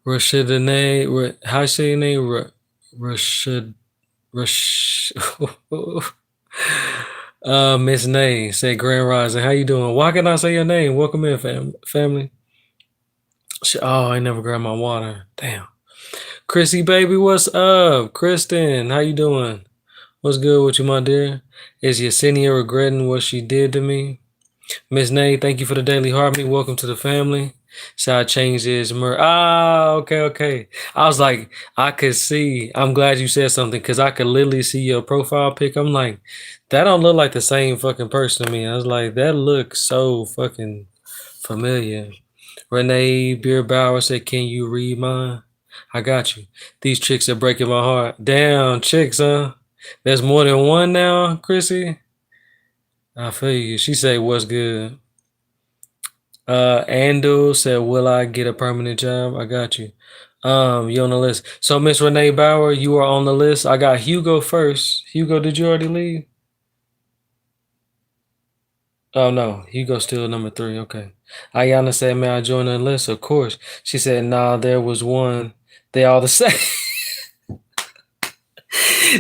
Rashidane, how you say your name? Rashid, Rash. Miss Nay said Grand Rising. How you doing? Why can I say your name? Welcome in, family. Oh, I never grabbed my water. Damn. Chrissy, baby, what's up? Kristen, how you doing? What's good with you, my dear? Is Yesenia regretting what she did to me? Miss Nay, thank you for the daily heartbeat. Welcome to the family. So I changed this. Okay. I was like, I could see. I'm glad you said something because I could literally see your profile pic. I'm like, that don't look like the same fucking person to me. I was like, that looks so fucking familiar. Renee Beerbauer said, can you read mine? I got you. These chicks are breaking my heart. Damn, chicks, huh? There's more than one now, Chrissy. I feel you. She said, what's good? Andrew said, will I get a permanent job? I got you. You on the list. So Miss Renee Bauer, you are on the list. I got Hugo first. Hugo, did you already leave? Oh no, Hugo's still number 3. Okay. Ayana said, may I join the list? Of course. She said, nah, there was one. They all the same.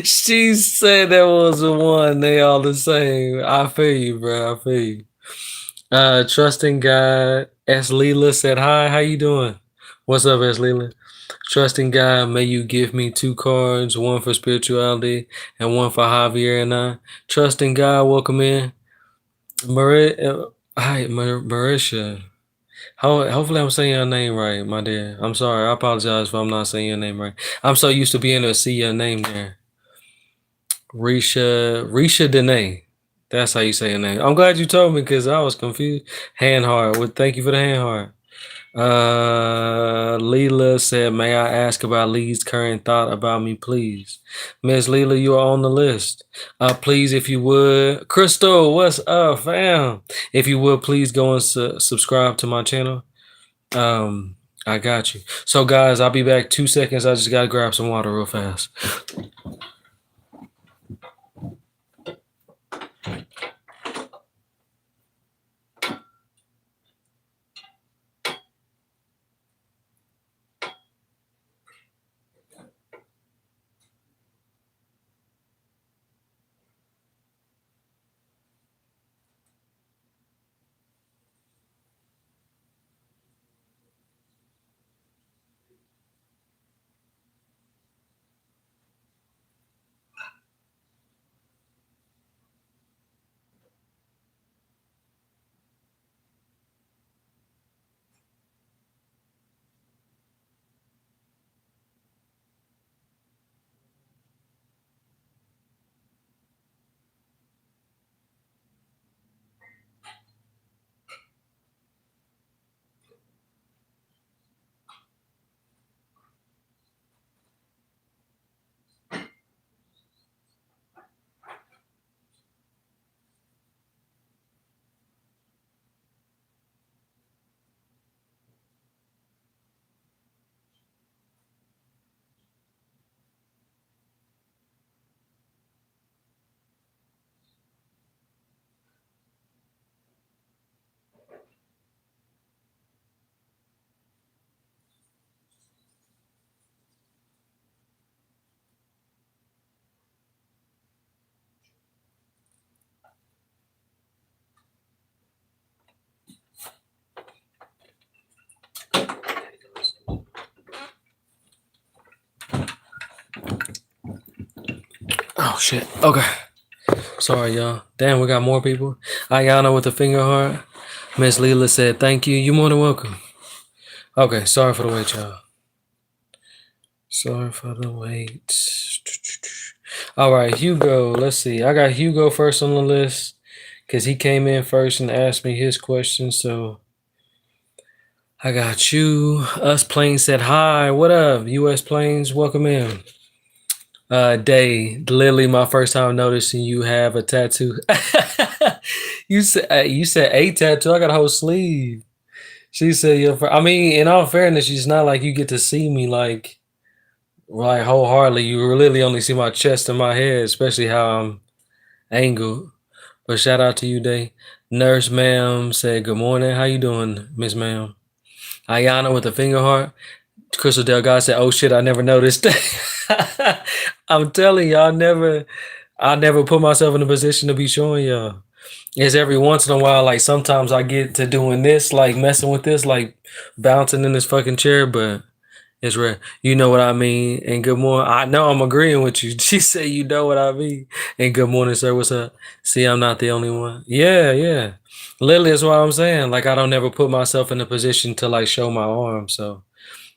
She said there was one. They all the same. I feel you, bro. I feel you. Trusting God. S. Leela said, hi, how you doing? What's up, S. Leela? Trusting God, may you give me 2 cards, one for spirituality and one for Javier and I. Trusting God, welcome in. Hi, Marisha. Hopefully I'm saying your name right, my dear. I'm sorry. I apologize if I'm not saying your name right. I'm so used to being able to see your name there. Risha Dene. That's how you say your name. I'm glad you told me because I was confused. Hand heart. Well, thank you for the hand heart. Leela said, may I ask about Lee's current thought about me, please? Miss Leela, you are on the list. Please, if you would. Crystal, what's up, fam? If you would, please go and subscribe to my channel. I got you. So, guys, I'll be back 2 seconds. I just got to grab some water real fast. Oh, shit. Okay. Sorry, y'all. Damn, we got more people. Ayana with the finger heart. Miss Leela said, thank you. You're more than welcome. Okay, sorry for the wait, y'all. Sorry for the wait. All right, Hugo. Let's see. I got Hugo first on the list because he came in first and asked me his question. So I got you. Us Plains said, hi, what up? US Plains, welcome in. Day, literally my first time noticing you have a tattoo. You said a tattoo. I got a whole sleeve. She said I mean, in all fairness, it's not like you get to see me like wholeheartedly. You literally only see my chest and my head, especially how I'm angled. But shout out to you, Day. Nurse ma'am said good morning. How you doing, Miss Ma'am? Ayana with the finger heart. Crystal Delgado said, "Oh shit, I never noticed." I'm telling you, I never put myself in a position to be showing y'all. It's every once in a while, like sometimes I get to doing this, like messing with this, like bouncing in this fucking chair, but it's rare. You know what I mean? And good morning. I know I'm agreeing with you. She said, "You know what I mean?" And good morning, sir. What's up? See, I'm not the only one. Yeah, yeah. Literally, that's what I'm saying. Like, I don't ever put myself in a position to like show my arm. So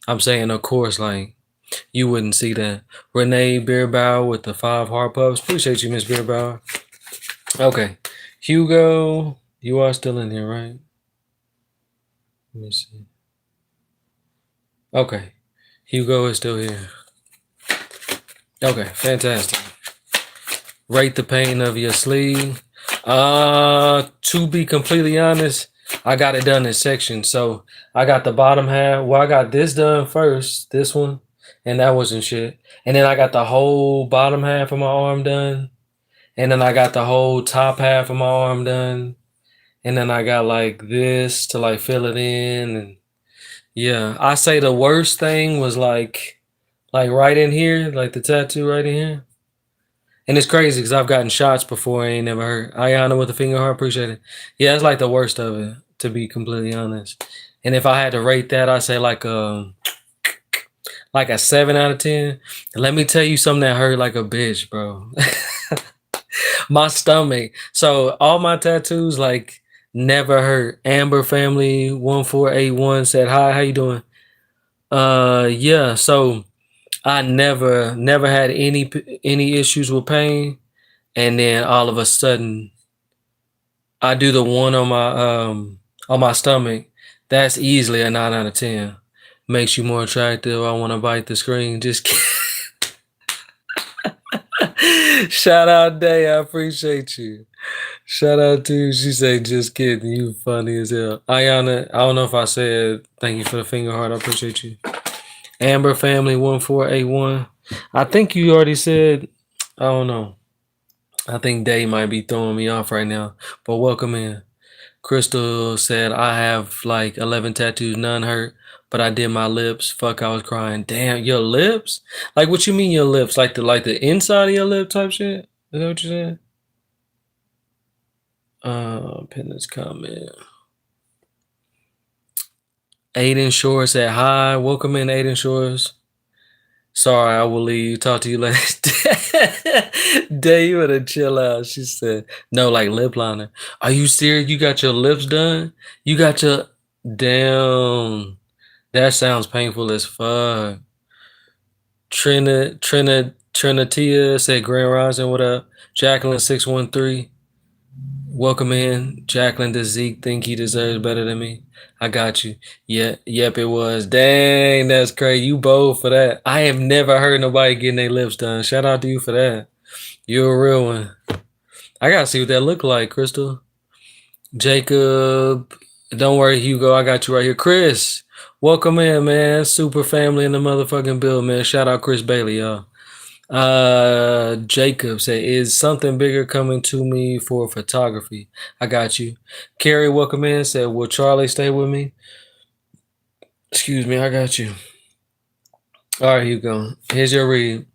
I'm saying, of course, like you wouldn't see that. Renee Beerbauer with the 5 heart puffs. Appreciate you, Miss Beerbauer. Okay, Hugo, you are still in here, right? Let me see. Okay, Hugo is still here. Okay, fantastic. Rate the pain of your sleeve. To be completely honest, I got it done in sections. So I got the bottom half. Well, I got this done first, this one, and that wasn't shit. And then I got the whole bottom half of my arm done. And then I got the whole top half of my arm done. And then I got like this to like fill it in. And yeah, I say the worst thing was like right in here, like the tattoo right in here. And it's crazy because I've gotten shots before. I ain't never hurt. Ayana with the finger heart, appreciate it. Yeah, it's like the worst of it, to be completely honest. And if I had to rate that, I'd say like a 7 out of 10. And let me tell you something that hurt like a bitch, bro. My stomach. So all my tattoos like never hurt. Amber family 1481 said hi. How you doing? Yeah. So I never had any issues with pain. And then all of a sudden I do the one on my stomach. That's easily a 9 out of 10. Makes you more attractive. I want to bite the screen. Just shout out Day. I appreciate you. Shout out to you. She said, "Just kidding. You funny as hell." Ayana, I don't know if I said thank you for the finger heart. I appreciate you. Amber family 1481. I think you already said. I don't know. I think Day might be throwing me off right now, but welcome in. Crystal said, "I have like 11 tattoos, none hurt, but I did my lips. Fuck, I was crying. Damn, your lips? Like, what you mean your lips? Like the inside of your lip type shit? Is that what you said?" Pin this comment. Aiden Shore said, "Hi, welcome in, Aiden Shores. Sorry, I will leave. Talk to you later." Day, you better chill out. She said, "No, like lip liner. Are you serious? You got your lips done? You got your damn. That sounds painful as fuck." Trinitia said, "Grand Rising, what up?" Jacqueline 613. Welcome in. Jacqueline, does Zeke think he deserves better than me? I got you. Yeah, yep, it was. Dang, that's crazy. You bold for that. I have never heard nobody getting their lips done. Shout out to you for that. You're a real one. I gotta see what that look like, Crystal. Jacob, don't worry, Hugo. I got you right here. Chris, welcome in, man. Super family in the motherfucking build, man. Shout out Chris Bailey, y'all. Jacob said, "Is something bigger coming to me for photography?" I got you. Carrie, welcome in, said, "Will Charlie stay with me?" Excuse me, I got you. All right, Hugo. Here's your read.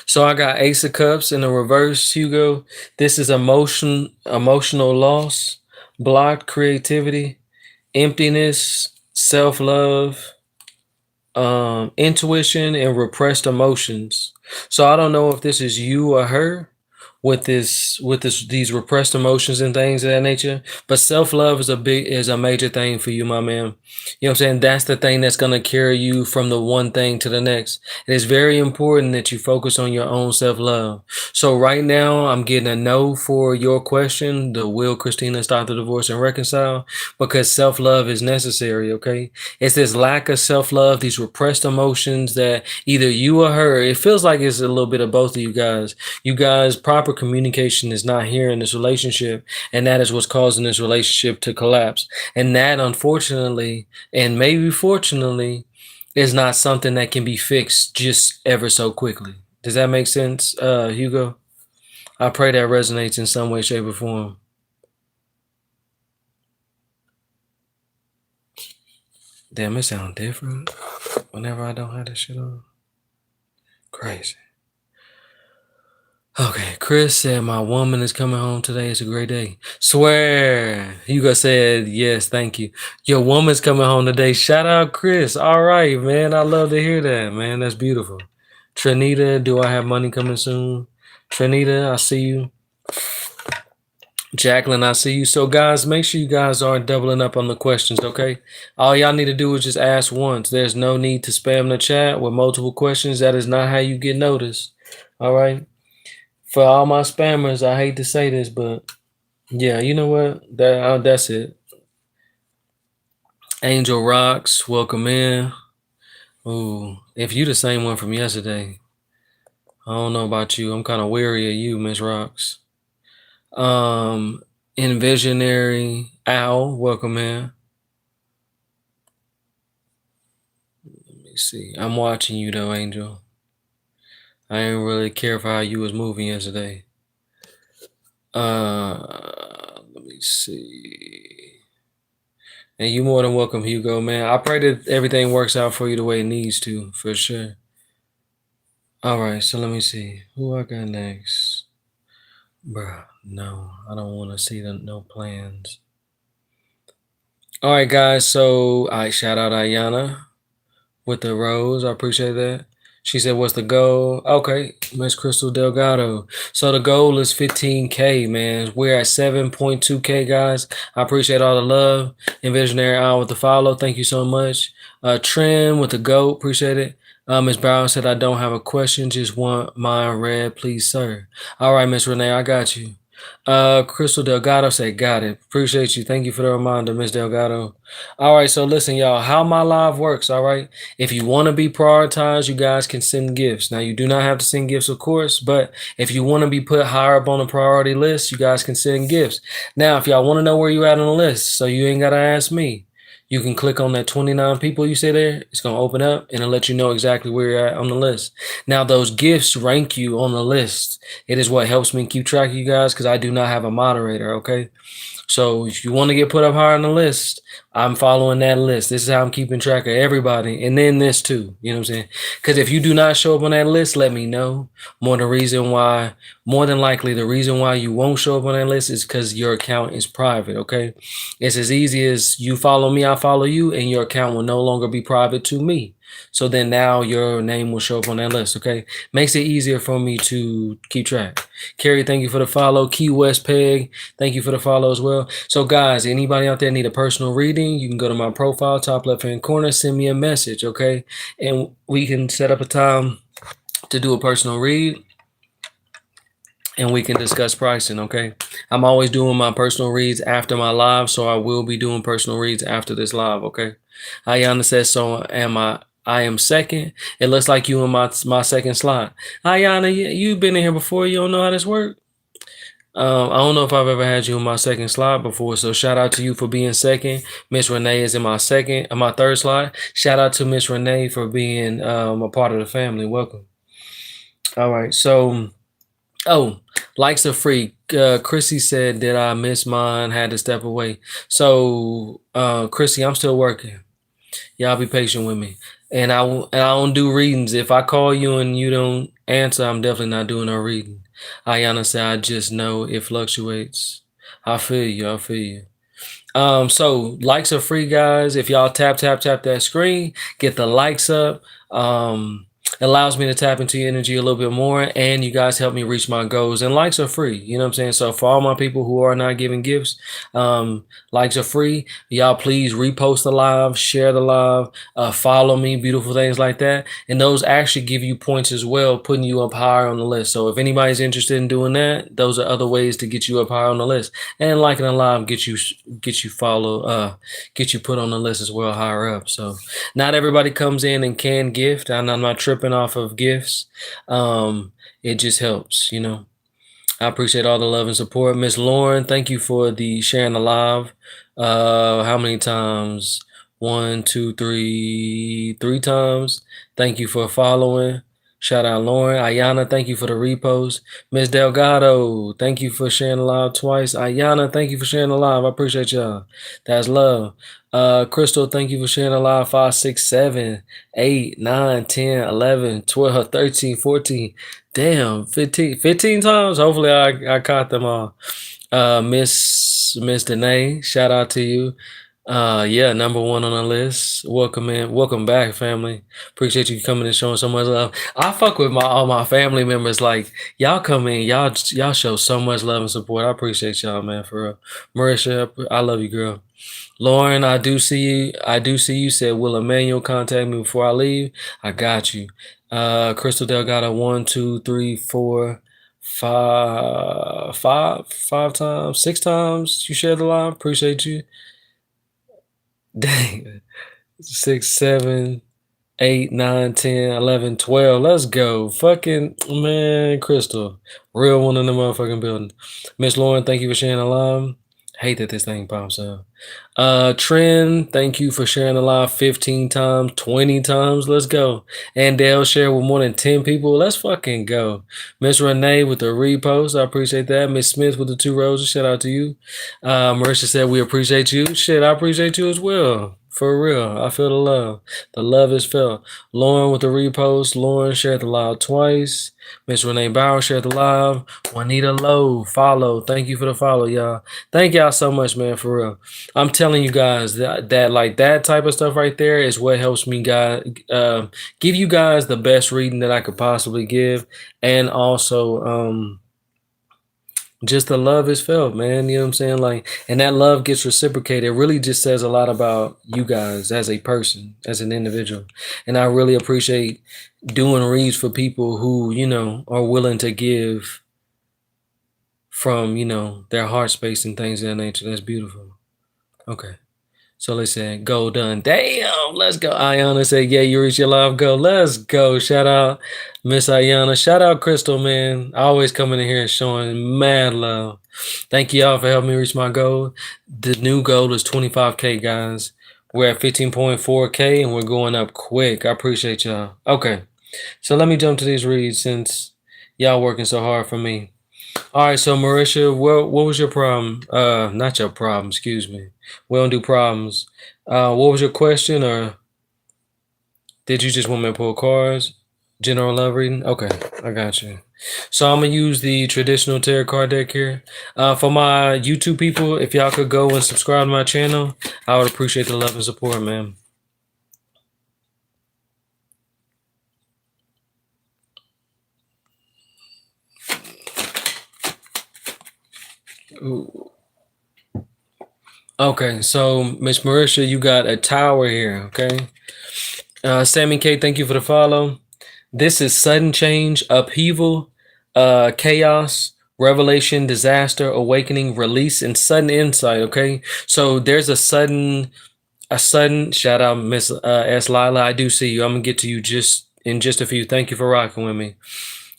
So I got Ace of Cups in the reverse, Hugo. This is emotional loss, blocked creativity, emptiness, self-love, intuition, and repressed emotions. So I don't know if this is you or her with these repressed emotions and things of that nature. But self-love is a major thing for you, my man. You know what I'm saying? That's the thing that's gonna carry you from the one thing to the next. It is very important that you focus on your own self-love. So right now I'm getting a no for your question, the will Christina stop the divorce and reconcile, because self-love is necessary, okay? It's this lack of self-love, these repressed emotions that either you or her, it feels like it's a little bit of both of you guys. You guys, proper communication is not here in this relationship, and that is what's causing this relationship to collapse. And that, unfortunately, and maybe fortunately, is not something that can be fixed just ever so quickly. Does that make sense, Hugo? I pray that resonates in some way, shape, or form. Damn, it sounds different. whenever I don't have this shit on. Crazy. Okay, Chris said my woman is coming home today. It's a great day. Swear. Hugo said yes, thank you. Your woman's coming home today. Shout out Chris. All right, man. I love to hear that, man. That's beautiful. Trinita, do I have money coming soon? Trinita, I see you. Jacqueline, I see you. So, guys, make sure you guys aren't doubling up on the questions, okay? All y'all need to do is just ask once. There's no need to spam the chat with multiple questions. That is not how you get noticed, all right? For all my spammers, I hate to say this, but yeah, you know what? That's it. Angel Rocks, welcome in. Ooh, if you the same one from yesterday, I don't know about you. I'm kind of weary of you, Miss Rocks. Envisionary Owl, welcome in. Let me see. I'm watching you though, Angel. I didn't really care for how you was moving yesterday. Let me see. And you more than welcome, Hugo, man. I pray that everything works out for you the way it needs to, for sure. All right, so let me see. Who I got next? Bruh, no, I don't want to see no plans. All right, guys, so I shout out Ayana with the rose. I appreciate that. She said, what's the goal? Okay, Miss Crystal Delgado. So the goal is 15K, man. We're at 7.2K, guys. I appreciate all the love. Envisionary Owl with the follow. Thank you so much. Trend with the GOAT. Appreciate it. Miss Brown said, I don't have a question. Just want mine read, please, sir. All right, Miss Renee, I got you. Crystal Delgado said, got it. Appreciate you. Thank you for the reminder, Miss Delgado. All right, so listen, y'all, how my live works, all right? If you want to be prioritized, you guys can send gifts. Now, you do not have to send gifts, of course, but if you want to be put higher up on the priority list, you guys can send gifts. Now, if y'all want to know where you at on the list, so you ain't got to ask me, you can click on that 29 people you see there. It's going to open up and it'll let you know exactly where you're at on the list. Now, those gifts rank you on the list. It is what helps me keep track of you guys because I do not have a moderator, okay? So if you want to get put up higher on the list, I'm following that list. This is how I'm keeping track of everybody. And then this too, you know what I'm saying? Because if you do not show up on that list, let me know. More than likely, the reason why you won't show up on that list is because your account is private, okay? It's as easy as you follow me, I follow you, and your account will no longer be private to me. So then now your name will show up on that list, okay? Makes it easier for me to keep track. Carrie, thank you for the follow. Key West Peg, thank you for the follow as well. So guys, anybody out there need a personal reading, you can go to my profile, top left-hand corner, send me a message, okay? And we can set up a time to do a personal read and we can discuss pricing, okay? I'm always doing my personal reads after my live, so I will be doing personal reads after this live, okay? Ayana says, so I am second. It looks like you in my second slot. Ayana, you've been in here before. You don't know how this works? I don't know if I've ever had you in my second slot before, so shout out to you for being second. Miss Renee is in my third slot. Shout out to Miss Renee for being a part of the family. Welcome. All right, so likes are free. Chrissy said, did I miss mine? Had to step away. So Chrissy, I'm still working. Y'all be patient with me. And I don't do readings. If I call you and you don't answer, I'm definitely not doing no reading. Ayana said, I just know it fluctuates. I feel you. So likes are free, guys. If y'all tap that screen, get the likes up. Allows me to tap into your energy a little bit more, and you guys help me reach my goals. And likes are free, you know what I'm saying? So for all my people who are not giving gifts, likes are free. Y'all please repost the live, share the live, follow me, beautiful things like that. And those actually give you points as well, putting you up higher on the list. So if anybody's interested in doing that, those are other ways to get you up higher on the list. And liking the live get you put on the list as well, higher up. So not everybody comes in and can gift, and I'm not tripping off of gifts. It just helps, you know. I appreciate all the love and support. Miss Lauren, thank you for the sharing the live. How many times? 1, 2, 3 times. Thank you for following. Shout out Lauren. Ayana, thank you for the repost. Miss Delgado, thank you for sharing the live twice. Ayana, thank you for sharing the live. I appreciate y'all. That's love. Crystal, thank you for sharing the live. 5, 6, 7, 8, 9, 10, 11, 12, 13, 14. Damn, 15 times. Hopefully I caught them all. Miss Danae, shout out to you. Yeah, number one on the list. Welcome in, welcome back, family. Appreciate you coming and showing so much love. I fuck with all my family members. Like y'all come in, y'all show so much love and support. I appreciate y'all, man. For real. Marisha, I love you, girl. Lauren, I do see you. I do see you. Said, will Emmanuel contact me before I leave? I got you. Crystal Delgado, 1, 2, 3, 4, 5 times, 6 times. You shared the live. Appreciate you. Dang. 6, 7, 8, 9, 10, 11, 12. Let's go. Fucking man, Crystal. Real one in the motherfucking building. Miss Lauren, thank you for sharing the live. Hate that this thing pops up. Trend, thank you for sharing the live 15 times, 20 times. Let's go. And Dale share with more than 10 people. Let's fucking go. Miss Renee with the repost. I appreciate that. Miss Smith with the 2 roses. Shout out to you. Marisha said we appreciate you. Shit, I appreciate you as well. For real. I feel the love. The love is felt. Lauren with the repost. Lauren shared the live twice. Miss Renee Bauer shared the live. Juanita Lowe, follow. Thank you for the follow, y'all. Thank y'all so much, man, for real. I'm telling you guys that like that type of stuff right there is what helps me give you guys the best reading that I could possibly give. And also just the love is felt, man. You know what I'm saying? Like, and that love gets reciprocated. It really just says a lot about you guys as a person, as an individual. And I really appreciate doing reads for people who, you know, are willing to give from, you know, their heart space and things of that nature. That's beautiful. Okay. So let's say go done. Damn, let's go. Ayana said, yeah, you reach your live goal. Let's go. Shout out Miss Ayana. Shout out Crystal, man. Always coming in here and showing mad love. Thank you all for helping me reach my goal. The new goal is 25K, guys. We're at 15.4K and we're going up quick. I appreciate y'all. Okay. So let me jump to these reads since y'all working so hard for me. All right, so Marisha, what was your problem? Not your problem, excuse me. We don't do problems. What was your question, or did you just want me to pull cards? General love reading? Okay, I got you. So I'm gonna use the traditional tarot card deck here. For my YouTube people, if y'all could go and subscribe to my channel, I would appreciate the love and support, man. Ooh. Okay, so Miss Marisha, you got a tower here, okay? Sammy K, thank you for the follow. This is sudden change, upheaval, chaos, revelation, disaster, awakening, release, and sudden insight. Okay, so there's a sudden shout out, Miss S. Lila. I do see you. I'm gonna get to you just in just a few. Thank you for rocking with me.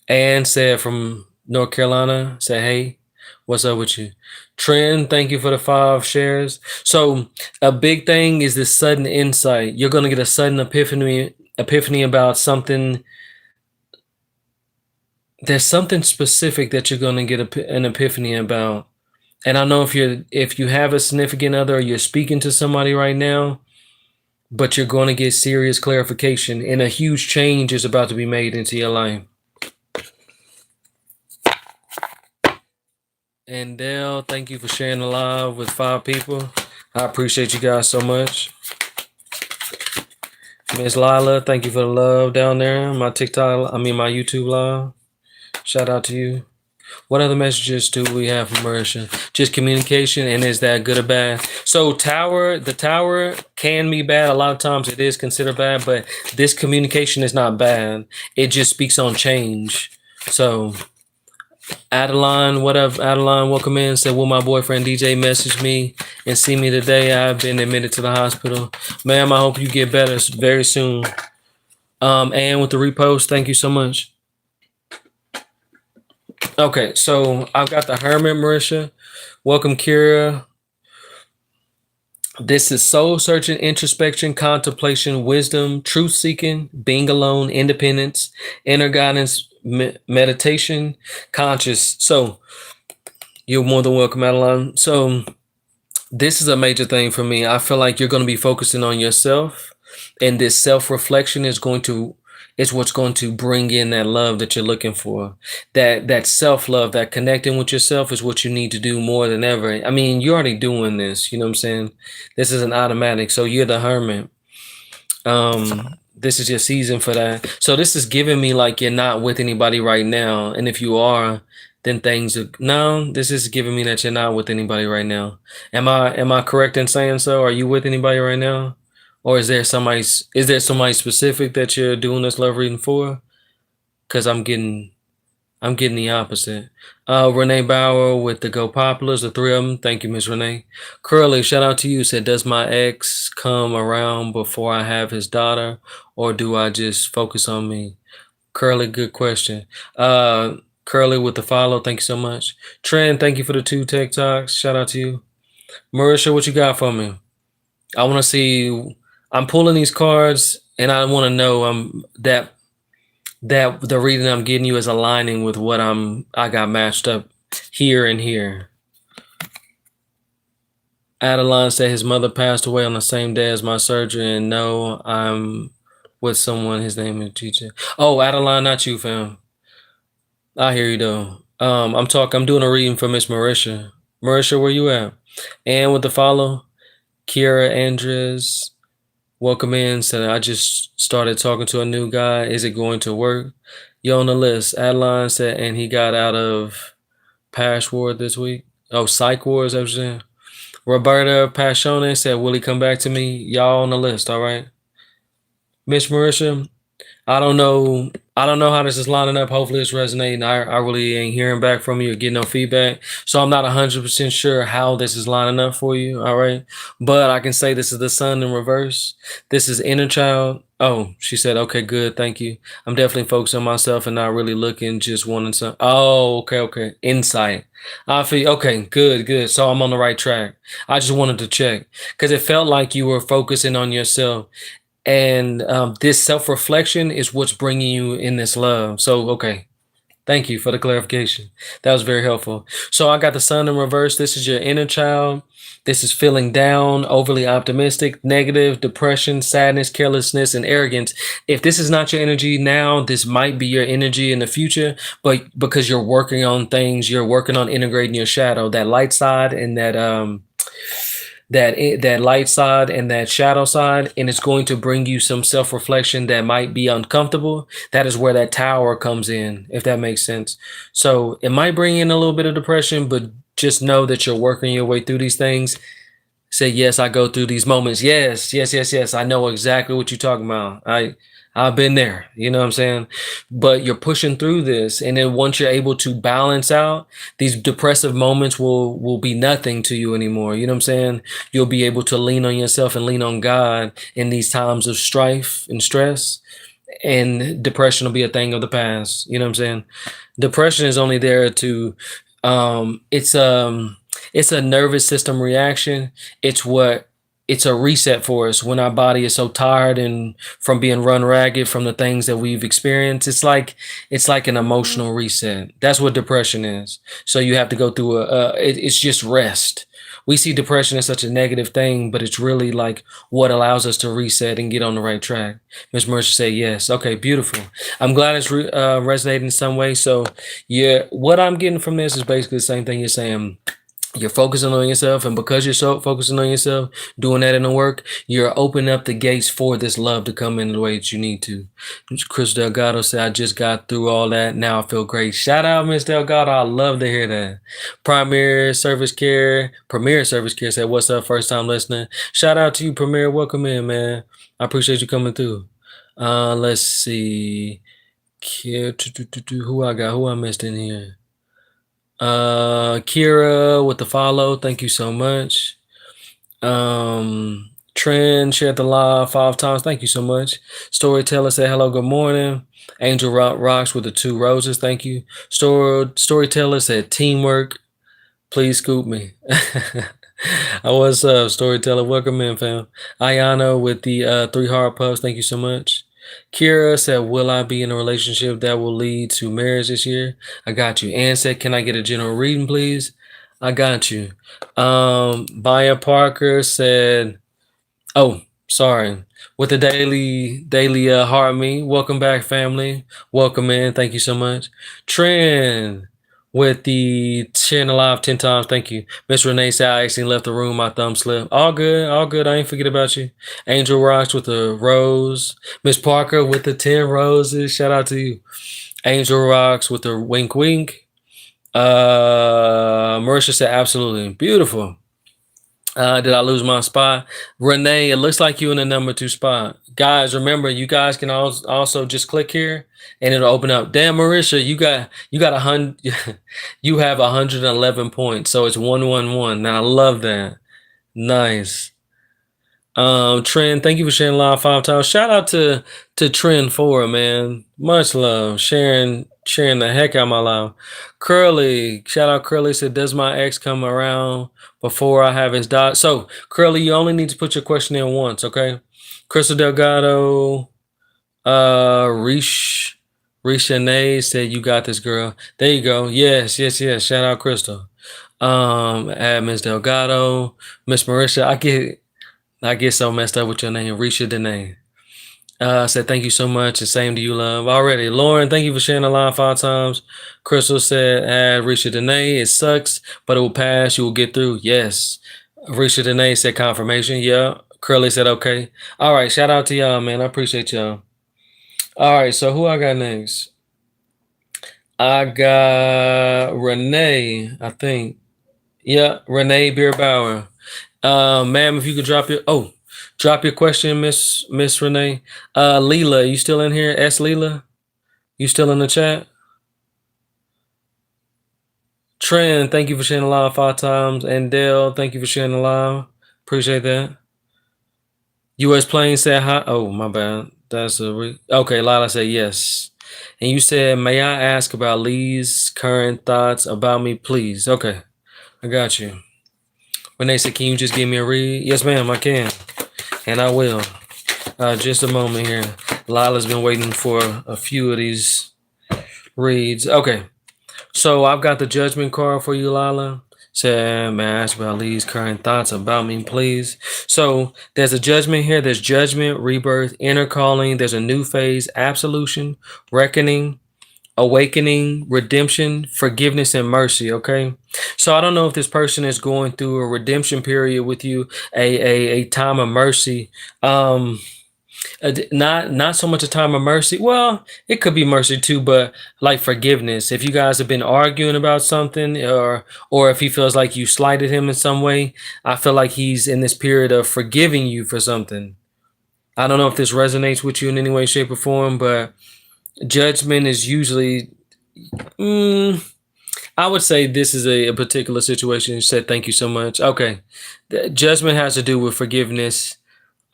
And said from North Carolina, say hey, what's up with you? Trend, thank you for the 5 shares. So a big thing is this sudden insight. You're gonna get a sudden epiphany about something. There's something specific that you're gonna get an epiphany about. And I know if you have a significant other or you're speaking to somebody right now, but you're going to get serious clarification and a huge change is about to be made into your life. And Dale, thank you for sharing the live with 5 people. I appreciate you guys so much. Miss Lila, thank you for the love down there. My YouTube live. Shout out to you. What other messages do we have from Marisha? Just communication, and is that good or bad? So the tower can be bad. A lot of times it is considered bad, but this communication is not bad. It just speaks on change. So Adeline, what up, Adeline? Welcome in. Said, will my boyfriend DJ message me and see me today? I've been admitted to the hospital. Ma'am, I hope you get better very soon. And with the repost, thank you so much. Okay, so I've got the Hermit, Marisha. Welcome, Kira. This is soul searching, introspection, contemplation, wisdom, truth seeking, being alone, independence, inner guidance, meditation, conscious. So you're more than welcome, Adeline. So this is a major thing for me. I feel like you're going to be focusing on yourself, and this self-reflection is what's going to bring in that love that you're looking for. That self-love, that connecting with yourself is what you need to do more than ever. I mean, you're already doing this, you know what I'm saying? This is an automatic. So you're the hermit. This is your season for that. So this is giving me like you're not with anybody right now, and if you are, then things are no. This is giving me that you're not with anybody right now. Am I correct in saying so? Are you with anybody right now, or is there somebody specific that you're doing this love reading for? Because I'm getting the opposite. Renee Bauer with the Go Poplars, the three of them. Thank you, Miss Renee. Curly, shout out to you. Said, does my ex come around before I have his daughter, or do I just focus on me? Curly, good question. Curly with the follow. Thank you so much. Trent, thank you for the 2 TikToks. Shout out to you. Marisha, what you got for me? I want to see. I'm pulling these cards, and I want to know that the reading I'm getting you is aligning with what I got matched up here and here. Adeline said his mother passed away on the same day as my surgery, and no, I'm with someone. His name is teacher. Oh, Adeline, not you, fam. I hear you though. I'm doing a reading for Miss Marisha. Marisha, where you at? And with the follow, Kira Andres. Welcome in. Said I just started talking to a new guy. Is it going to work? You on the list. Adeline said, and he got out of Pash Ward this week. Oh, Psych Ward, is that what you're saying? Roberta Passione said, will he come back to me? Y'all on the list, all right? Miss Marisha, I don't know how this is lining up. Hopefully it's resonating. I really ain't hearing back from you or getting no feedback. So I'm not 100% sure how this is lining up for you. All right. But I can say this is the sun in reverse. This is inner child. Oh, she said, okay, good. Thank you. I'm definitely focused on myself and not really looking, just wanting some. Oh, okay. Insight. I feel, okay, good. So I'm on the right track. I just wanted to check because it felt like you were focusing on yourself. And this self-reflection is what's bringing you in this love. So, okay. Thank you for the clarification. That was very helpful. So I got the sun in reverse. This is your inner child. This is feeling down, overly optimistic, negative, depression, sadness, carelessness, and arrogance. If this is not your energy now, this might be your energy in the future, but because you're working on things, you're working on integrating your shadow, that light side and that light side and that shadow side, and it's going to bring you some self-reflection that might be uncomfortable. That is where that tower comes in, if that makes sense. So it might bring in a little bit of depression, but just know that you're working your way through these things. Say, yes, I go through these moments. Yes. I know exactly what you're talking about. I've been there, you know what I'm saying? But you're pushing through this. And then once you're able to balance out, these depressive moments will be nothing to you anymore. You know what I'm saying? You'll be able to lean on yourself and lean on God in these times of strife and stress. And depression will be a thing of the past. You know what I'm saying? Depression is only there to, it's a nervous system reaction. It's a reset for us when our body is so tired and from being run ragged from the things that we've experienced. It's like an emotional reset. That's what depression is. So you have to go through it's just rest. We see depression as such a negative thing, but it's really like what allows us to reset and get on the right track. Ms. Mercer said yes. Okay, beautiful. I'm glad it's resonating in some way. So yeah, what I'm getting from this is basically the same thing you're saying. You're focusing on yourself, and because you're so focusing on yourself, doing that in the work, you're opening up the gates for this love to come in the way that you need to. Chris Delgado said, I just got through all that. Now I feel great. Shout out, Miss Delgado. I love to hear that. Premier Service Care said, what's up, first time listener? Shout out to you, Premier. Welcome in, man. I appreciate you coming through. Let's see. Who I got? Who I missed in here? Kira with the follow, thank you so much. Trend shared the live 5 times, thank you so much. Storyteller said hello, good morning. Angel Rocks with the 2 roses, thank you. Storyteller said teamwork, please scoop me. What's up, storyteller? Welcome in, fam. Ayano with the 3 hard puffs. Thank you so much. Kira said, "Will I be in a relationship that will lead to marriage this year?" I got you. Ann said, "Can I get a general reading, please?" I got you. Baya Parker said, "Oh, sorry." With the daily heart me. Welcome back, family. Welcome in. Thank you so much. Trend with the sharing alive 10 times. Thank you. Miss Renee said I actually left the room. My thumb slipped. All good. All good. I ain't forget about you. Angel Rocks with the rose. Miss Parker with the 10 roses. Shout out to you. Angel Rocks with the wink wink. Marisha said absolutely. Beautiful. Did I lose my spot? Renee, it looks like you in the number 2 spot. Guys, remember, you guys can also just click here and it'll open up. Damn, Marisha, you got 100, you have 111 points. So it's 111. Now I love that. Nice. Trend, thank you for sharing live 5 times. Shout out to Trend 4, man. Much love. Sharing the heck out of my life. Curly, shout out Curly said, "Does my ex come around before I have his dot?" So Curly, you only need to put your question in once, okay? Crystal Delgado, Rishanae said, "You got this, girl." There you go. Yes. Shout out Crystal. Add Miss Delgado, Miss Marisha. I get so messed up with your name, Risha Dene. Said thank you so much, and same to you, love. Already, Lauren, thank you for sharing the line 5 times. Crystal said, add Risha Dene. It sucks, but it will pass. You will get through. Yes. Risha Dene said confirmation. Yeah. Curly said okay. All right. Shout out to y'all, man. I appreciate y'all. All right. So who I got next? I got Renee. I think. Yeah, Renee Beerbauer. Ma'am, if you could drop your question, Miss Renee. Leela, you still in here? S Leela, you still in the chat? Trend, thank you for sharing the live 5 times. And Dale, thank you for sharing the live. Appreciate that. U.S. Plane said hi. Oh, my bad. That's okay. Lila said yes. And you said, may I ask about Lee's current thoughts about me, please? Okay, I got you. Renee said, can you just give me a read? Yes, ma'am, I can. And I will. Just a moment here. Lila's been waiting for a few of these reads. Okay. So I've got the judgment card for you, Lila. Said, may I ask about Lee's current thoughts about me, please? So there's a judgment here. There's judgment, rebirth, inner calling. There's a new phase, absolution, reckoning, awakening, redemption, forgiveness, and mercy. Okay. So I don't know if this person is going through a redemption period with you, a time of mercy. Not so much a time of mercy. Well, it could be mercy too, but like forgiveness. If you guys have been arguing about something, or if he feels like you slighted him in some way, I feel like he's in this period of forgiving you for something. I don't know if this resonates with you in any way, shape, or form, but judgment is usually, I would say this is a particular situation. You said thank you so much. Okay, judgment has to do with forgiveness.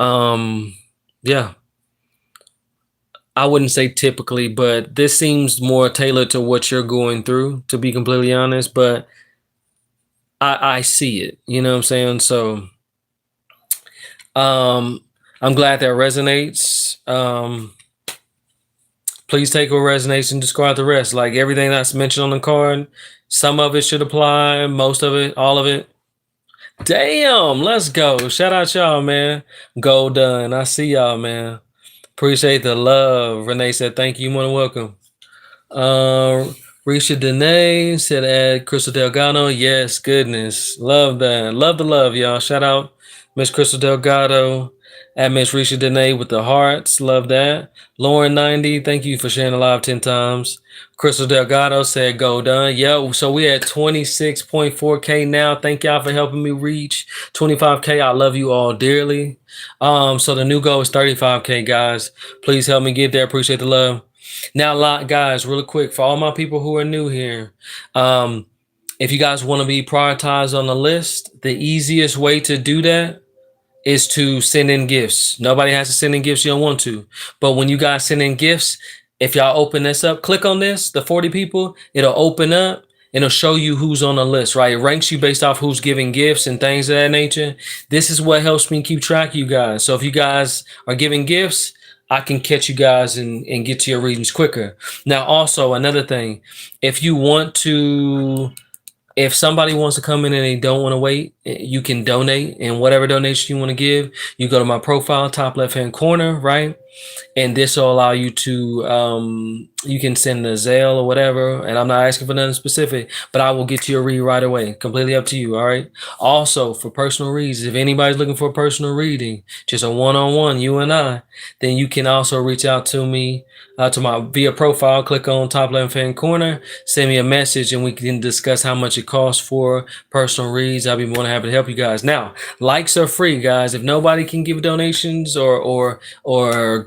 Yeah. I wouldn't say typically, but this seems more tailored to what you're going through, to be completely honest. But I see it, you know what I'm saying? So I'm glad that resonates. Please take what resonates and discard the rest. Like everything that's mentioned on the card, some of it should apply, most of it, all of it. Damn, let's go. Shout out y'all, man. Goal done. I see y'all, man. Appreciate the love. Renee said, thank you. More than welcome. Risha Dene said, add Crystal Delgado. Yes, goodness. Love that. Love the love, y'all. Shout out Miss Crystal Delgado. At Miss Risha Dene with the hearts. Love that. Lauren 90, thank you for sharing the live 10 times. Crystal Delgado said, go done. Yeah, so we at 26.4K now. Thank y'all for helping me reach 25K. I love you all dearly. So the new goal is 35K, guys. Please help me get there. Appreciate the love. Now, guys, really quick, for all my people who are new here, if you guys want to be prioritized on the list, the easiest way to do that is to send in gifts. Nobody has to send in gifts you don't want to. But when you guys send in gifts, if y'all open this up, click on this, the 40 people, it'll open up It'll show you who's on the list, right? It ranks you based off who's giving gifts and things of that nature. This is what helps me keep track of you guys. So if you guys are giving gifts, I can catch you guys and get to your readings quicker. Now, also another thing, if you want to, if somebody wants to come in and they don't want to wait, you can donate, and whatever donation you want to give, you go to my profile, top left hand corner, right? And this will allow you to you can send a Zelle or whatever, and I'm not asking for nothing specific, but I will get you a read right away. Completely up to you. All right. Also, for personal reads, if anybody's looking for a personal reading, just a one-on-one, you and I, then you can also reach out to me to my via profile. Click on top left hand corner, send me a message, and we can discuss how much it costs for personal reads. I'll be more than happy to help you guys. Now, likes are free, guys. If nobody can give donations or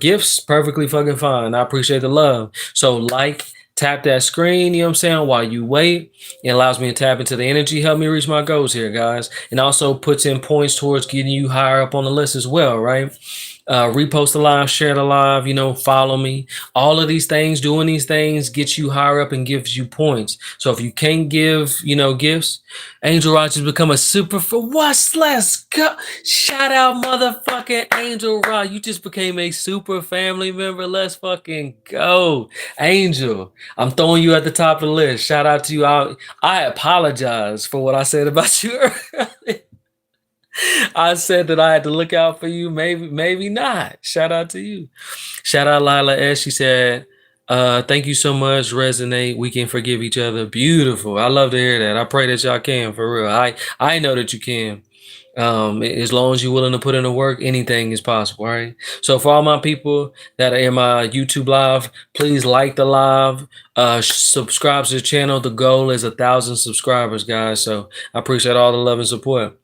gifts, perfectly fucking fine. I appreciate the love. So like, tap that screen, you know what I'm saying, while you wait. It allows me to tap into the energy, help me reach my goals here, guys. And also puts in points towards getting you higher up on the list as well, right? Repost the live, share the live, you know, follow me. All of these things, doing these things gets you higher up and gives you points. So if you can't give, you know, gifts, Angel Rogers become a super for what? Let's go. Shout out motherfucking Angel Rod. You just became a super family member. Let's fucking go. Angel, I'm throwing you at the top of the list. Shout out to you. I apologize for what I said about you earlier. I said that I had to look out for you. Maybe not. Shout out to you. Shout out Lila S. She said, thank you so much. Resonate. We can forgive each other. Beautiful. I love to hear that. I pray that y'all can, for real. I know that you can. As long as you're willing to put in the work, anything is possible, right? So for all my people that are in my YouTube live, please like the live, subscribe to the channel. The goal is 1,000 subscribers, guys. So I appreciate all the love and support.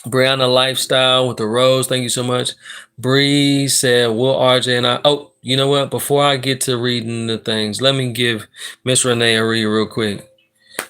Brianna Lifestyle with the rose, thank you so much. Bree said, will RJ and I, oh, you know what? Before I get to reading the things, let me give Miss Renee a read real quick,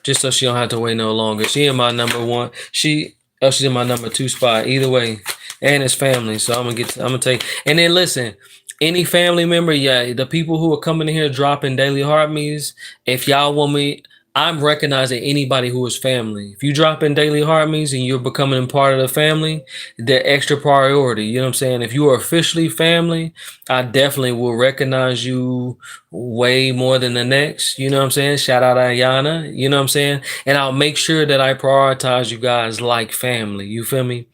just so she don't have to wait no longer. She in my number one. She's in my number 2 spot. Either way, and it's family. So I'm gonna take. And then listen, any family member, yeah, the people who are coming in here dropping daily heart me's. If y'all want me, I'm recognizing anybody who is family. If you drop in daily heart me's and you're becoming part of the family, they're extra priority. You know what I'm saying? If you are officially family, I definitely will recognize you way more than the next. You know what I'm saying? Shout out Ayana. You know what I'm saying? And I'll make sure that I prioritize you guys like family. You feel me?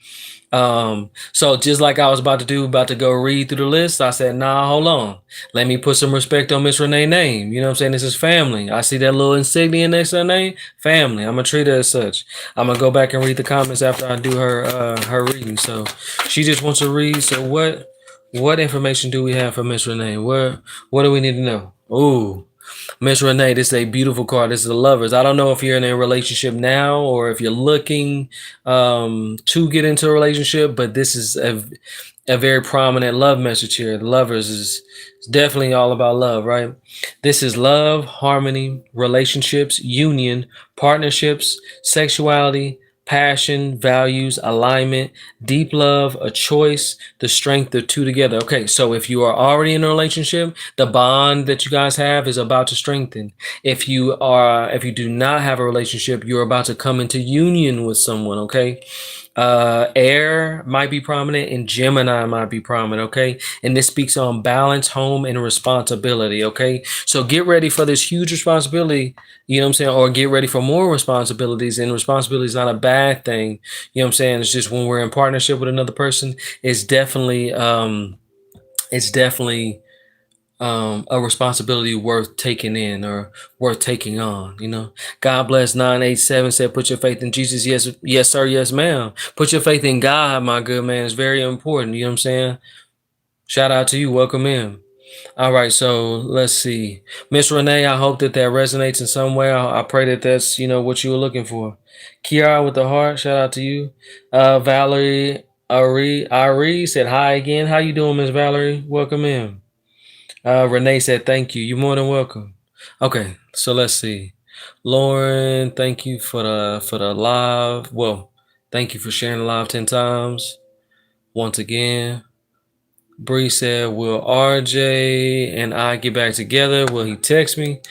So just like I was about to go read through the list, I said, nah, hold on. Let me put some respect on Miss Renee's name. You know what I'm saying? This is family. I see that little insignia next to her name. Family. I'm gonna treat her as such. I'm gonna go back and read the comments after I do her reading. So she just wants to read. So what information do we have for Miss Renee? What do we need to know? Ooh. Miss Renee, this is a beautiful card. This is the lovers. I don't know if you're in a relationship now or if you're looking to get into a relationship, but this is a very prominent love message here. The lovers is definitely all about love, right? This is love, harmony, relationships, union, partnerships, sexuality, passion, values, alignment, deep love, a choice, the strength of two together. Okay, so if you are already in a relationship, the bond that you guys have is about to strengthen. If you do not have a relationship, you're about to come into union with someone, okay? Air might be prominent and Gemini might be prominent, okay? And this speaks on balance, home, and responsibility, okay? So get ready for this huge responsibility, you know what I'm saying? Or get ready for more responsibilities. And responsibility is not a bad thing, you know what I'm saying? It's just when we're in partnership with another person, it's definitely a responsibility worth taking in or worth taking on, you know. God bless 987 said, put your faith in Jesus. Yes, sir. Yes, ma'am. Put your faith in God, my good man. It's very important. You know what I'm saying? Shout out to you. Welcome in. All right. So let's see. Miss Renee, I hope that resonates in some way. I pray that that's, you know, what you were looking for. Kiara with the heart. Shout out to you. Valerie Ari said hi again. How you doing, Miss Valerie? Welcome in. Renee said, thank you. You're more than welcome. Okay, so let's see. Lauren, thank you for the live. Well, thank you for sharing the live 10 times. Once again. Bree said, will RJ and I get back together? Will he text me?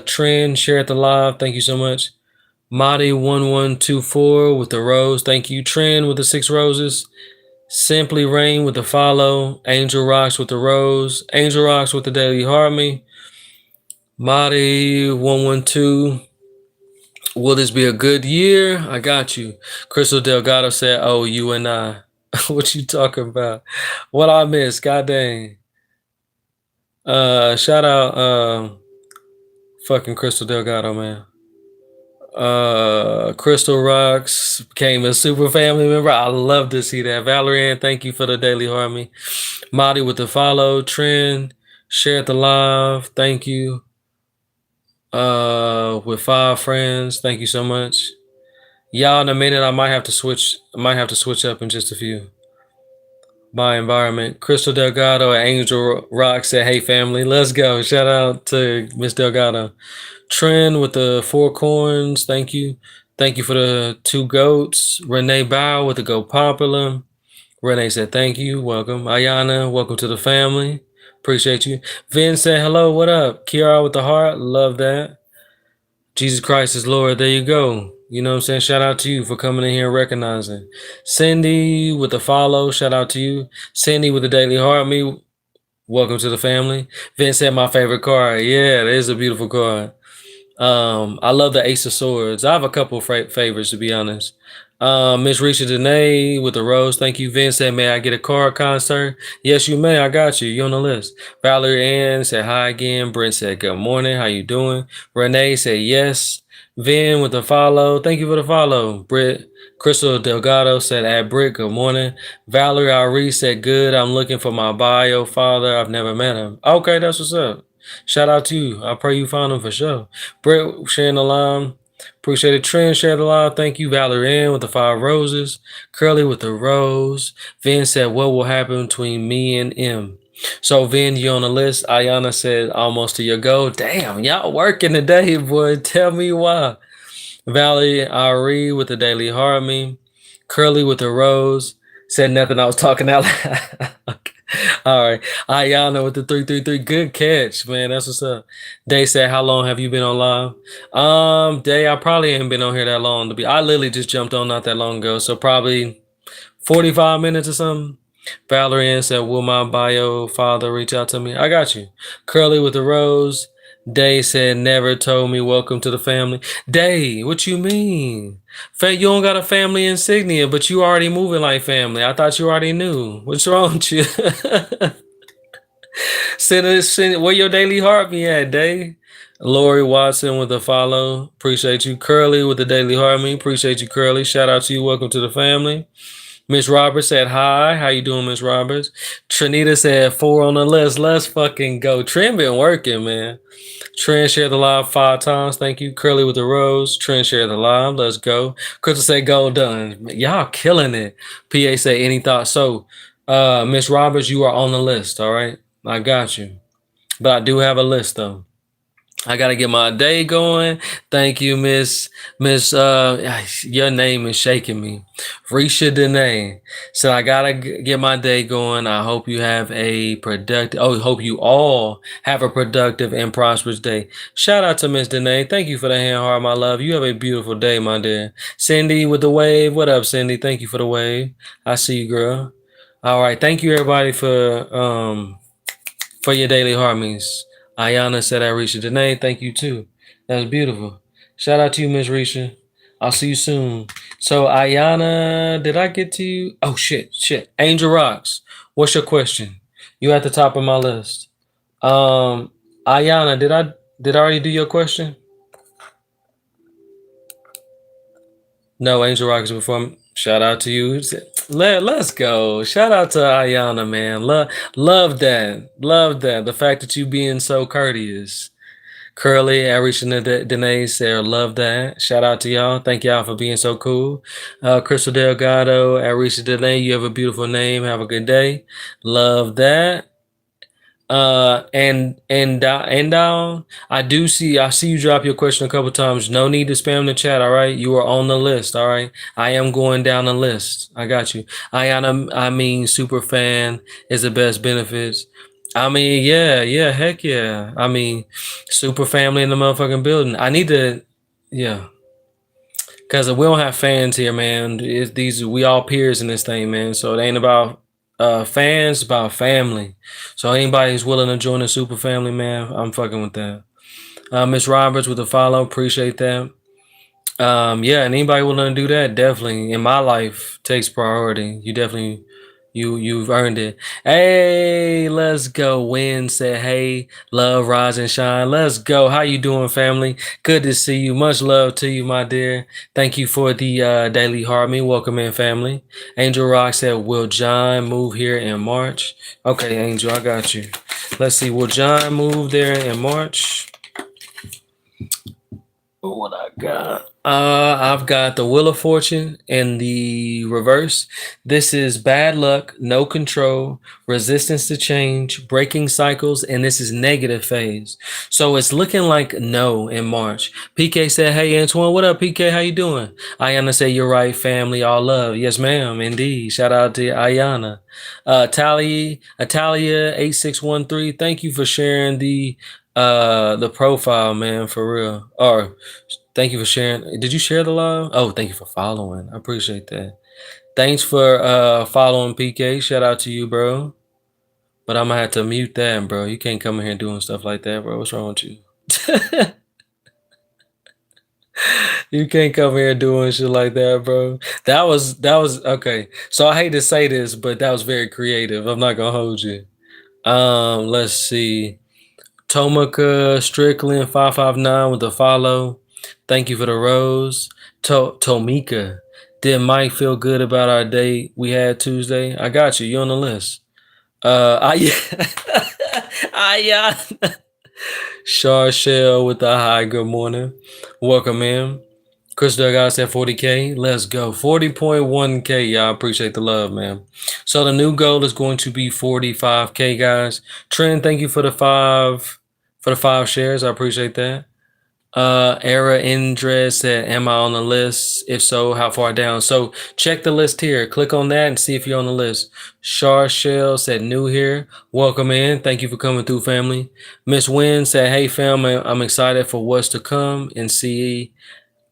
Trend, share at the live. Thank you so much. Madi1124 with the rose. Thank you. Trend with the 6 roses. Simply Rain with the follow. Angel Rocks with the rose. Angel Rocks with the daily harmony. Madi112. Will this be a good year? I got you. Crystal Delgado said, "Oh, you and I." What you talking about? What I missed? God dang. Shout out, fucking Crystal Delgado, man. Crystal Rocks became a super family member. I love to see that. Valerian, thank you for the daily harmony. Madi with the follow. Trend, share the live. Thank you. With 5 friends. Thank you so much. Y'all, in a minute, I might have to switch up in just a few. My environment. Crystal Delgado and Angel Rock said, "Hey family, let's go." Shout out to Miss Delgado. Trend with the 4 coins. Thank you. Thank you for the 2 goats. Renee Bow with the Go Popular. Renee said, "Thank you. Welcome." Ayana, welcome to the family. Appreciate you. Vin said, "Hello, what up?" Kiara with the heart. Love that. Jesus Christ is Lord. There you go. You know what I'm saying? Shout out to you for coming in here and recognizing. Cindy with the follow. Shout out to you. Cindy with the daily heart. Me. Welcome to the family. Vince said my favorite card. Yeah, that is a beautiful card. I love the Ace of Swords. I have a couple of favorites, to be honest. Miss Risha Danae with the rose. Thank you. Vince said, "May I get a card, concert?" Yes, you may. I got you. You're on the list. Valerie Ann said, "Hi again." Brent said, "Good morning. How you doing?" Renee said, "Yes." Vin with the follow. Thank you for the follow. Britt. Crystal Delgado said, "At Britt, good morning." Valerie Ari said, "Good. I'm looking for my bio father. I've never met him." Okay, that's what's up. Shout out to you. I pray you found him for sure. Britt sharing the line. Appreciate it. Trend, share the live. Thank you. Valerie Ann with the 5 roses. Curly with the rose. Vin said, "What will happen between me and M?" So, Vin, you on the list. Ayana said, "Almost to your goal." Damn, y'all working today, boy. Tell me why. Valerie Ari with the daily harmony. Curly with the rose. Said nothing. I was talking out loud. Okay. All right. Ayana with the 333. Good catch, man. That's what's up. Day said, "How long have you been on live?" Day, I probably ain't been on here that long to be. I literally just jumped on not that long ago. So probably 45 minutes or something. Valerian said, "Will my bio father reach out to me?" I got you. Curly with the rose. Day said, "Never told me welcome to the family." Day, what you mean? You don't got a family insignia, but you already moving like family. I thought you already knew. What's wrong with you? send where your daily heart be at, Day. Lori Watson with a follow. Appreciate you. Curly with the daily heart me. Appreciate you, Curly. Shout out to you. Welcome to the family. Miss Roberts said hi. How you doing, Miss Roberts? Trinita said 4 on the list. Let's fucking go. Trent been working, man. Trent shared the live 5 times. Thank you. Curly with the rose. Trent shared the live. Let's go. Crystal said goal done. Y'all killing it. PA said any thoughts? So, Miss Roberts, you are on the list. All right, I got you. But I do have a list though. I gotta get my day going. Thank you, Miss. Your name is shaking me. Risha Danae. So I gotta get my day going. I hope you have a productive. Oh, hope you all have a productive and prosperous day. Shout out to Miss Danae. Thank you for the hand heart, my love. You have a beautiful day, my dear. Cindy with the wave. What up, Cindy? Thank you for the wave. I see you, girl. All right. Thank you, everybody, for your daily harmonies. Ayana said I reached it. Danae, thank you too. That was beautiful. Shout out to you, Miss Risha. I'll see you soon. So Ayana, did I get to you? Oh shit. Angel Rocks. What's your question? You at the top of my list. Ayana, did I already do your question? No, Angel Rocks before. Shout out to you. Let's go. Shout out to Ayana, man. Love that. Love that. The fact that you being so courteous. Curly, Arish, and Danae said, "Love that." Shout out to y'all. Thank y'all for being so cool. Crystal Delgado, Arish, Danae, you have a beautiful name. Have a good day. Love that. I see you drop your question a couple times. No need to spam the chat. All right, you are on the list. All right, I am going down the list. I got you. I mean, super fan is the best benefits. I mean, yeah, heck yeah. I mean, super family in the motherfucking building. I need to, yeah, because we don't have fans here, man. These we all peers in this thing, man. So it ain't about fans, it's about family. So anybody who's willing to join the super family, man, I'm fucking with that. Miss Roberts with a follow, appreciate that. Yeah, and anybody willing to do that, definitely in my life takes priority. You definitely you've earned it. Hey, let's go. Win said, hey, love, rise and shine. Let's go. How you doing, family? Good to see you. Much love to you, my dear. Thank you for the daily heart me. Welcome in, family. Angel Rock said, will John move here in March? Okay, Angel, I got you. Let's see. Will John move there in March? What I got? I've got the Wheel of Fortune in the reverse. This is bad luck, no control, resistance to change, breaking cycles, and this is negative phase. So it's looking like no in March. PK said, "Hey Antoine, what up, PK? How you doing?" Ayana said, "You're right, family, all love." Yes, ma'am, indeed. Shout out to Ayana. Italia 8613. Thank you for sharing the profile, man, for real. Or thank you for sharing. Did you share the live? Oh, thank you for following. I appreciate that. Thanks for following PK. Shout out to you, bro. But I'm gonna have to mute that, bro. You can't come in here doing stuff like that, bro. What's wrong with you? You can't come here doing shit like that, bro. That was okay. So I hate to say this, but that was very creative. I'm not gonna hold you. Let's see. Tomika Strickland 559 with the follow. Thank you for the rose. Tomika, did Mike feel good about our date we had Tuesday? I got you. You on the list. I I Shell with the hi. Good morning. Welcome in. Chris Dugout said 40K. Let's go. 40.1K. Y'all appreciate the love, man. So the new goal is going to be 45K, guys. Trent, thank you for the five shares. I appreciate that. Era Indres said, am I on the list? If so, how far down? So check the list here. Click on that and see if you're on the list. Shar Shell said, new here. Welcome in. Thank you for coming through, family. Miss Wynn said, hey, fam, I'm excited for what's to come and see.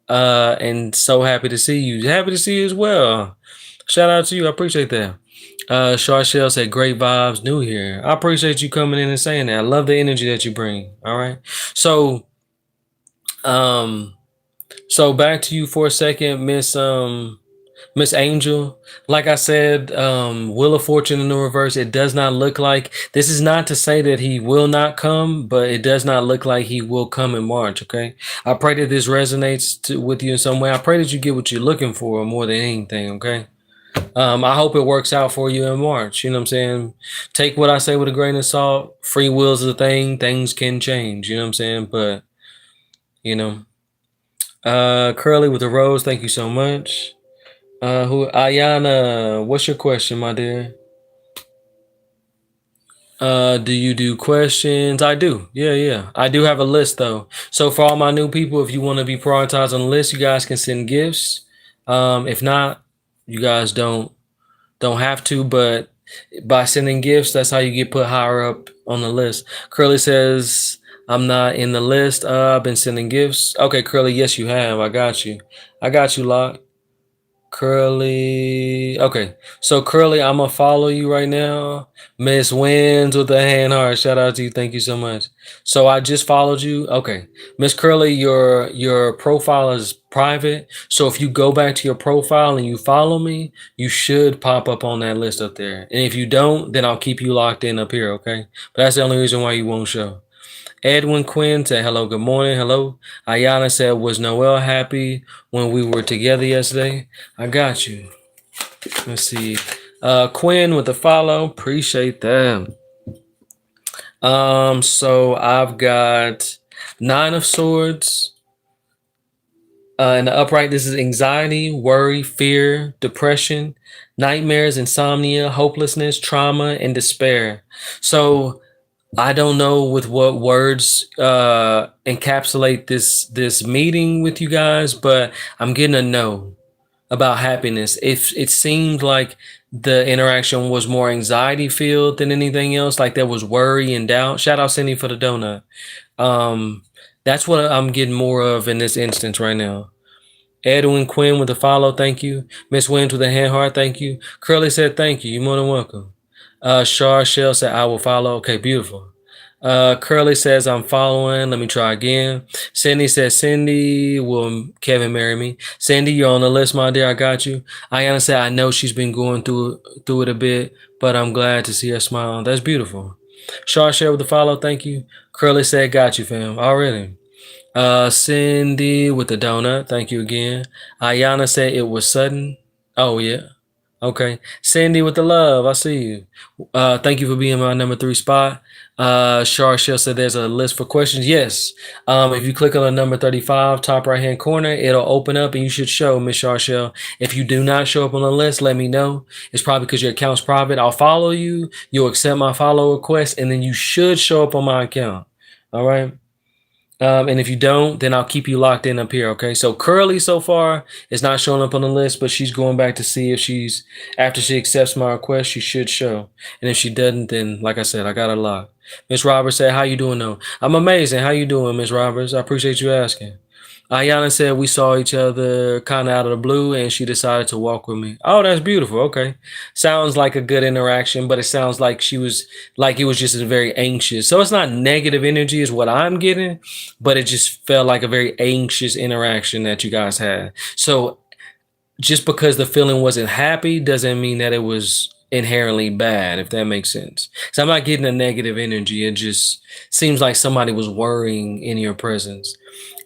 And so happy to see you. Happy to see you as well. Shout out to you. I appreciate that. Shar Shell said, great vibes, new here. I appreciate you coming in and saying that. I love the energy that you bring. All right. So back to you for a second, Miss Angel. Like I said, Wheel of Fortune in the reverse. It does not look like, this is not to say that he will not come, but it does not look like he will come in March. Okay. I pray that this resonates with you in some way. I pray that you get what you're looking for more than anything. Okay. I hope it works out for you in March. You know what I'm saying? Take what I say with a grain of salt. Free will is a thing. Things can change. You know what I'm saying? But you know, Curly with the rose, thank you so much. Ayana, what's your question, my dear? Do you do questions? I do. Yeah. I do have a list though. So for all my new people, if you want to be prioritized on the list, you guys can send gifts. If not, you guys don't have to, but by sending gifts, that's how you get put higher up on the list. Curly says, I'm not in the list. I've been sending gifts. Okay, Curly, yes, you have. I got you. Locke. Curly. Okay. So Curly, I'm gonna follow you right now. Miss Wins with the hand heart. Shout out to you. Thank you so much. So I just followed you. Okay. Miss Curly, your profile is private. So if you go back to your profile and you follow me, you should pop up on that list up there. And if you don't, then I'll keep you locked in up here, okay? But that's the only reason why you won't show. Edwin Quinn said, hello, good morning, hello. Ayana said, was Noel happy when we were together yesterday? I got you. Let's see. Quinn with the follow. Appreciate that. So I've got 9 of Swords. In the upright, this is anxiety, worry, fear, depression, nightmares, insomnia, hopelessness, trauma, and despair. So I don't know with what words encapsulate this meeting with you guys, but I'm getting a no. about happiness. It seemed like the interaction was more anxiety filled than anything else. Like there was worry and doubt. Shout out Cindy for the donut. Um, that's what I'm getting more of in this instance right now. Edwin Quinn with a follow, thank you. Miss Wins with a hand heart, thank you. Curly said thank you. You're more than welcome. Shar Shell said I will follow. Okay, beautiful. Curly says I'm following. Let me try again. Cindy says Cindy will Kevin marry me. Cindy, you're on the list, my dear. I got you. Ayana said I know she's been going through it a bit, but I'm glad to see her smile. That's beautiful. Shar Shell with the follow, thank you. Curly said got you, fam. Already. Cindy with the donut. Thank you again. Ayana said it was sudden. Oh yeah. Okay. Cindy with the love. I see you. Thank you for being my number 3 spot. Shar Shell said there's a list for questions. Yes. If you click on the number 35, top right hand corner, it'll open up and you should show Miss Shar Shell. If you do not show up on the list, let me know. It's probably because your account's private. I'll follow you. You'll accept my follow request, and then you should show up on my account. All right. And if you don't, then I'll keep you locked in up here. Okay. So Curly so far is not showing up on the list, but she's going back to see if she's, after she accepts my request, she should show. And if she doesn't, then like I said, I got her locked. Miss Roberts said, how you doing though? I'm amazing. How you doing, Miss Roberts? I appreciate you asking. Ayana said we saw each other kind of out of the blue and she decided to walk with me. Oh, that's beautiful. Okay. Sounds like a good interaction, but it sounds like she was like it was just very anxious. So it's not negative energy is what I'm getting, but it just felt like a very anxious interaction that you guys had. So just because the feeling wasn't happy doesn't mean that it was inherently bad, if that makes sense. So I'm not getting a negative energy. It just seems like somebody was worrying in your presence.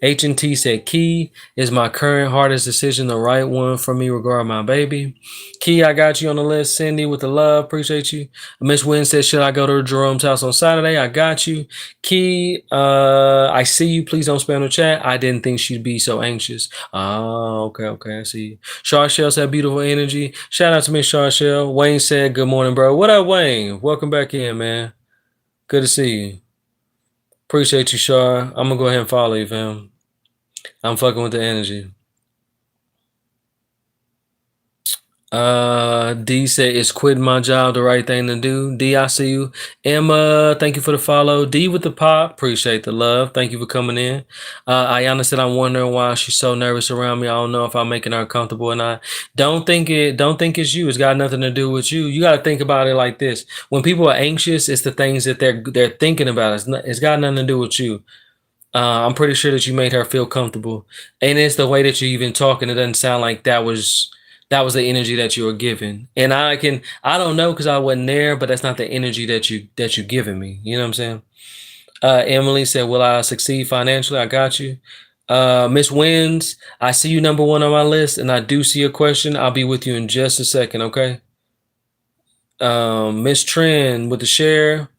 H&T said, Key, is my current hardest decision the right one for me regarding my baby? Key, I got you on the list. Cindy with the love. Appreciate you. Miss Wynn said, should I go to Jerome's house on Saturday? I got you. Key, I see you. Please don't spam the chat. I didn't think she'd be so anxious. Oh, okay. I see you. Char Shell said, beautiful energy. Shout out to Miss Char Shell. Wayne said, good morning, bro. What up, Wayne? Welcome back in, man. Good to see you. Appreciate you, Char. I'm going to go ahead and follow you, fam. I'm fucking with the energy. D said, is quitting my job the right thing to do? D, I see you. Emma, thank you for the follow. D with the pop, appreciate the love. Thank you for coming in. Ayana said, I'm wondering why she's so nervous around me. I don't know if I'm making her comfortable or not. Don't think it's you. It's got nothing to do with you. You got to think about it like this. When people are anxious, it's the things that they're thinking about. It's got nothing to do with you. I'm pretty sure that you made her feel comfortable, and it's the way that you even talking. It doesn't sound like that was the energy that you were giving. And I don't know because I wasn't there, but that's not the energy that you giving me. You know what I'm saying? Emily said, "Will I succeed financially?" I got you. Miss Wins, I see you number 1 on my list, and I do see a question. I'll be with you in just a second, okay? Miss Trend with the share.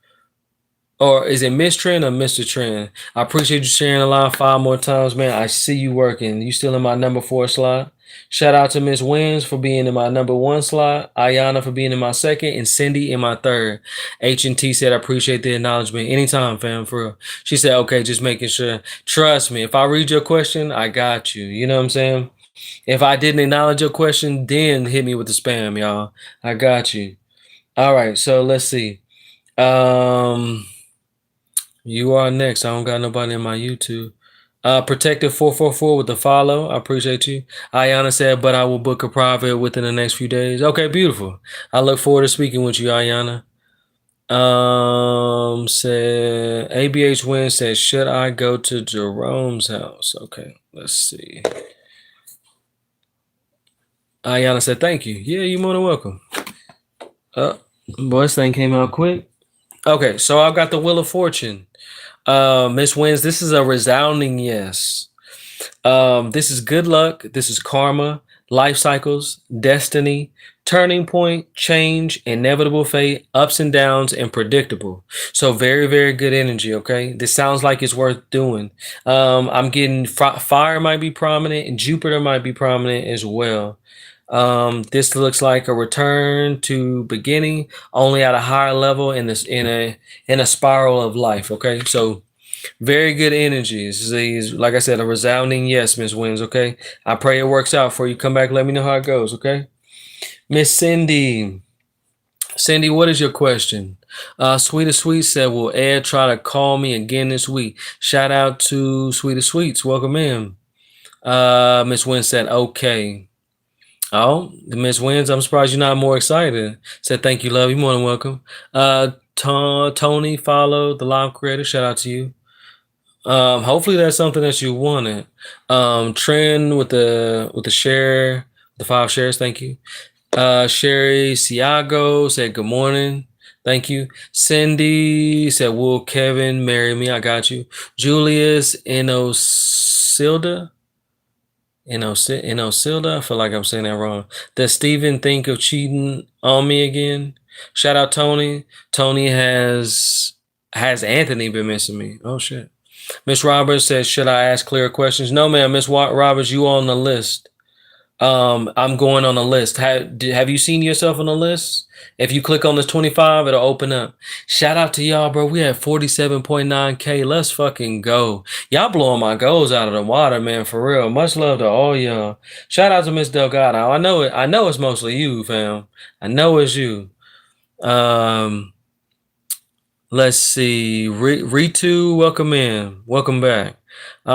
Or is it Miss Trend or Mr. Trend? I appreciate you sharing a line 5 more times, man. I see you working. You still in my number 4 slot. Shout out to Miss Wins for being in my number 1 slot. Ayana for being in my 2nd. And Cindy in my 3rd. H&T said, I appreciate the acknowledgement. Anytime, fam, for real. She said, okay, just making sure. Trust me, if I read your question, I got you. You know what I'm saying? If I didn't acknowledge your question, then hit me with the spam, y'all. I got you. All right, so let's see. You are next. I don't got nobody in my YouTube. Protective 444 with the follow. I appreciate you. Ayana said, but I will book a private within the next few days. Okay, beautiful. I look forward to speaking with you, Ayana. Said ABH Win said, should I go to Jerome's house? Okay, let's see. Ayana said, thank you. Yeah, you're more than welcome. Boy, this thing came out quick. Okay, so I've got the Wheel of Fortune. Miss Wins, this is a resounding yes. This is good luck. This is karma, life cycles, destiny, turning point, change, inevitable fate, ups and downs, and predictable. So very, very good energy. Okay, this sounds like it's worth doing. I'm getting fire might be prominent, and Jupiter might be prominent as well. This looks like a return to beginning, only at a higher level in a spiral of life. Okay, so Very good energies. He's, like I said, a resounding yes, Miss Wins. Okay. I pray it works out for you. Come back. Let me know how it goes. Okay. Miss Cindy. Cindy, what is your question? Sweetest Sweet said, will Ed try to call me again this week? Shout out to Sweetest Sweets. Welcome in. Miss Wins said, okay. Oh, Miss Wins, I'm surprised you're not more excited. Said, thank you, love. You're more than welcome. Tony followed the live creator. Shout out to you. Hopefully that's something that you wanted. Trend with the share, the 5 shares. Thank you. Sherry Siago said good morning. Thank you. Cindy said, will Kevin marry me? I got you. Julius Inosilda. Inosilda. I feel like I'm saying that wrong. Does Steven think of cheating on me again? Shout out Tony. Tony has Anthony been missing me? Oh shit. Miss Roberts says, should I ask clear questions? No, ma'am. Miss Roberts, you on the list. I'm going on a list. Have you seen yourself on the list? If you click on this 25, it'll open up. Shout out to y'all, bro. We had 47.9K. Let's fucking go. Y'all blowing my goals out of the water, man, for real. Much love to all y'all. Shout out to Miss Delgado. I know it's mostly you, fam. I know it's you. Let's see. Ritu, welcome in. Welcome back.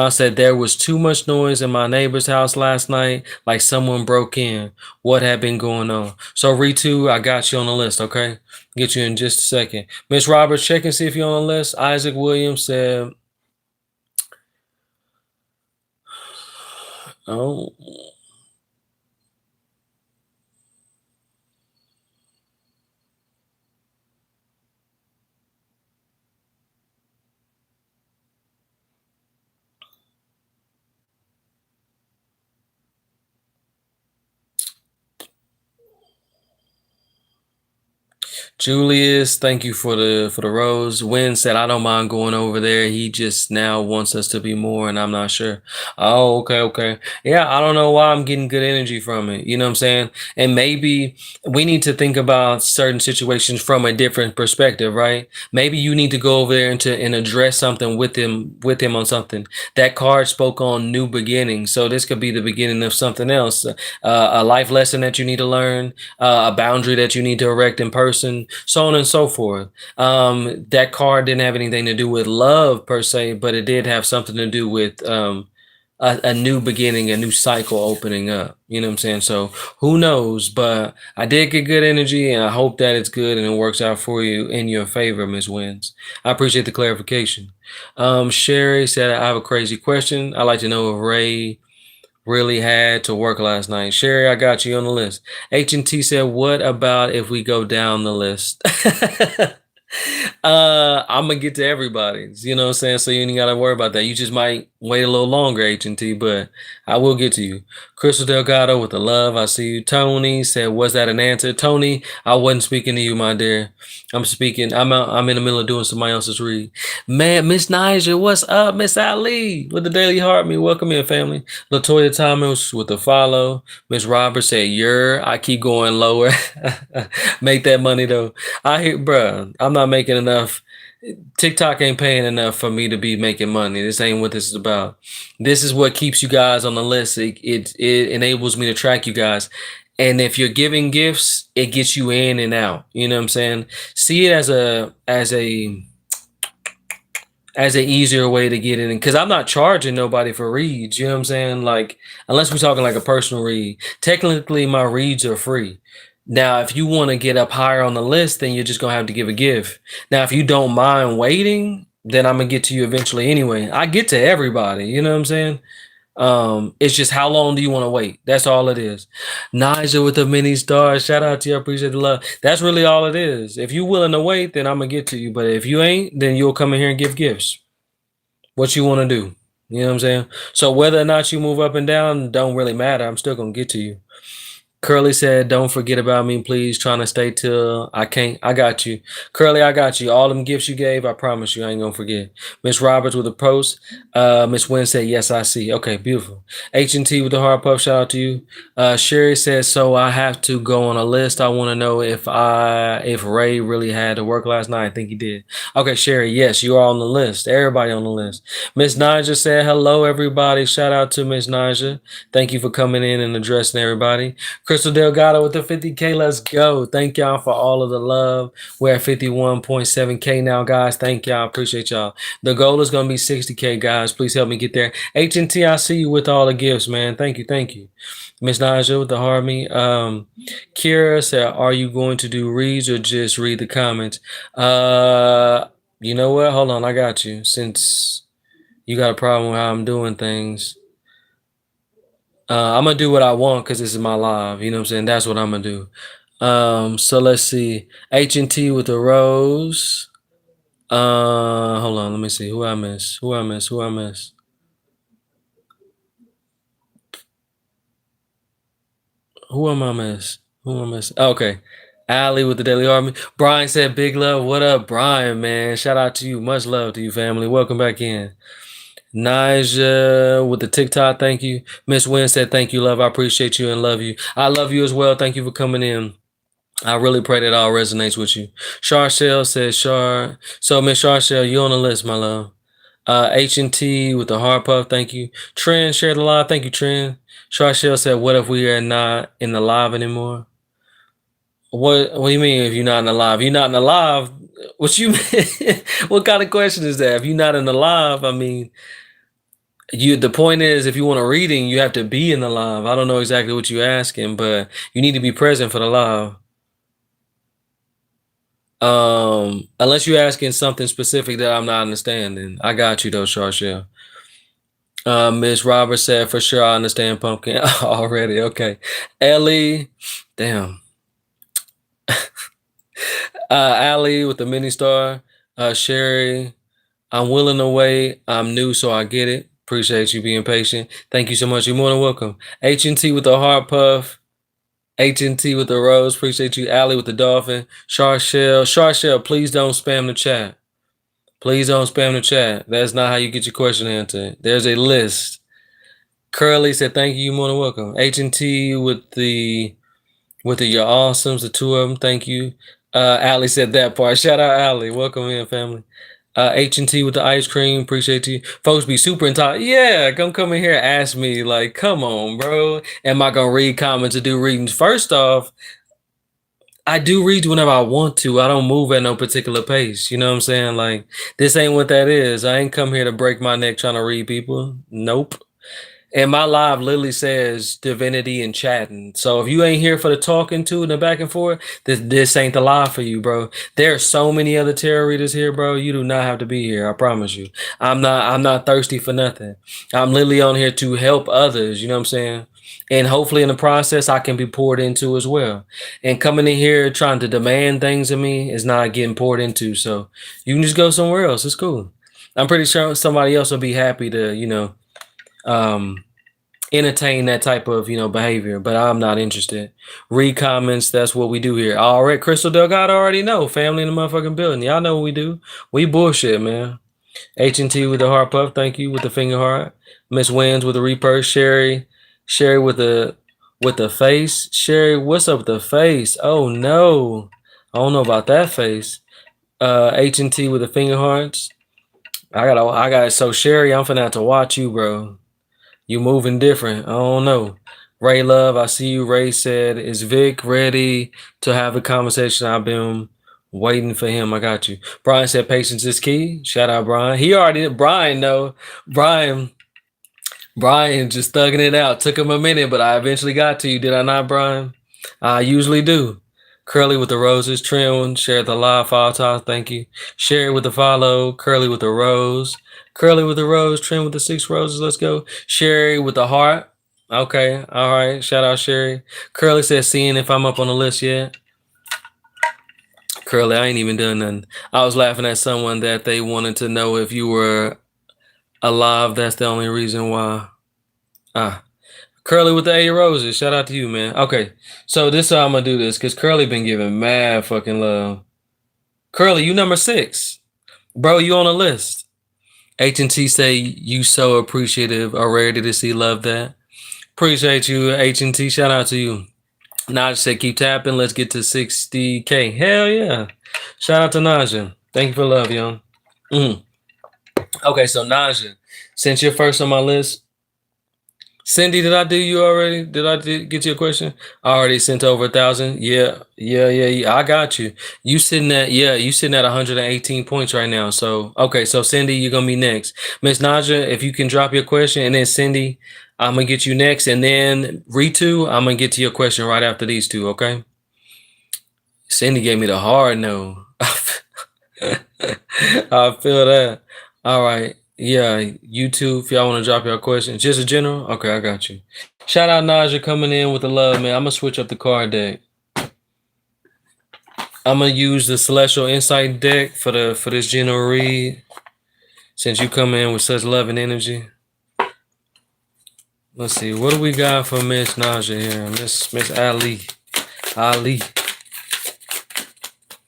Said there was too much noise in my neighbor's house last night, like someone broke in. What had been going on? So Ritu, I got you on the list, okay? Get you in just a second. Miss Roberts, check and see if you're on the list. Isaac Williams said, oh. Julius, thank you for the rose. Wynn said, I don't mind going over there. He just now wants us to be more, and I'm not sure. Oh, okay. Yeah, I don't know why I'm getting good energy from it. You know what I'm saying? And maybe we need to think about certain situations from a different perspective, right? Maybe you need to go over there and address something with him on something. That card spoke on new beginnings, so this could be the beginning of something else. A life lesson that you need to learn, a boundary that you need to erect in person, so on and so forth. That card didn't have anything to do with love per se, but it did have something to do with a new beginning, a new cycle opening up. You know what I'm saying? So who knows? But I did get good energy, and I hope that it's good and it works out for you in your favor, Ms. Wins. I appreciate the clarification. Sherry said, I have a crazy question. I'd like to know if Ray really had to work last night. Sherry, I got you on the list. H&T said, what about if we go down the list? I'm gonna get to everybody's, you know what I'm saying? So you ain't gotta worry about that. You just might wait a little longer, H&T, but I will get to you. Crystal Delgado with the love, I see you. Tony said, was that an answer? Tony, I wasn't speaking to you, my dear. I'm in the middle of doing somebody else's read. Man, Miss Niger, what's up? Miss Ali with the Daily Heart Me. Welcome in, family. Latoya Thomas with the follow. Miss Roberts said, I keep going lower. Make that money though. I hear, bruh, I'm not making enough. TikTok ain't paying enough for me to be making money. This ain't what this is about. This is what keeps you guys on the list. It enables me to track you guys. And if you're giving gifts, it gets you in and out. You know what I'm saying? See it as an easier way to get in, because I'm not charging nobody for reads. You know what I'm saying? Like, unless we're talking like a personal read. Technically, my reads are free. Now, if you want to get up higher on the list, then you're just going to have to give a gift. Now, if you don't mind waiting, then I'm going to get to you eventually anyway. I get to everybody, you know what I'm saying? It's just how long do you want to wait? That's all it is. Nigel with the mini stars. Shout out to you. I appreciate the love. That's really all it is. If you're willing to wait, then I'm going to get to you. But if you ain't, then you'll come in here and give gifts. What you want to do. You know what I'm saying? So whether or not you move up and down don't really matter. I'm still going to get to you. Curly said, don't forget about me, please. Trying to stay till I can't. I got you. Curly, I got you. All them gifts you gave, I promise you, I ain't gonna forget. Miss Roberts with a post. Miss Wynn said, yes, I see. Okay, beautiful. H&T with the hard puff, shout out to you. Sherry says, so I have to go on a list. I want to know if Ray really had to work last night. I think he did. Okay, Sherry, yes, you are on the list. Everybody on the list. Miss Naja said, hello, everybody. Shout out to Miss Naja. Thank you for coming in and addressing everybody. Crystal Delgado with the 50K. Let's go. Thank y'all for all of the love. We're at 51.7K now, guys. Thank y'all. Appreciate y'all. The goal is going to be 60K, guys. Please help me get there. H&T, I see you with all the gifts, man. Thank you. Thank you. Miss Naja with the Harmony. Kira said, are you going to do reads or just read the comments? You know what? Hold on. I got you. Since you got a problem with how I'm doing things, I'm gonna do what I want because this is my live. You know what I'm saying? That's what I'm gonna do. So let's see. H&T with the rose. Hold on. Let me see. Who I miss? Who I miss? Who I miss? Who am I miss? Who am I miss? Okay. Allie with the Daily Army. Brian said, big love. What up, Brian, man? Shout out to you. Much love to you, family. Welcome back in. Naja with the TikTok, thank you. Miss Wynn said, thank you, love. I appreciate you and love you. I love you as well. Thank you for coming in. I really pray that all resonates with you. Charshell says, So, Miss Charshell, you on the list, my love. H&T with the hard puff, thank you. Trend shared the live, thank you, Trend. Charshell said, what if we are not in the live anymore? What do you mean if you're not in the live? You're not in the live? What you mean? What kind of question is that? If you're not in the live, I mean, the point is, if you want a reading, you have to be in the live. I don't know exactly what you're asking, but you need to be present for the live. Unless you're asking something specific that I'm not understanding. I got you though, Charshell. Miss Roberts said, for sure I understand pumpkin already. Okay. Ellie, damn. Allie with the mini star. Sherry, I'm willing to wait. I'm new, so I get it. Appreciate you being patient. Thank you so much. You're more than welcome. H&T with the heart puff. H&T with the rose. Appreciate you. Allie with the dolphin. Charshell, please don't spam the chat. Please don't spam the chat. That's not how you get your question answered. There's a list. Curly said, thank you. You're more than welcome. H&T with the your awesomes, the two of them. Thank you. Allie said that part. Shout out Allie. Welcome in, family. H&T with the ice cream. Appreciate you. Folks be super entitled. Yeah, come in here and ask me. Like, come on, bro. Am I going to read comments or do readings? First off, I do read whenever I want to. I don't move at no particular pace. You know what I'm saying? Like, this ain't what that is. I ain't come here to break my neck trying to read people. Nope. And my live literally says divinity and chatting. So if you ain't here for the talking to and the back and forth, this ain't the live for you, bro. There are so many other tarot readers here, bro. You do not have to be here. I promise you. I'm not thirsty for nothing. I'm literally on here to help others. You know what I'm saying? And hopefully in the process, I can be poured into as well. And coming in here trying to demand things of me is not getting poured into. So you can just go somewhere else. It's cool. I'm pretty sure somebody else will be happy to, entertain that type of, behavior, but I'm not interested. Read comments. That's what we do here. All right. Crystal Delgado already know. Family in the motherfucking building. Y'all know what we do. We bullshit, man. H&T with the heart puff. Thank you with the finger heart. Miss Wins with the repurse. Sherry with the face. Sherry, what's up with the face? Oh no. I don't know about that face. H&T with the finger hearts. So Sherry, I'm finna have to watch you, bro. You moving different. I don't know. Ray Love, I see you. Ray said, is Vic ready to have a conversation? I've been waiting for him. I got you. Brian said, patience is key. Shout out, Brian. He already did. Brian, no. Brian just thugging it out. Took him a minute, but I eventually got to you. Did I not, Brian? I usually do. Curly with the roses. Trim, share the live file talk. Thank you. Sherry with the follow. Curly with the rose. Curly with the rose. Trim with the 6 roses. Let's go. Sherry with the heart. Okay. All right. Shout out Sherry. Curly says, seeing if I'm up on the list yet. Curly, I ain't even done nothing. I was laughing at someone that they wanted to know if you were alive. That's the only reason why. Curly with the 8 roses. Shout out to you, man. Okay, so this is how I'm gonna do this because Curly been giving mad fucking love. Curly, you number 6, bro. You on the list. H&T say you so appreciative. Already to see love that. Appreciate you, H&T. Shout out to you. Naja said keep tapping. Let's get to 60K. Hell yeah. Shout out to Naja. Thank you for love, young. Okay, so Naja, since you're first on my list, Cindy, did I do you already? Did I get you a question? I already sent over 1,000. Yeah. I got you. You sitting at 118 points right now. So okay, so Cindy, you're gonna be next. Miss Naja, if you can drop your question, and then Cindy, I'm gonna get you next, and then Ritu, I'm gonna get to your question right after these two. Okay. Cindy gave me the hard no. I feel that. All right. Yeah, YouTube, if y'all want to drop your questions. Just a general? Okay, I got you. Shout out Naja coming in with the love, man. I'm going to switch up the card deck. I'm going to use the Celestial Insight deck for this general read, since you come in with such love and energy. Let's see. What do we got for Miss Naja here? Miss Ali.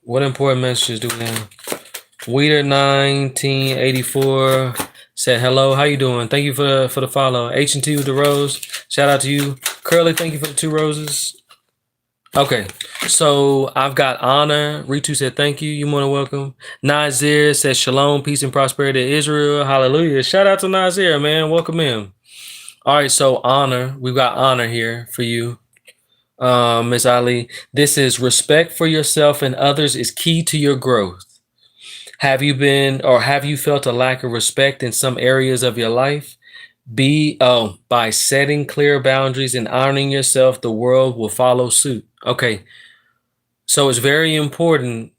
What important messages do we have? Weeder 1984 said hello. How you doing? Thank you for the follow. H&T with the rose. Shout out to you. Curly, thank you for the 2 roses. Okay, so I've got Honor. Ritu said thank you. You're more than welcome. Nazir says shalom, peace and prosperity to Israel. Hallelujah. Shout out to Nazir, man. Welcome in. All right, so Honor. We've got Honor here for you. Miss Ali. This is respect for yourself and others is key to your growth. Have you felt a lack of respect in some areas of your life? By setting clear boundaries and honoring yourself, the world will follow suit. Okay. So it's very important.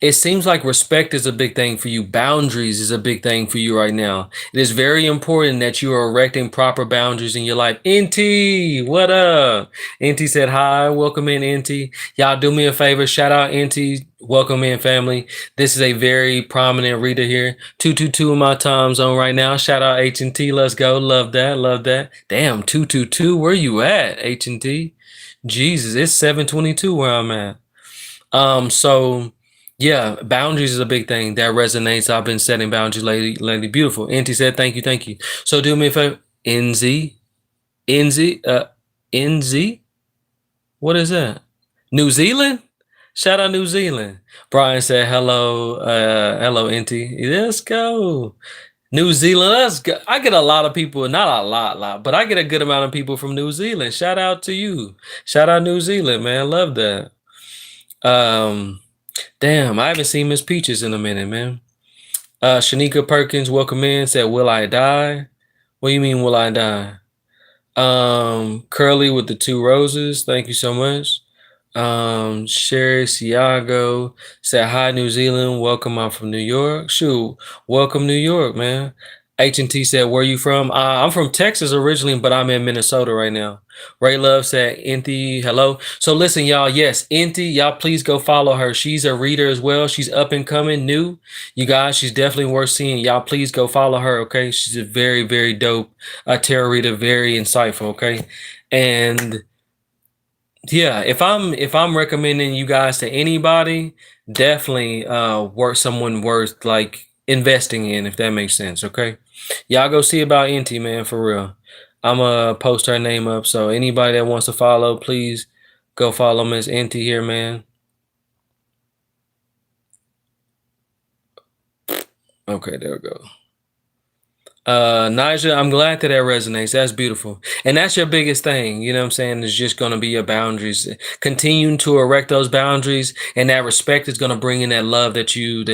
It seems like respect is a big thing for you. Boundaries is a big thing for you right now. It is very important that you are erecting proper boundaries in your life. NT, what up? NT said hi. Welcome in, NT. Y'all do me a favor. Shout out NT. Welcome in, family. This is a very prominent reader here. 222 in my time zone right now. Shout out H&T. Let's go. Love that. Damn, 222. Where you at, H&T? Jesus, it's 722 where I'm at. So yeah, boundaries is a big thing that resonates. I've been setting boundaries lately. Beautiful. NT said, thank you. So do me a favor. NZ, what is that? New Zealand? Shout out New Zealand. Brian said, hello, NT. Let's go. New Zealand, let's go. I get a lot of people, not a lot, but I get a good amount of people from New Zealand. Shout out to you. Shout out New Zealand, man. Love that. Damn, I haven't seen Miss Peaches in a minute, man. Shanika Perkins, welcome in, said, will I die? What do you mean, will I die? Curly with the 2 roses, thank you so much. Sherry Siago said, hi, New Zealand, welcome, I'm from New York. Shoot, welcome, New York, man. H&T said, where you from? I'm from Texas originally, but I'm in Minnesota right now. Ray Love said, Inti, hello. So listen, y'all. Yes, Inti, y'all please go follow her. She's a reader as well. She's up and coming, new. You guys, she's definitely worth seeing. Y'all please go follow her, okay? She's a very, very dope tarot reader, very insightful, okay? And yeah, if I'm recommending you guys to anybody, definitely someone worth like investing in, if that makes sense, okay? Y'all go see about Inti, man, for real. I'm gonna post her name up, so anybody that wants to follow, please go follow Miss Inti here, man. Okay, there we go. Naja, I'm glad that resonates. That's beautiful. And that's your biggest thing, you know what I'm saying, is just going to be your boundaries. Continuing to erect those boundaries, and that respect is going to bring in that love that you're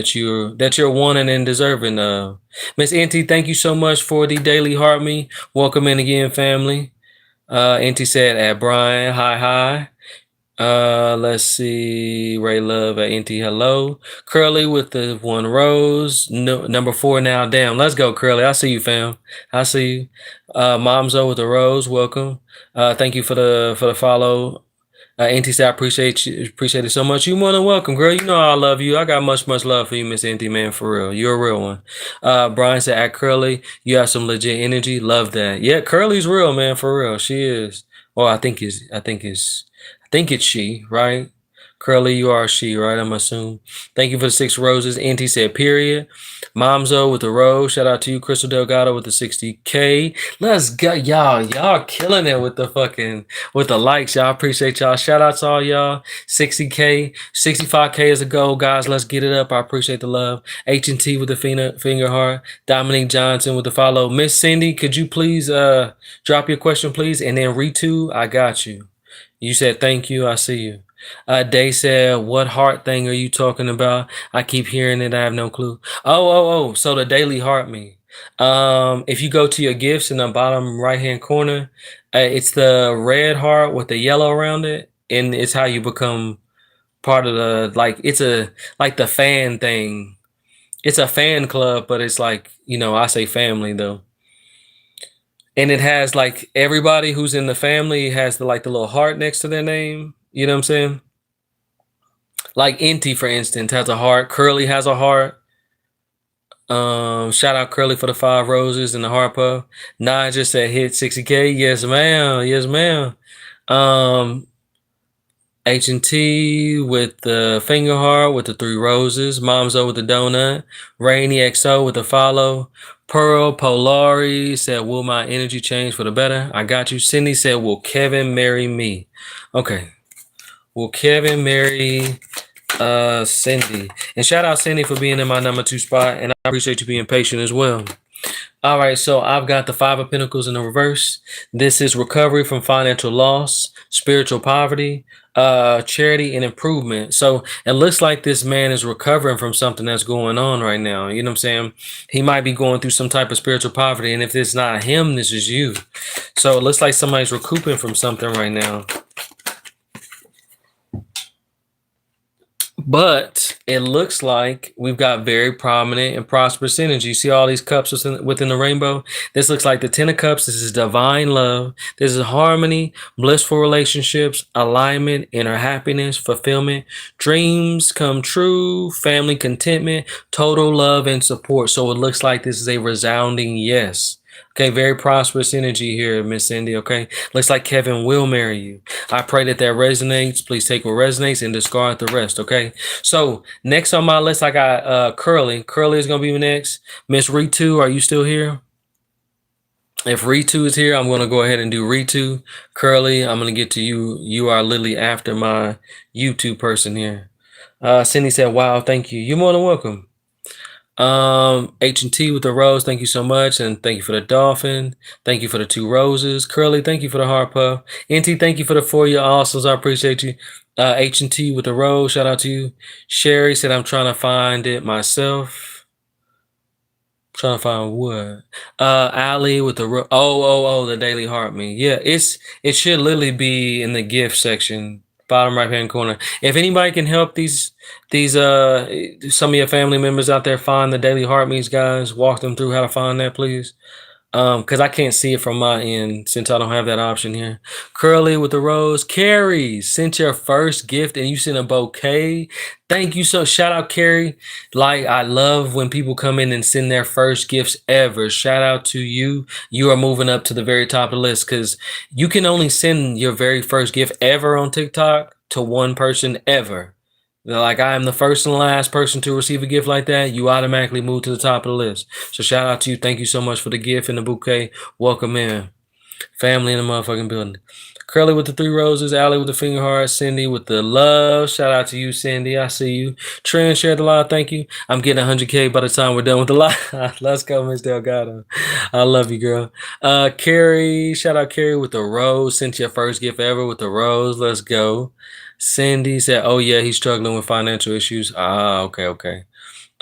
wanting and deserving of. Miss Inti, thank you so much for the daily heart me. Welcome in again, family. Inti said at Brian, hi. Let's see. Ray Love at NT, hello. Curly with the 1 rose. No, number 4 now. Damn, let's go, Curly. I see you, fam. I see you. Momzo with the rose. Welcome. Thank you for the follow. Auntie said, I appreciate it so much. You more than welcome, girl. You know I love you. I got much, much love for you, Miss Auntie, man, for real. You're a real one. Brian said, at Curly, you have some legit energy. Love that. Yeah, Curly's real, man, for real. She is. Well, I think it's she, right? Curly, you are she, right? I'm assuming. Thank you for the 6 roses. Auntie said, period. Momzo with the rose. Shout out to you, Crystal Delgado with the 60K. Let's go, y'all. Y'all killing it with the fucking with the likes. Y'all appreciate y'all. Shout out to all y'all. 60K, 65K is a goal, guys. Let's get it up. I appreciate the love. H&T with the finger heart. Dominique Johnson with the follow. Miss Cindy, could you please drop your question, please? And then Ritu, I got you. You said thank you. I see you. Day said, what heart thing are you talking about? I keep hearing it. I have no clue. Oh. So the daily heart me. If you go to your gifts in the bottom right hand corner, it's the red heart with the yellow around it, and it's how you become part of the it's a like the fan thing. It's a fan club, but it's like, I say family though. And it has like everybody who's in the family has the little heart next to their name. You know what I'm saying? Like Inti, for instance, has a heart. Curly has a heart. Shout out Curly for the 5 roses and the heart puff. Nah, just said hit 60K. Yes, ma'am. Yes, ma'am. H&T with the finger heart with the 3 roses. Momzo with the donut. Rainy XO with the follow. Pearl Polari said, will my energy change for the better? I got you. Cindy said, will Kevin marry me? Okay. Will Kevin marry Cindy? And shout out Cindy for being in my number 2 spot. And I appreciate you being patient as well. All right, so I've got the 5 of Pentacles in the reverse. This is recovery from financial loss, spiritual poverty, charity, and improvement. So it looks like this man is recovering from something that's going on right now. You know what I'm saying? He might be going through some type of spiritual poverty. And if it's not him, this is you. So it looks like somebody's recouping from something right now. But it looks like we've got very prominent and prosperous energy. You see all these cups within the rainbow? This looks like the 10 of cups. This is divine love. This is harmony, blissful relationships, alignment, inner happiness, fulfillment, dreams come true, family contentment, total love and support. So it looks like this is a resounding yes. Okay, very prosperous energy here, Miss Cindy, okay? Looks like Kevin will marry you. I pray that resonates. Please take what resonates and discard the rest, okay? So, next on my list, I got Curly. Curly is going to be next. Miss Ritu, are you still here? If Ritu is here, I'm going to go ahead and do Ritu. Curly, I'm going to get to you. You are literally after my YouTube person here. Cindy said, wow, thank you. You're more than welcome. H&T with the rose, thank you so much, and thank you for the dolphin. Thank you for the 2 roses. Curly, thank you for the heart puff. NT, thank you for the 4 year awesomes. I appreciate you. H&T with the rose, shout out to you. Sherry said, I'm trying to find it myself. Trying to find what? Allie with the the daily heart me. Yeah, it should literally be in the gift section, bottom right hand corner. If anybody can help these some of your family members out there find the daily heart me's, guys, walk them through how to find that, please. Because I can't see it from my end since I don't have that option here. Curly with the rose. Carrie sent your first gift and you sent a bouquet. Thank you. So shout out, Carrie. Like, I love when people come in and send their first gifts ever. Shout out to you. You are moving up to the very top of the list because you can only send your very first gift ever on TikTok to one person ever. Like, I am the first and last person to receive a gift like that. You automatically move to the top of the list. So shout out to you. Thank you so much for the gift and the bouquet. Welcome in. Family in the motherfucking building. Curly with the 3 roses. Allie with the finger heart. Cindy with the love. Shout out to you, Cindy. I see you. Trent shared the live. Thank you. I'm getting 100K by the time we're done with the live. Let's go, Miss Delgado. I love you, girl. Carrie. Shout out Carrie with the rose. Sent your first gift ever with the rose. Let's go. Cindy said, oh yeah, he's struggling with financial issues. Okay.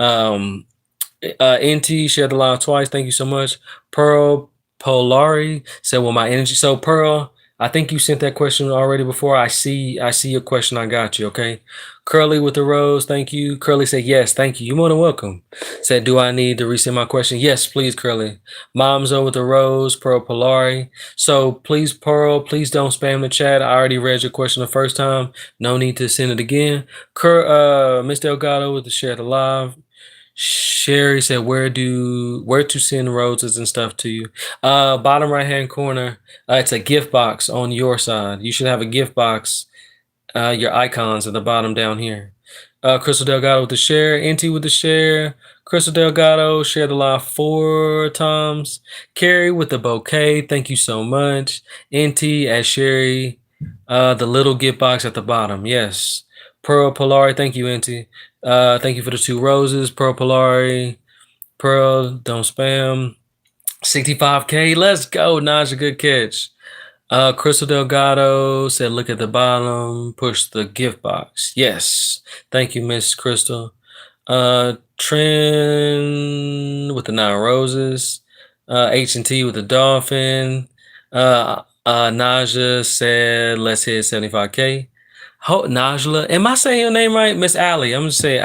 NT shared the live twice. Thank you so much. Pearl Polari said, well, my energy. So Pearl, I think you sent that question already before. I see your question. I got you. Okay. Curly with the rose. Thank you. Curly said, yes, thank you. You're more than welcome. Said, do I need to resend my question? Yes, please, Curly. Momzo with the rose, Pearl Polari. So please, Pearl, please don't spam the chat. I already read your question the first time. No need to send it again. Miss Delgado with the share the live. Sherry said, where to send roses and stuff to you? Bottom right hand corner. It's a gift box on your side. You should have a gift box. Your icons at the bottom down here. Crystal Delgado with the share. NT with the share. Crystal Delgado shared the live 4 times. Carrie with the bouquet. Thank you so much. NT at Sherry. The little gift box at the bottom. Yes. Pearl Polari. Thank you, NT. Thank you for the 2 roses. Pearl Polari. Pearl, don't spam. 65K. Let's go. Naja, good catch. Crystal Delgado said, look at the bottom, push the gift box. Yes. Thank you, Miss Crystal. Trend with the 9 roses. H&T with the dolphin. Naja said, let's hit 75K. Najla, am I saying your name right? Miss Ali. I'm going to say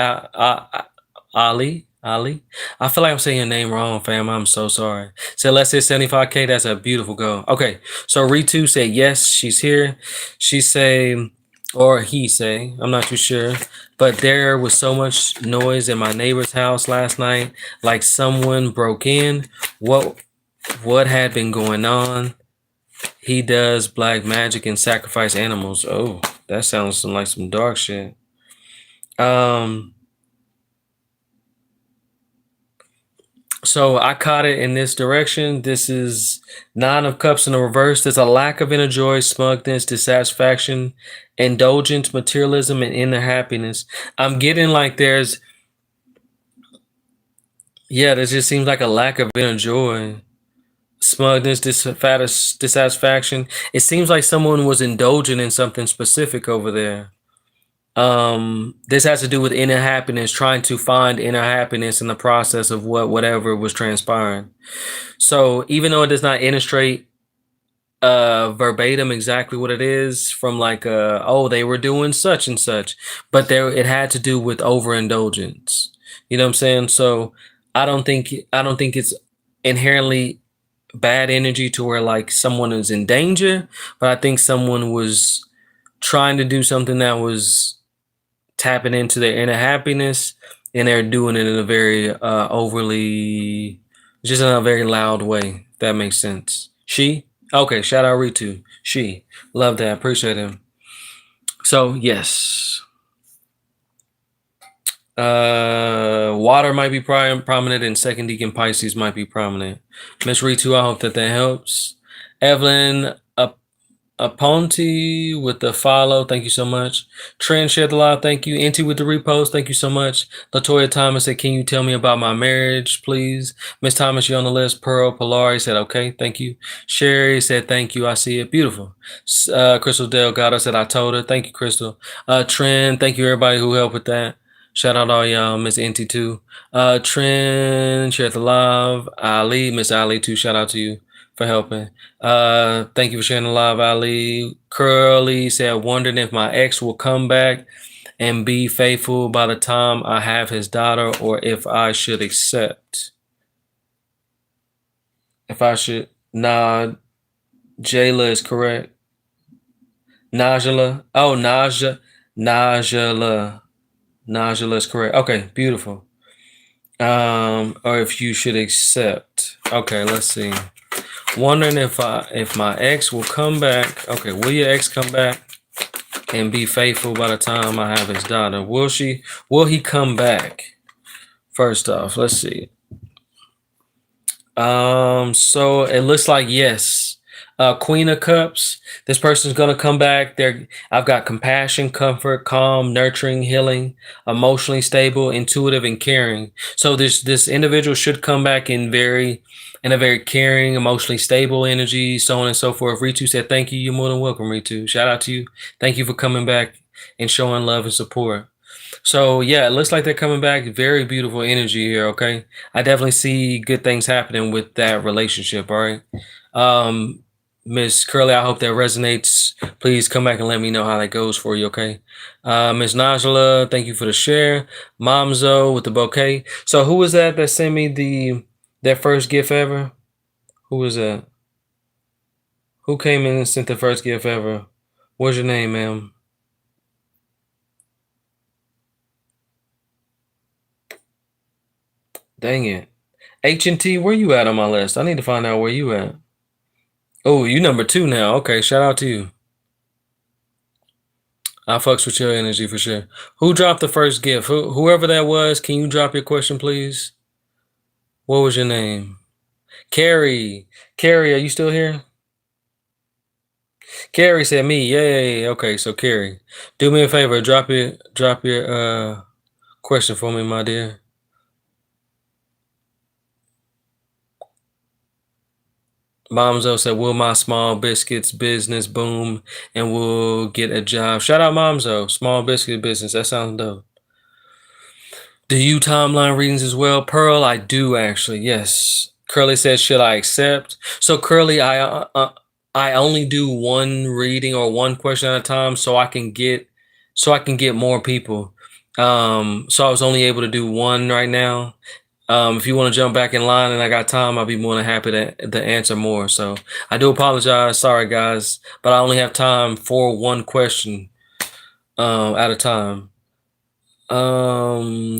Ali. Ali. I feel like I'm saying your name wrong, fam. I'm so sorry. So let's hit 75K. That's a beautiful goal. Okay. So Ritu said, yes, she's here. She say, or he say, I'm not too sure. But there was so much noise in my neighbor's house last night, like someone broke in. What had been going on? He does black magic and sacrifice animals. Oh, that sounds like some dark shit. So I caught it in this direction. This is 9 of Cups in the reverse. There's a lack of inner joy, smugness, dissatisfaction, indulgence, materialism, and inner happiness. I'm getting like there just seems like a lack of inner joy, smugness, dissatisfaction. It seems like someone was indulging in something specific over there. This has to do with inner happiness, trying to find inner happiness in the process of whatever was transpiring. So even though it does not illustrate verbatim exactly what it is from like oh, they were doing such and such, but it had to do with overindulgence. You know what I'm saying? So I don't think it's inherently bad energy to where like someone is in danger, but I think someone was trying to do something that was tapping into their inner happiness, and they're doing it in a very overly, just in a very loud way, if that makes sense. Okay, shout out Ritu. Love that, appreciate him. So yes, water might be prominent, and second deacon Pisces might be prominent. Miss Ritu, I hope that helps. Evelyn Aponte with the follow, thank you so much. Trend shared the live, thank you. NT with the repost, thank you so much. Latoya Thomas said, can you tell me about my marriage, please? Miss Thomas, you're on the list. Pearl Polari said, okay, thank you. Sherry said, thank you, I see it, beautiful. Crystal Delgado said, I told her, thank you, Crystal. Trend, thank you everybody who helped with that. Shout out all y'all, Miss NT too. Trend shared the live. Ali, Miss Ali too, shout out to you for helping. Thank you for sharing the live, Ali. Curly said, wondering if my ex will come back and be faithful by the time I have his daughter, or if I should accept. If I should. Nah, Jayla is correct. Najala. Oh, Najala. Najala is correct. Okay, beautiful. Or if you should accept. Okay, let's see. Wondering if my ex will come back. Okay, will your ex come back and be faithful by the time I have his daughter? Will he come back? First off, let's see. So it looks like yes. Queen of Cups. This person's gonna come back. I've got compassion, comfort, calm, nurturing, healing, emotionally stable, intuitive, and caring. So this individual should come back in a very caring, emotionally stable energy, so on and so forth. Ritu said, thank you. You're more than welcome, Ritu. Shout out to you. Thank you for coming back and showing love and support. So yeah, it looks like they're coming back. Very beautiful energy here, okay? I definitely see good things happening with that relationship, all right? Miss Curly, I hope that resonates. Please come back and let me know how that goes for you, okay? Miss Najla, thank you for the share. Momzo with the bouquet. So who was that sent me that first gift ever? Who was that? Who came in and sent the first gift ever? What's your name, ma'am? Dang it. H&T, where you at on my list? I need to find out where you at. Oh, you number 2 now. Okay, shout out to you. I fucks with your energy for sure. Who dropped the first gift? Whoever that was, can you drop your question, please? What was your name? Carrie. Carrie, are you still here? Carrie said me. Yay. Okay, so Carrie, do me a favor. Drop your question for me, my dear. Momzo said, will my small biscuits business boom and we'll get a job? Shout out Momzo, small biscuit business. That sounds dope. Do you timeline readings as well? Pearl, I do actually. Yes. Curly says, should I accept? So Curly, I only do one reading or one question at a time so I can get more people. So I was only able to do one right now. If you want to jump back in line and I got time, I'll be more than happy to answer more. So I do apologize. Sorry, guys, but I only have time for one question at a time.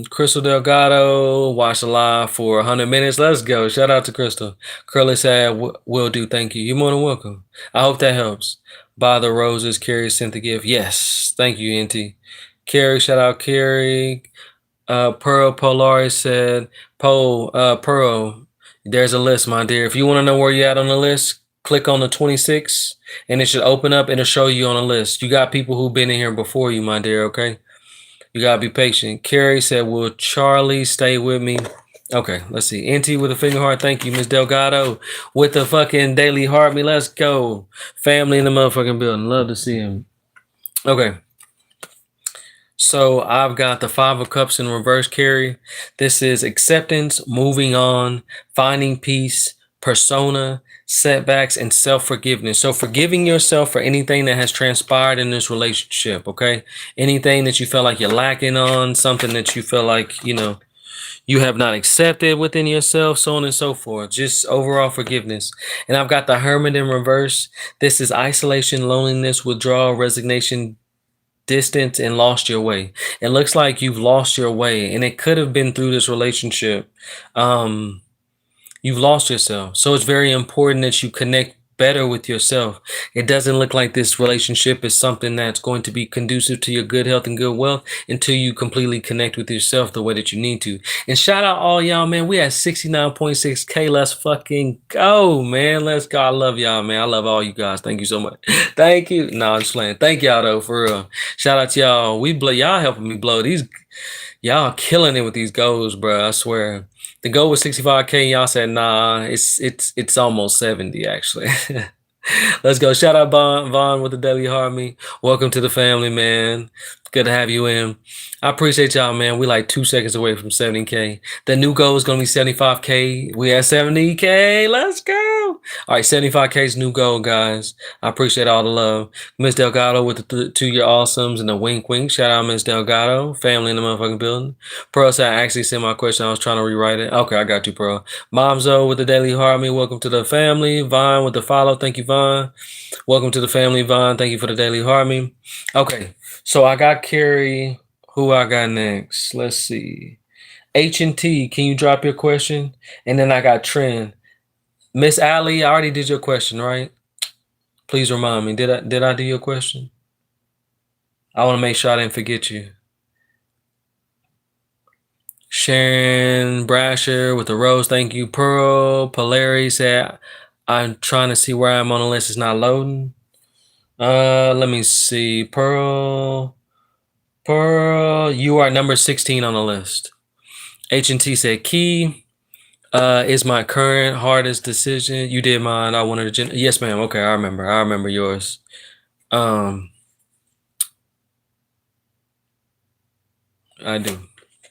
Crystal Delgado watched the live for 100 minutes. Let's go. Shout out to Crystal. Curly said, will do. Thank you. You're more than welcome. I hope that helps. Buy the roses. Carrie sent the gift. Yes. Thank you, NT. Carrie, shout out Carrie. Pearl Polari said, Pearl, there's a list, my dear. If you want to know where you're at on the list, click on the 26 and it should open up and it'll show you on a list. You got people who've been in here before you, my dear, okay? You gotta be patient. Carrie said, will Charlie stay with me? Okay, let's see. NT with a finger heart. Thank you, Miss Delgado. With the fucking daily heart me. Let's go. Family in the motherfucking building. Love to see him. Okay. So I've got the 5 of Cups in reverse, Carrie. This is acceptance, moving on, finding peace, persona, setbacks, and self-forgiveness. So forgiving yourself for anything that has transpired in this relationship, okay? Anything that you feel like you're lacking on, something that you feel like, you have not accepted within yourself, so on and so forth. Just overall forgiveness. And I've got the Hermit in reverse. This is isolation, loneliness, withdrawal, resignation, distance, and lost your way. It looks like you've lost your way, and it could have been through this relationship. You've lost yourself. So it's very important that you connect better with yourself. It doesn't look like this relationship is something that's going to be conducive to your good health and good wealth until you completely connect with yourself the way that you need to. And shout out all y'all, man. We at 69.6K. Let's fucking go, man. Let's go. I love y'all, man. I love all you guys. Thank you so much. Thank you. No, I'm just playing. Thank y'all though, for real. Shout out to y'all. Y'all helping me blow these. Y'all killing it with these goals, bro. I swear. The goal was 65K. Y'all said, nah, it's almost 70 actually. Let's go. Shout out Vaughn with the Daily Harmony. Welcome to the family, man. Good to have you in. I appreciate y'all, man. We like 2 seconds away from 70K. The new goal is going to be 75K. We at 70K. Let's go. All right, 75K's new goal, guys. I appreciate all the love. Miss Delgado with the 2-year awesomes and the wink wink. Shout out Miss Delgado. Family in the motherfucking building. Pearl said, I actually sent my question. I was trying to rewrite it. Okay, I got you, Pearl. Momzo with the Daily Harmony. Welcome to the family. Vaughn with the follow. Thank you, Vaughn. Welcome to the family, Vaughn. Thank you for the Daily Harmony. Okay, so I got Carrie. Who I got next? Let's see. H&T, can you drop your question? And then I got Trend. Miss Allie, I already did your question, right? Please remind me. Did I do your question? I want to make sure I didn't forget you. Sharon Brasher with the rose. Thank you. Pearl Polari said, I'm trying to see where I'm on the list. It's not loading. Let me see. Pearl, you are number 16 on the list. H&T said, Key is my current hardest decision. You did mine. I wanted to. Yes, ma'am. Okay, I remember yours. I do.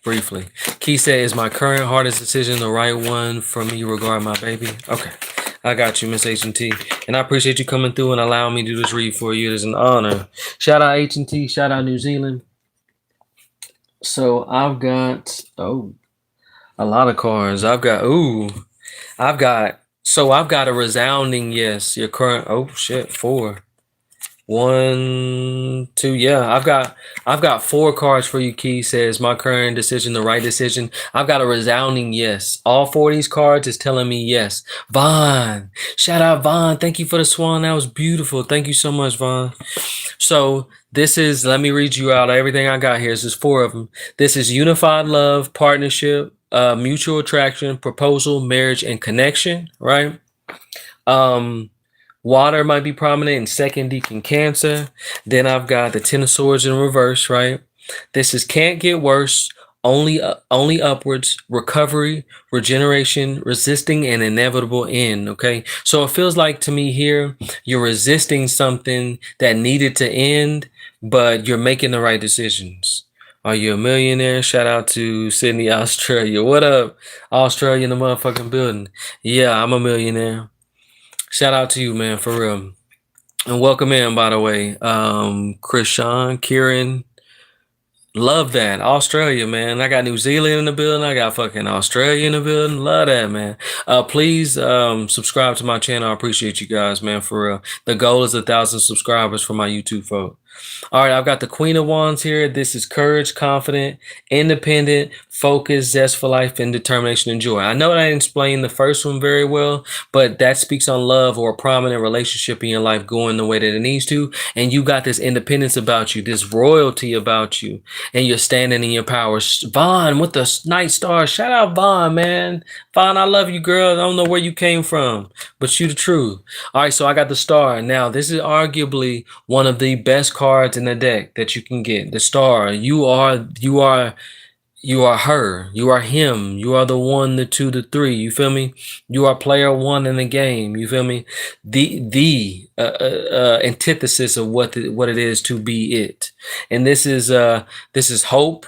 Briefly. Key said, is my current hardest decision the right one for me regarding my baby? Okay. I got you, Miss H&T. And I appreciate you coming through and allowing me to do this read for you. It is an honor. Shout out H&T. Shout out New Zealand. So I've got, a lot of cards. I've got a resounding yes. Your current, 4. 1, 2. Yeah, I've got 4 cards for you. Key says my current decision, the right decision. I've got a resounding yes. All 4 of these cards is telling me yes. Vaughn, shout out Vaughn. Thank you for the swan. That was beautiful. Thank you so much, Vaughn. So this is, let me read you out everything I got here. This is 4 of them. This is unified love, partnership, mutual attraction, proposal, marriage, and connection. Right. Water might be prominent in second deacon Cancer. Then I've got the 10 of Swords in reverse, right? This is can't get worse, only upwards, recovery, regeneration, resisting, and inevitable end, okay? So it feels like to me here, you're resisting something that needed to end, but you're making the right decisions. Are you a millionaire? Shout out to Sydney, Australia. What up? Australia in the motherfucking building. Yeah, I'm a millionaire. Shout out to you, man, for real. And welcome in, by the way. Krishan, Kieran. Love that. Australia, man. I got New Zealand in the building. I got fucking Australia in the building. Love that, man. Please subscribe to my channel. I appreciate you guys, man, for real. The goal is 1,000 subscribers for my YouTube folk. All right, I've got the Queen of Wands here. This is courage, confident, independent, focused, zest for life, and determination and joy. I know I didn't explain the first one very well, but that speaks on love or a prominent relationship in your life going the way that it needs to. And you got this independence about you, this royalty about you, and you're standing in your power. Vaughn with the night star. Shout out Vaughn, man. Vaughn, I love you, girl. I don't know where you came from, but you the truth. All right, so I got the star. Now, this is arguably one of the best cards in the deck that you can get. The star. You are her. You are him. You are the 1, the 2, the 3. You feel me? You are player 1 in the game. You feel me? The antithesis of what it is to be it. And this is hope.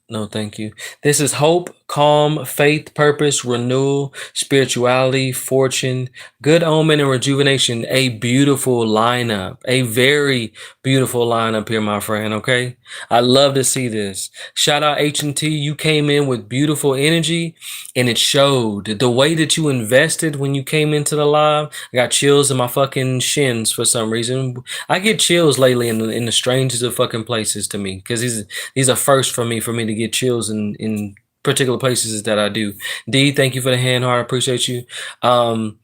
No, thank you. This is hope, calm, faith, purpose, renewal, spirituality, fortune, good omen, and rejuvenation. A beautiful lineup. A very beautiful lineup here, my friend, okay? I love to see this. Shout out H&T. You came in with beautiful energy, and it showed. The way that you invested when you came into the live, I got chills in my fucking shins for some reason. I get chills lately in the strangest of fucking places to me, because these are first for me to get chills in particular places that I do. D, thank you for the hand heart. I appreciate you. The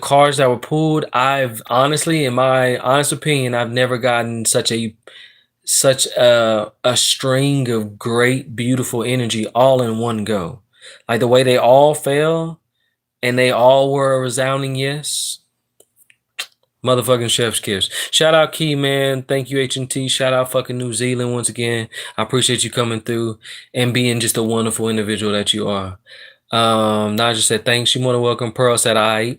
cards that were pulled, I've honestly, in my honest opinion, I've never gotten such a string of great, beautiful energy all in one go. Like the way they all fell and they all were a resounding yes. Motherfucking chef's kiss. Shout out Key, man. Thank you, H&T. Shout out fucking New Zealand once again. I appreciate you coming through and being just a wonderful individual that you are. Naja said thanks. You want to welcome. Pearl said I.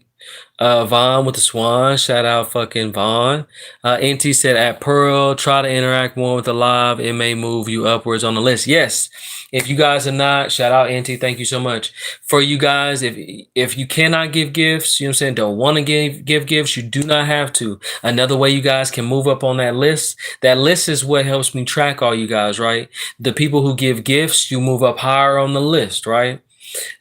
Vaughn with the swan. Shout out fucking Vaughn. NT said at Pearl, try to interact more with the live. It may move you upwards on the list. Yes. If you guys are not, shout out NT. Thank you so much. For you guys, if you cannot give gifts, you know what I'm saying, don't want to give gifts, you do not have to. Another way you guys can move up on that list is what helps me track all you guys, right? The people who give gifts, you move up higher on the list, right?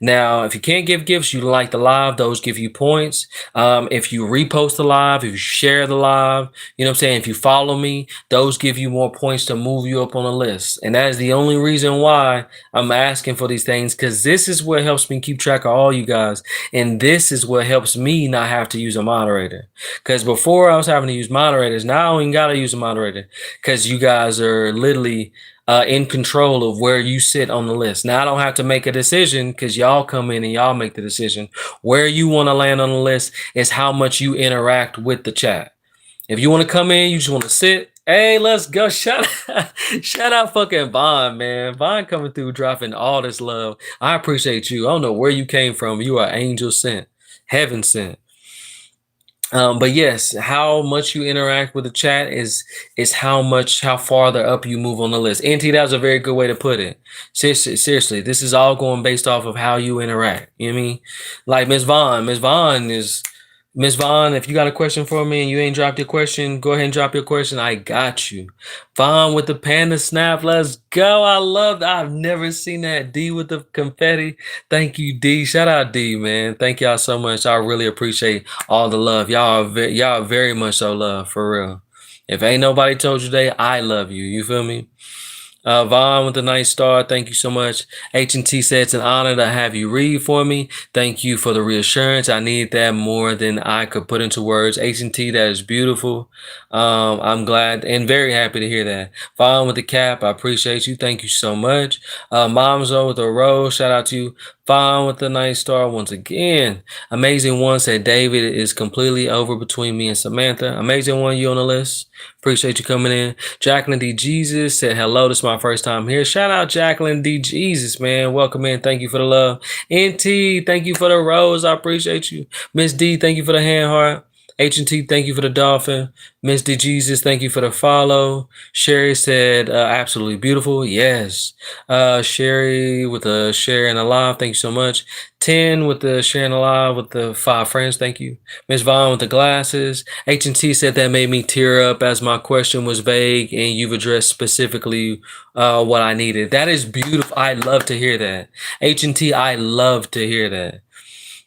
Now, if you can't give gifts, you like the live, those give you points. If you repost the live, if you share the live, you know what I'm saying? If you follow me, those give you more points to move you up on the list. And that is the only reason why I'm asking for these things, because this is what helps me keep track of all you guys. And this is what helps me not have to use a moderator. Because before I was having to use moderators, now I don't even got to use a moderator, because you guys are literally in control of where you sit on the list. Now I don't have to make a decision, because y'all come in and y'all make the decision. Where you want to land on the list is how much you interact with the chat. If you want to come in, you just want to sit. Hey, let's go. Shout out fucking Vaughn, man. Vaughn coming through, dropping all this love. I appreciate you. I don't know where you came from. You are angel sent, heaven sent. But yes, how much you interact with the chat is how farther up you move on the list. NT, that was a very good way to put it. Seriously, this is all going based off of how you interact. You know what I mean? Like Miss Vaughn, if you got a question for me and you ain't dropped your question, go ahead and drop your question. I got you. Vaughn with the panda snap. Let's go. I love that. I've never seen that. D with the confetti. Thank you, D. Shout out D, man. Thank y'all so much. I really appreciate all the love. Y'all very much so love, for real. If ain't nobody told you today, I love you. You feel me? Vaughn with the nice star. Thank you so much. H&T said it's an honor to have you read for me. Thank you for the reassurance. I need that more than I could put into words. H&T, that is beautiful. I'm glad and very happy to hear that. Vaughn with the cap. I appreciate you. Thank you so much. Momzo with the rose. Shout out to you. Vaughn with the nice star once again. Amazing One said David is completely over between me and Samantha. Amazing One, you on the list. Appreciate you coming in. Jacqueline D. Jesus said hello. This is my first time here. Shout out Jacqueline D. Jesus, man. Welcome in. Thank you for the love. NT, thank you for the rose. I appreciate you. Miss D, thank you for the hand heart. H&T, thank you for the dolphin. Miss D. Jesus, thank you for the follow. Sherry said, absolutely beautiful. Yes. Sherry with the share and the live. Thank you so much. 10 with the sharing alive with the 5 friends. Thank you. Miss Vaughn with the glasses. H&T said that made me tear up as my question was vague and you've addressed specifically what I needed. That is beautiful. I love to hear that. H&T, I love to hear that.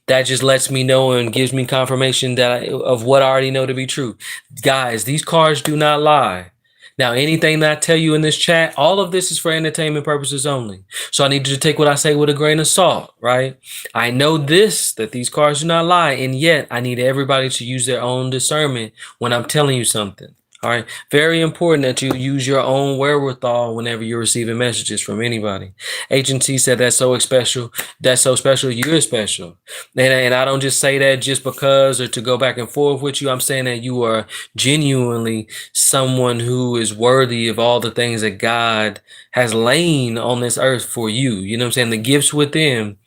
That just lets me know and gives me confirmation of what I already know to be true. Guys, these cards do not lie. Now, anything that I tell you in this chat, all of this is for entertainment purposes only. So I need you to take what I say with a grain of salt, right? I know that these cards do not lie, and yet I need everybody to use their own discernment when I'm telling you something. All right. Very important that you use your own wherewithal whenever you're receiving messages from anybody. H&T said that's so special. That's so special. You're special. And I don't just say that just because or to go back and forth with you. I'm saying that you are genuinely someone who is worthy of all the things that God has laid on this earth for you. You know what I'm saying? The gifts within.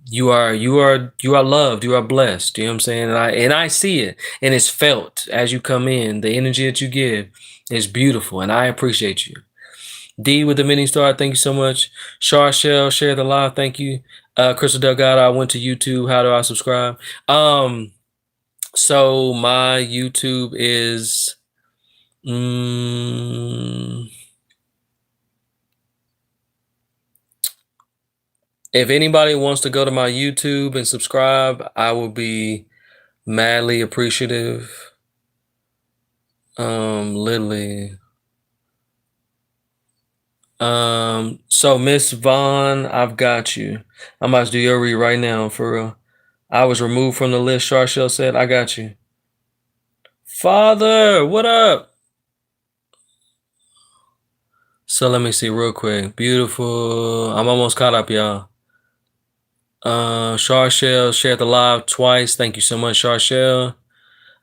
You are loved. You are blessed. You know what I'm saying? And I see it, and it's felt as you come in. The energy that you give is beautiful, and I appreciate you. D with the mini star, thank you so much. Char Shell, share the live, thank you. Crystal Delgado, I went to YouTube. How do I subscribe? So my YouTube is if anybody wants to go to my YouTube and subscribe, I will be madly appreciative. Literally. So Miss Vaughn, I've got you. I'm about to do your read right now, for real. I was removed from the list. Charshell said, I got you. Father, what up? So let me see real quick. Beautiful. I'm almost caught up, y'all. Charshell shared the live twice. Thank you so much, Charshell.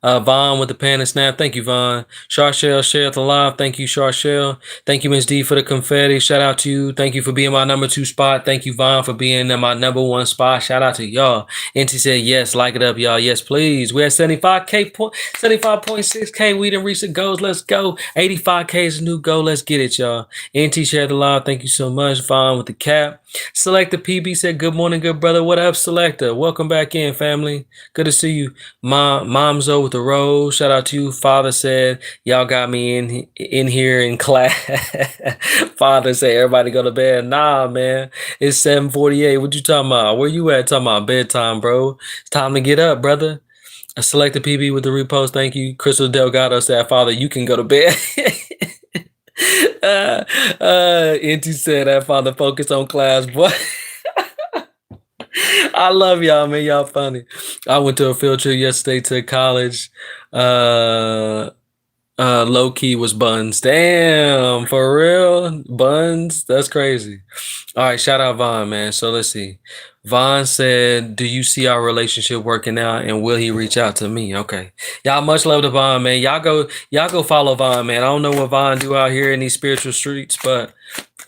Vaughn with the pan and snap. Thank you, Vaughn. Charshell shared the live. Thank you, Charshell. Thank you, Miss D, for the confetti. Shout out to you. Thank you for being my number 2 spot. Thank you, Vaughn, for being in my number 1 spot. Shout out to y'all. NT said, yes, like it up, y'all. Yes, please. We're at 75.6K. We didn't reach the goals. Let's go. 85K is a new goal. Let's get it, y'all. NT shared the live. Thank you so much. Vaughn with the cap. Selector PB said, good morning, good brother. What up, Selector? Welcome back in, family. Good to see you. Momzo with the rose. Shout out to you. Father said, y'all got me in here in class. Father said, everybody go to bed. Nah, man. It's 7:48. What you talking about? Where you at? Talking about bedtime, bro. It's time to get up, brother. I selected PB with the repost. Thank you. Crystal Delgado said, Father, you can go to bed. NT said that Father focus on class, boy. I love y'all, man. Y'all funny. I went to a field trip yesterday to college. Low key was buns. Damn, for real? Buns? That's crazy. All right, shout out Vaughn, man. So let's see. Vaughn said, do you see our relationship working out and will he reach out to me? Okay. Y'all much love to Vaughn, man. Y'all go follow Vaughn, man. I don't know what Vaughn do out here in these spiritual streets, but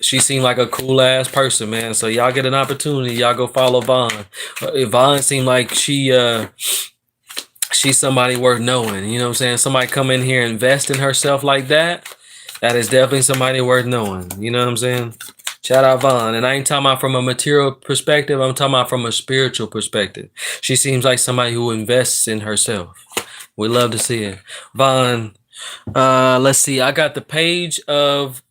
she seemed like a cool ass person, man. So y'all get an opportunity. Y'all go follow Vaughn. Vaughn seemed like she she's somebody worth knowing. You know what I'm saying? Somebody come in here, invest in herself like that. That is definitely somebody worth knowing. You know what I'm saying? Shout out Vaughn. And I ain't talking about from a material perspective. I'm talking about from a spiritual perspective. She seems like somebody who invests in herself. We love to see it. Vaughn, let's see. I got the page of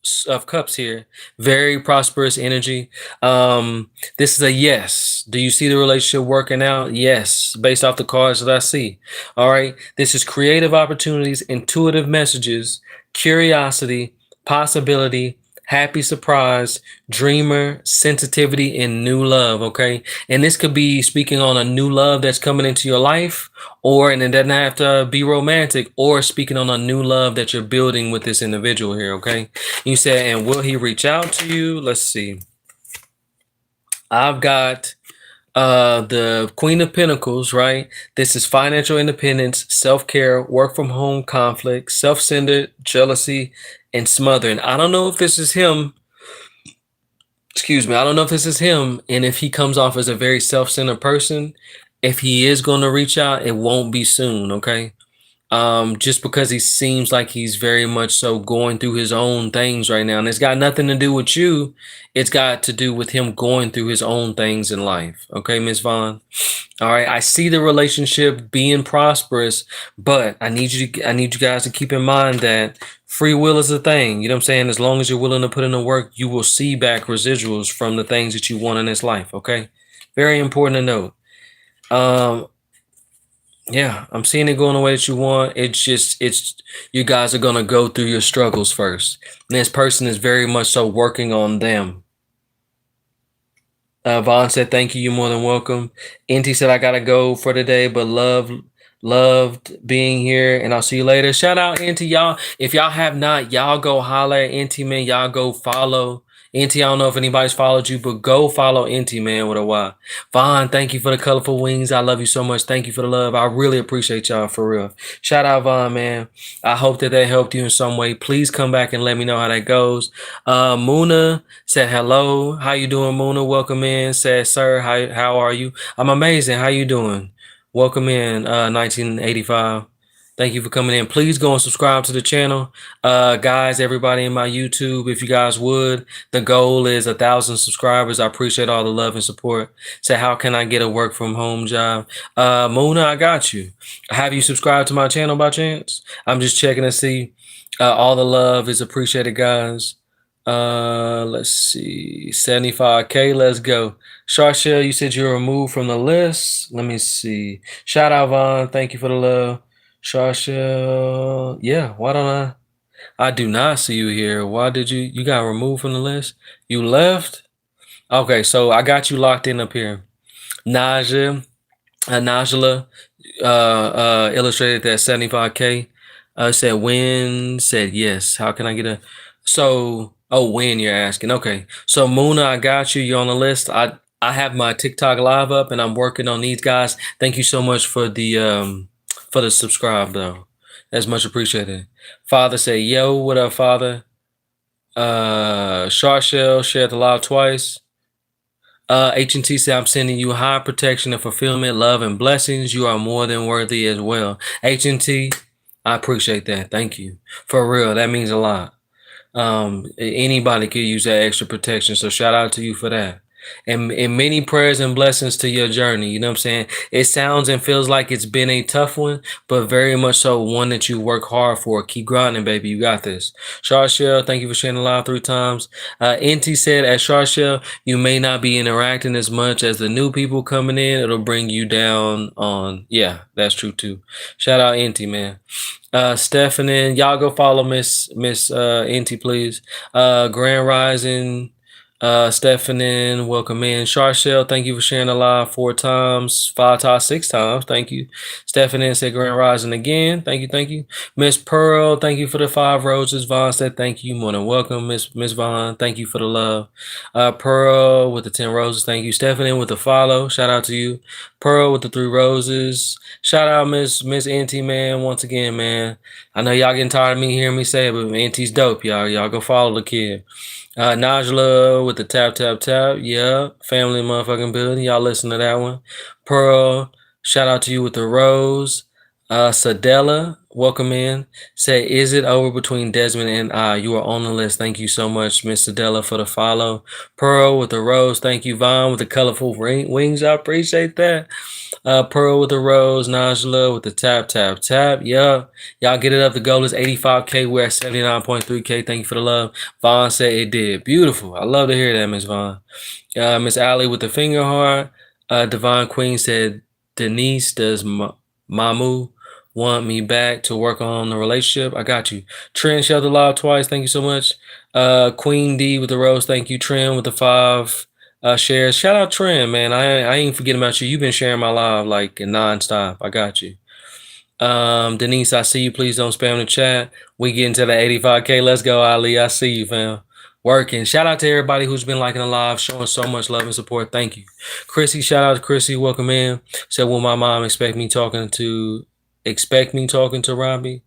cups here. Very prosperous energy. This is a yes. Do you see the relationship working out? Yes, based off the cards that I see. All right. This is creative opportunities, intuitive messages, curiosity, possibility, happy surprise, dreamer, sensitivity, and new love. Okay. And this could be speaking on a new love that's coming into your life, or, and it doesn't have to be romantic, or speaking on a new love that you're building with this individual here. Okay. You said, and will he reach out to you? Let's see. I've got the Queen of Pentacles, right? This is financial independence, self-care, work from home conflict, self-centered, jealousy, and smothering. I don't know if this is him. Excuse me. I don't know if this is him, and if he comes off as a very self-centered person. If he is going to reach out, it won't be soon. Okay. Just because he seems like he's very much so going through his own things right now. And it's got nothing to do with you. It's got to do with him going through his own things in life. Okay, Miss Vaughn. All right. I see the relationship being prosperous, but I need you guys to keep in mind that free will is a thing. You know what I'm saying? As long as you're willing to put in the work, you will see back residuals from the things that you want in this life. Okay. Very important to note. Yeah, I'm seeing it going the way that you want. It's you guys are gonna go through your struggles first. And this person is very much so working on them. Vaughn said, thank you, you're more than welcome. NT said, I gotta go for today, but loved being here, and I'll see you later. Shout out NT, y'all. If y'all have not, y'all go holler at NT, man. Y'all go follow. NT, I don't know if anybody's followed you, but go follow NT, man, with a Y. Vaughn, thank you for the colorful wings. I love you so much. Thank you for the love. I really appreciate y'all, for real. Shout out Vaughn, man. I hope that helped you in some way. Please come back and let me know how that goes. Muna said hello. How you doing, Muna? Welcome in. Said, sir, how are you? I'm amazing. How you doing? Welcome in, 1985. Thank you for coming in. Please go and subscribe to the channel. Guys, everybody in my YouTube, if you guys would, the goal is 1,000 subscribers. I appreciate all the love and support. Say, how can I get a work from home job? Mona, I got you. Have you subscribed to my channel by chance? I'm just checking to see. All the love is appreciated, guys. Let's see, 75K. Let's go. Charshell, you said you were removed from the list. Let me see. Shout out Vaughn. Thank you for the love. Charshell. Yeah, why don't I do not see you here. Why did you got removed from the list? You left? Okay, so I got you locked in up here. Najla illustrated that 75K. Said when, said yes. How can I get a when you're asking. Okay. So Muna, I got you. You're on the list. I have my TikTok live up and I'm working on these guys. Thank you so much for the subscribe though. That's much appreciated. Father say, yo, what up, Father? Charshell shared the live twice. H&T said, I'm sending you high protection and fulfillment, love, and blessings. You are more than worthy as well. H&T, I appreciate that. Thank you. For real, that means a lot. Anybody could use that extra protection, so shout out to you for that. And many prayers and blessings to your journey. You know what I'm saying? It sounds and feels like it's been a tough one, but very much so one that you work hard for. Keep grinding, baby. You got this. Charshell, thank you for sharing the live 3 times. NT said, at Charshell, you may not be interacting as much as the new people coming in. It'll bring you down on. Yeah, that's true too. Shout out NT, man. Stephanie, y'all go follow Miss NT, please. Grand Rising. Stephanie, welcome in. Charshell, thank you for sharing the live 4 times, 5 times, 6 times. Thank you. Stephanie said Grand Rising again. Thank you, thank you. Miss Pearl, thank you for the 5 roses. Vaughn said thank you. More than welcome, Miss Vaughn. Thank you for the love. Pearl with the 10 roses. Thank you. Stephanie with the follow. Shout out to you. Pearl with the 3 roses. Shout out Miss NT, man. Once again, man. I know y'all getting tired of me hearing me say it, but NT's dope, y'all. Y'all go follow the kid. Najla with the tap. Yeah, family motherfucking building. Y'all listen to that one. Pearl, shout out to you with the rose. Sadella, welcome in. Say, is it over between Desmond and I? You are on the list. Thank you so much, Miss Sadella, for the follow. Pearl with the rose. Thank you, Vaughn, with the colorful wings. I appreciate that. Pearl with the rose. Najla with the tap, tap, tap. Yeah. Y'all get it up. The goal is 85K. We're at 79.3K. Thank you for the love. Vaughn said it did. Beautiful. I love to hear that, Miss Vaughn. Miss Allie with the finger heart. Divine Queen said, Denise, does Mamu want me back to work on the relationship? I got you. Trent Shelter Live twice. Thank you so much. Queen D with the rose. Thank you. Trent with the 5 shares. Shout out Trent, man. I ain't forgetting about you. You've been sharing my live like nonstop. I got you. Denise, I see you. Please don't spam the chat. We get into the 85K. Let's go, Ali. I see you, fam. Working. Talk out to everybody who's been liking the live, showing so much love and support. Thank you. Chrissy, shout out to Chrissy. Welcome in. Said, will my mom expect me talking to Robbie?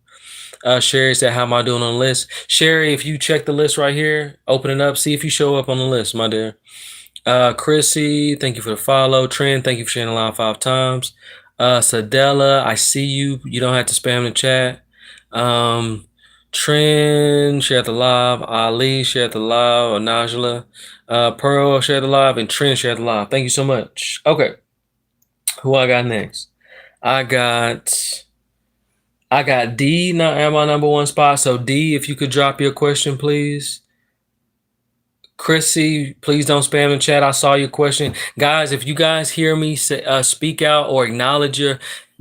Sherry said, how am I doing on the list? Sherry, if you check the list right here, open it up, see if you show up on the list, my dear. Chrissy, thank you for the follow. Trent, thank you for sharing the live 5 times. Sadella, I see you. You don't have to spam the chat. Trent, share the live. Ali, share the live. Najla, Pearl, share the live. And Trent, share the live. Thank you so much. Okay. Who I got next? I got D not at my number 1 spot. So D, if you could drop your question, please. Chrissy, please don't spam the chat. I saw your question. Guys, if you guys hear me speak out or acknowledge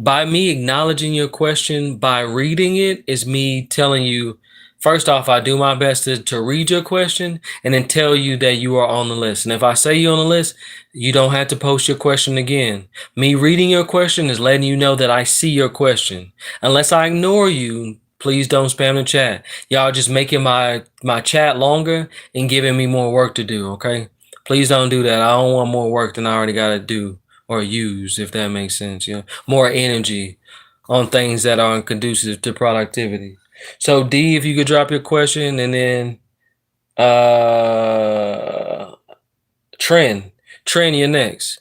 by me acknowledging your question, by reading it, is me telling you, first off, I do my best to read your question and then tell you that you are on the list. And if I say you're on the list, you don't have to post your question again. Me reading your question is letting you know that I see your question. Unless I ignore you, please don't spam the chat. Y'all just making my chat longer and giving me more work to do, okay? Please don't do that. I don't want more work than I already got to do or use, if that makes sense. You know, more energy on things that aren't conducive to productivity. So D, if you could drop your question, and then Trend, you're next.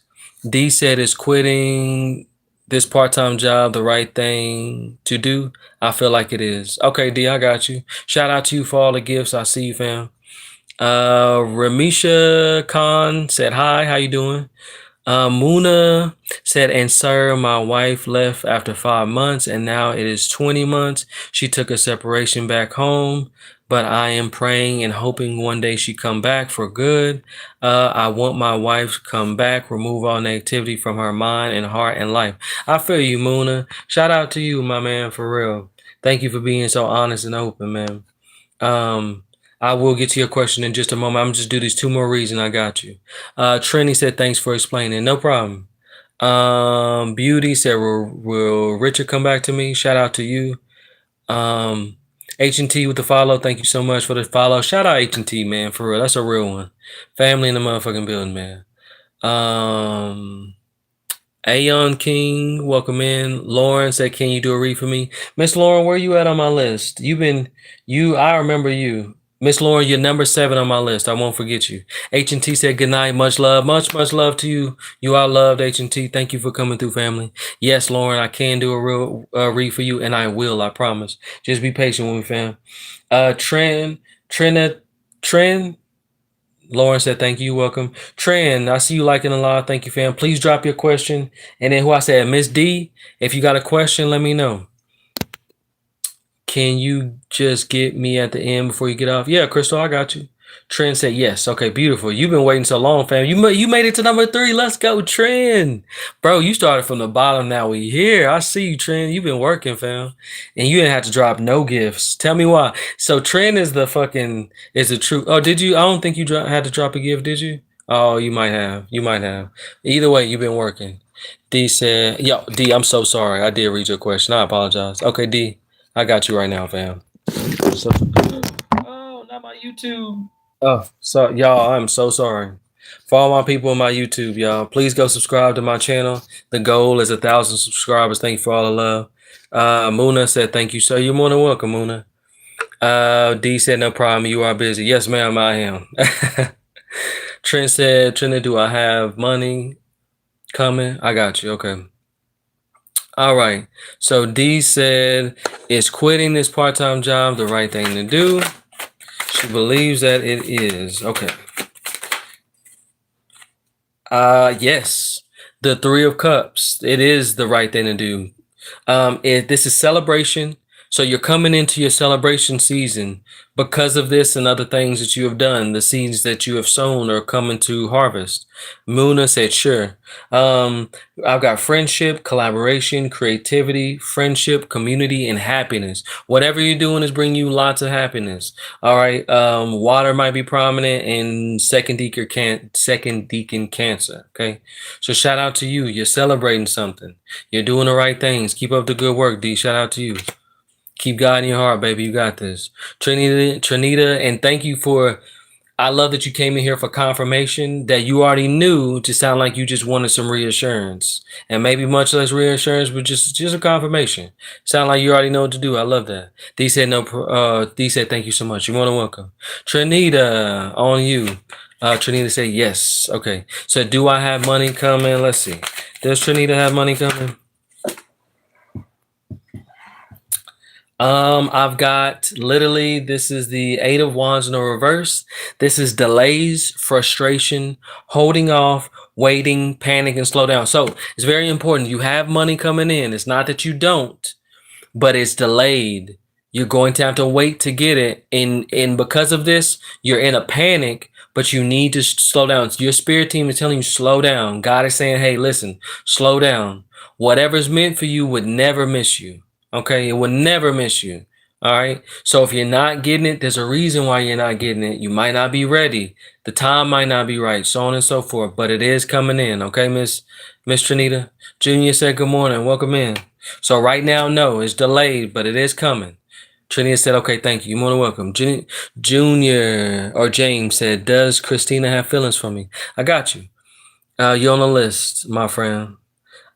D said, is quitting this part-time job the right thing to do? I feel like it is. Okay, D, I got you. Shout out to you for all the gifts. I see you, fam. Ramisha Khan said, hi, how you doing? Muna said, and sir, my wife left after 5 months and now it is 20 months. She took a separation back home, but I am praying and hoping one day she come back for good. I want my wife to come back, remove all negativity from her mind and heart and life. I feel you, Muna. Shout out to you, my man, for real. Thank you for being so honest and open, man. I will get to your question in just a moment. I'm just do these 2 more reads and I got you. Trini said, thanks for explaining. No problem. Beauty said, will Richard come back to me? Shout out to you. H&T with the follow. Thank you so much for the follow. Shout out H&T, man, for real. That's a real one. Family in the motherfucking building, man. Aeon King, welcome in. Lauren said, can you do a read for me? Miss Lauren, where you at on my list? I remember you. Miss Lauren, you're number 7 on my list. I won't forget you. H&T said, good night. Much love. Much love to you. You are loved, H&T. Thank you for coming through, family. Yes, Lauren, I can do a real read for you, and I will, I promise. Just be patient with me, fam. Trend. Lauren said, thank you. Welcome. Tran, I see you liking a lot. Thank you, fam. Please drop your question. And then who I said, Miss D, if you got a question, let me know. Can you just get me at the end before you get off? Yeah, Crystal, I got you. Trent said yes. Okay, beautiful. You've been waiting so long, fam. You made it to number 3. Let's go, Trent. Bro, you started from the bottom. Now we here. I see you, Trent. You've been working, fam. And you didn't have to drop no gifts. Tell me why. So Trent is the true. Oh, did you? I don't think you had to drop a gift, did you? Oh, you might have. Either way, you've been working. D said, yo, D, I'm so sorry. I did read your question. I apologize. Okay, D, I got you right now, fam. Oh, not my YouTube. Oh, so y'all, I'm so sorry. For all my people on my YouTube, y'all, please go subscribe to my channel. The goal is 1,000 subscribers. Thank you for all the love. Muna said, thank you, sir. You're more than welcome, Muna. D said, no problem. You are busy. Yes, ma'am, I am. Trent said, Trina, do I have money coming? I got you. Okay. All right. So D said, is quitting this part-time job the right thing to do? She believes that it is. Okay. Yes. The Three of Cups. It is the right thing to do. This is celebration. So you're coming into your celebration season because of this and other things that you have done. The seeds that you have sown are coming to harvest. Muna said, sure. I've got friendship, collaboration, creativity, friendship, community, and happiness. Whatever you're doing is bringing you lots of happiness. All right. Water might be prominent in second deacon cancer. Okay. So shout out to you. You're celebrating something. You're doing the right things. Keep up the good work, D. Shout out to you. Keep God in your heart, baby. You got this. Trinita, and thank you for, I love that you came in here for confirmation that you already knew to sound like you just wanted some reassurance. And maybe much less reassurance, but just a confirmation. Sound like you already know what to do. I love that. D said D said thank you so much. You're more than welcome. Trinita, on you. Trinita said yes. Okay. So do I have money coming? Let's see. Does Trinita have money coming? I've got literally, this is the Eight of Wands in the reverse. This is delays, frustration, holding off, waiting, panic, and slow down. So it's very important. You have money coming in. It's not that you don't, but it's delayed. You're going to have to wait to get it. And because of this, you're in a panic, but you need to slow down. Your spirit team is telling you, slow down. God is saying, hey, listen, slow down. Whatever's meant for you would never miss you. Okay, it will never miss you. All right. So if you're not getting it, there's a reason why you're not getting it. You might not be ready. The time might not be right, so on and so forth. But it is coming in. Okay, Miss Trinita. Junior said good morning. Welcome in. So right now, no, it's delayed, but it is coming. Trinita said, okay, thank you. You're more than welcome. Junior or James said, does Christina have feelings for me? I got you. You're on the list, my friend.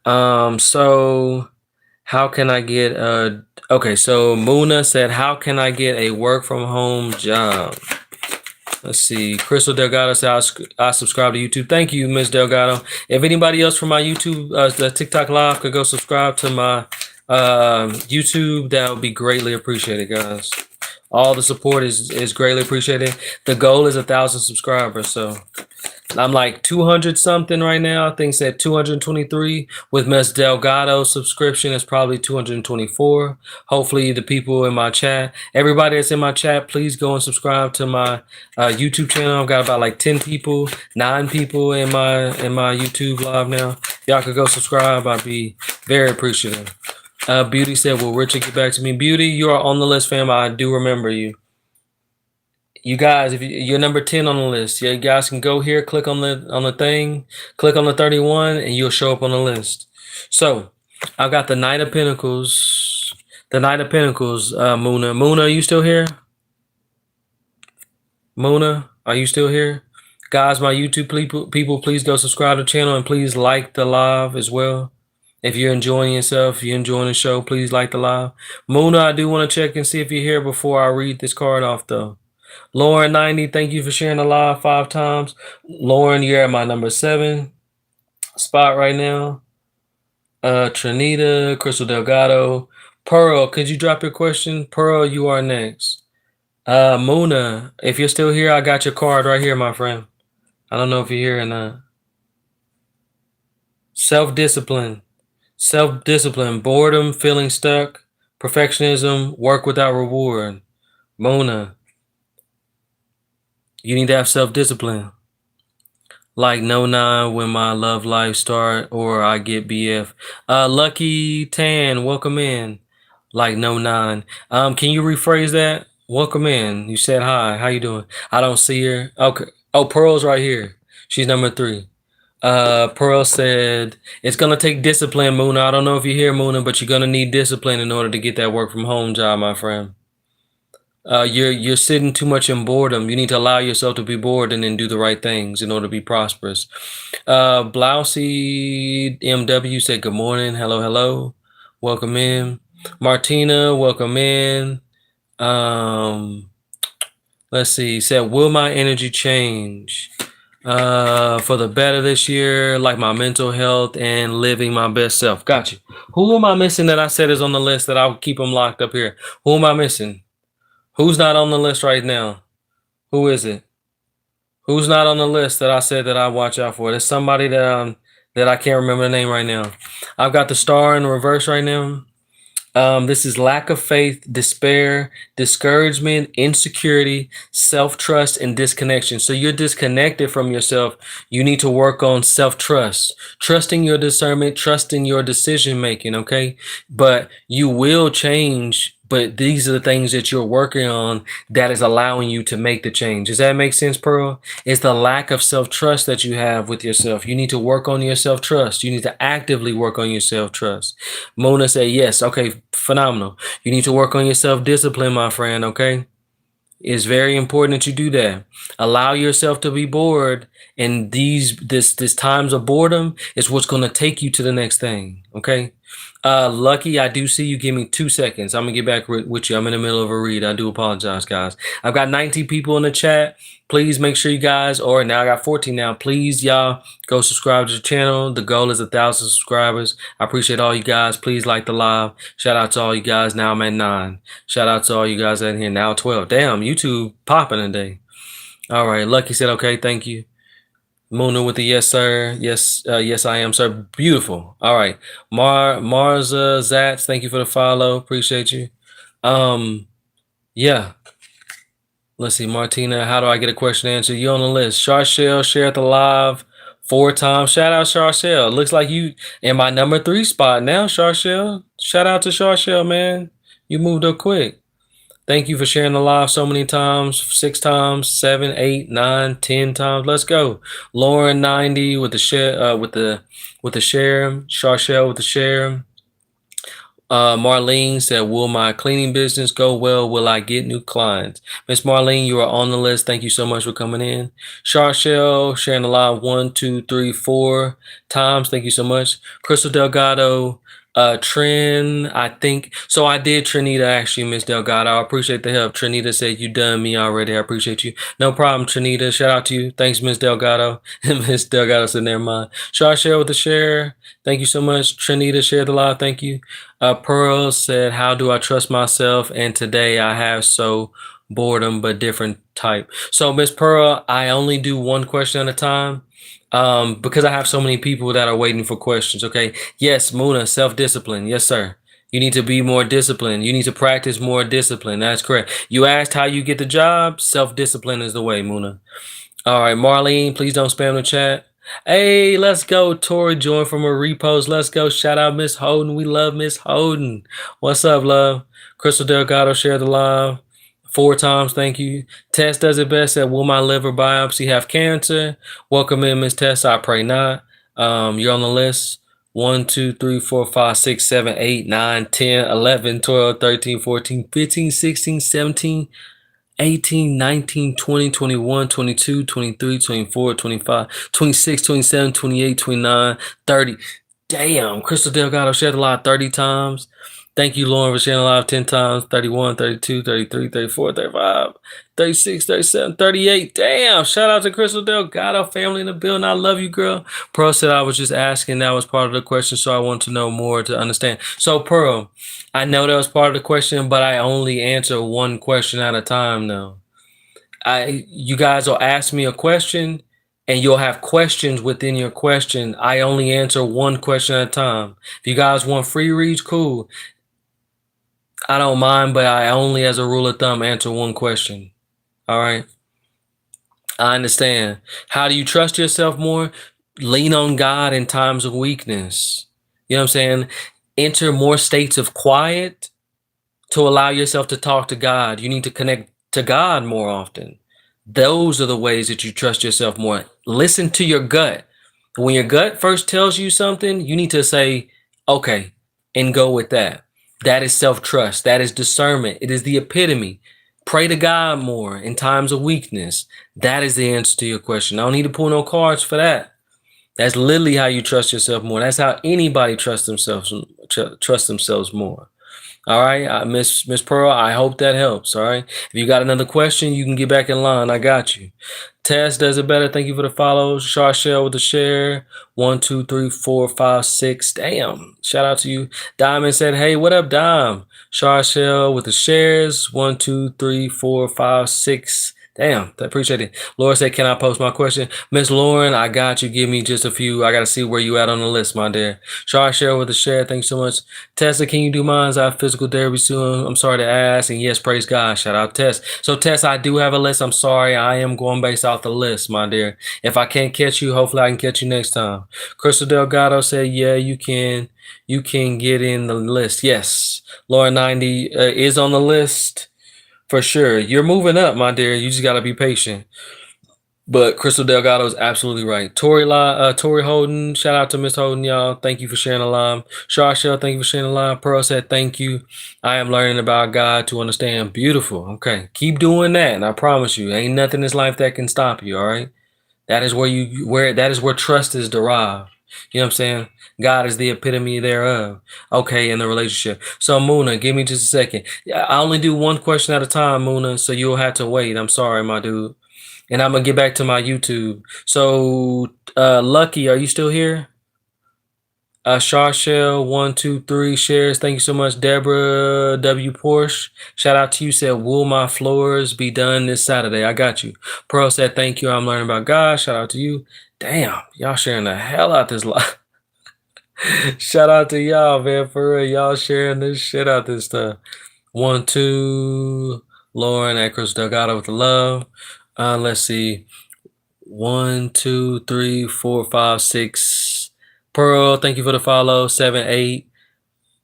So how can I get okay, so Muna said, how can I get a work from home job? Let's see. Crystal Delgado said, I subscribe to YouTube. Thank you, Miss Delgado. If anybody else from my YouTube, the TikTok live could go subscribe to my YouTube, that would be greatly appreciated, guys. All the support is greatly appreciated. The goal is 1,000 subscribers, so I'm like 200 something right now. I think it's at 223. With Miss Delgado subscription, it's probably 224. Hopefully the people in my chat, everybody that's in my chat, please go and subscribe to my YouTube channel. I've got about like 10 people, 9 people in my YouTube live now. Y'all could go subscribe. I'd be very appreciative. Beauty said, will Richard get back to me? Beauty, you are on the list, fam. I do remember you. You guys, if you're number 10 on the list, yeah, you guys can go here, click on the thing, click on the 31, and you'll show up on the list. So I've got the Knight of Pentacles. The Knight of Pentacles, Muna. Muna, are you still here? Muna, are you still here? Guys, my YouTube people, please go subscribe to the channel and please like the live as well. If you're enjoying yourself, if you're enjoying the show, please like the live. Muna, I do want to check and see if you're here before I read this card off, though. Lauren 90, thank you for sharing the live 5 times. Lauren, you're at my number 7 spot right now. Trinita, Crystal Delgado. Pearl, could you drop your question? Pearl, you are next. Muna, if you're still here, I got your card right here, my friend. I don't know if you're here or not. Self-discipline. Self-discipline. Boredom, feeling stuck. Perfectionism, work without reward. Mona, you need to have self-discipline. Like no 9 when my love life start or I get BF. Lucky Tan, welcome in. Like no 9. Can you rephrase that? Welcome in. You said hi. How you doing? I don't see her. Okay. Oh, Pearl's right here. She's number 3. Pearl said, it's gonna take discipline, Muna. I don't know if you're here, Muna, but you're gonna need discipline in order to get that work from home job, my friend. You're sitting too much in boredom. You need to allow yourself to be bored and then do the right things in order to be prosperous. Blousy MW said good morning. Hello. Welcome in. Martina, welcome in. Let's see. Said, will my energy change? For the better this year, like my mental health and living my best self. Got you. Who am I missing that I said is on the list that I'll keep them locked up here? Who am I missing? Who's not on the list right now? Who is it? Who's not on the list that I said that I watch out for? There's somebody that I can't remember the name right now. I've got the star in reverse right now. This is lack of faith, despair, discouragement, insecurity, self-trust, and disconnection. So you're disconnected from yourself. You need to work on self-trust, trusting your discernment, trusting your decision making, okay? But you will change, but these are the things that you're working on that is allowing you to make the change. Does that make sense, Pearl? It's the lack of self-trust that you have with yourself. You need to work on your self-trust. You need to actively work on your self-trust. Mona said, yes. Okay, phenomenal. You need to work on your self-discipline, my friend, okay? It's very important that you do that. Allow yourself to be bored, and this times of boredom is what's going to take you to the next thing, okay? Lucky, I do see you. Give me 2 seconds. I'm gonna get back with you. I'm in the middle of a read. I do apologize, guys. I've got 19 people in the chat. Please make sure you guys, or now I got 14 now. Please, y'all, go subscribe to the channel. The goal is 1,000 subscribers. I appreciate all you guys. Please like the live. Shout out to all you guys. Now I'm at 9. Shout out to all you guys in here. Now 12. Damn, YouTube popping today. All right. Lucky said, okay, thank you. Mona with the yes, sir. Yes, yes, I am, sir. Beautiful. All right. Marza Zats, thank you for the follow. Appreciate you. Yeah. Let's see, Martina, how do I get a question answered? You on the list. Charshell shared the live 4 times. Shout out Charshell. Looks like you in my number 3 spot now, Charshell. Shout out to Charshell, man. You moved up quick. Thank you for sharing the live so many times. 6 times, 7, 8, 9, 10 times. Let's go. Lauren 90 with the share, with the share. Charshell with the share. Marlene said, will my cleaning business go well? Will I get new clients? Miss Marlene, you are on the list. Thank you so much for coming in. Charshell sharing the live 1, 2, 3, 4 times. Thank you so much. Crystal Delgado. Trin, I think so. I did Trinita actually, Miss Delgado. I appreciate the help. Trinita said you done me already. I appreciate you. No problem, Trinita. Shout out to you. Thanks, Miss Delgado. Miss Delgado said never mind. Share with the share. Thank you so much. Trinita shared the live. Thank you. Pearl said, how do I trust myself? And today I have so boredom, but different type. So Miss Pearl, I only do one question at a time. Because I have so many people that are waiting for questions. Okay. Yes, Muna, self-discipline. Yes, sir. You need to be more disciplined. You need to practice more discipline. That's correct. You asked how you get the job. Self-discipline is the way, Muna. All right, Marlene, please don't spam the chat. Hey, let's go. Tori joined from a repost. Let's go. Shout out Miss Holden. We love Miss Holden. What's up, love? Crystal Delgado shared the live 4 times. Thank you. Tess does it best. Said, will my liver biopsy have cancer? Welcome in, Miss Tess. I pray not. You're on the list. 1, 2, 3, 4, 5, 6, 7, 8, 9, 10, 11, 12, 13, 14, 15, 16, 17, 18, 19, 20, 21, 22, 23, 24, 25, 26, 27, 28, 29, 30. Damn, Crystal Delgado shared a lot 30 times. Thank you, Lauren, for sharing a live 10 times. 31, 32, 33, 34, 35, 36, 37, 38. Damn, shout out to Crystal Delgado, family in the building. I love you, girl. Pearl said I was just asking. That was part of the question, so I want to know more to understand. So, Pearl, I know that was part of the question, but I only answer one question at a time now. You guys will ask me a question, and you'll have questions within your question. I only answer one question at a time. If you guys want free reads, cool. I don't mind, but I only, as a rule of thumb, answer one question. All right. I understand. How do you trust yourself more? Lean on God in times of weakness. You know what I'm saying? Enter more states of quiet to allow yourself to talk to God. You need to connect to God more often. Those are the ways that you trust yourself more. Listen to your gut. When your gut first tells you something, you need to say, okay, and go with that. That is self-trust. That is discernment. It is the epitome. Pray to God more in times of weakness. That is the answer to your question. I don't need to pull no cards for that. That's literally how you trust yourself more. That's how anybody trusts themselves more. All right, Miss Pearl, I hope that helps. All right. If you got another question, you can get back in line. I got you. Tess does it better. Thank you for the follow. Charshell with the share. 1, 2, 3, 4, 5, 6. Damn. Shout out to you. Diamond said, hey, what up, Dime? Charshell with the shares. 1, 2, 3, 4, 5, 6. Damn, I appreciate it. Laura said, can I post my question? Miss Lauren, I got you. Give me just a few. I got to see where you at on the list, my dear. Charshell with the share. Thanks so much. Tessa, can you do mine? I have physical therapy soon. I'm sorry to ask. And yes, praise God. Shout out Tess. So Tess, I do have a list. I'm sorry. I am going based off the list, my dear. If I can't catch you, hopefully I can catch you next time. Crystal Delgado said, yeah, you can. You can get in the list. Yes. Laura 90 is on the list for sure. You're moving up, my dear. You just got to be patient. But Crystal Delgado is absolutely right. Tori Holden, shout out to Miss Holden, y'all. Thank you for sharing the line. Charshell, thank you for sharing the line. Pearl said, thank you. I am learning about God to understand. Beautiful. Okay. Keep doing that. And I promise you, ain't nothing in this life that can stop you. All right. That is where trust is derived. You know what I'm saying? God is the epitome thereof. Okay, in the relationship. So Muna, give me just a second. I only do one question at a time, Muna, so you'll have to wait. I'm sorry, my dude. And I'm gonna get back to my YouTube. So Lucky, are you still here? Charshell 1, 2, 3 shares. Thank you so much. Deborah W. Porsche. Shout out to you. Said, will my floors be done this Saturday? I got you. Pearl said, thank you. I'm learning about God. Shout out to you. Damn, y'all sharing the hell out this life. Shout out to y'all, man. For real, y'all sharing this shit out this stuff. 1, 2. Lauren at Crystal Delgado with the love. Let's see. 1, 2, 3, 4, 5, 6. Pearl, thank you for the follow. 7, 8.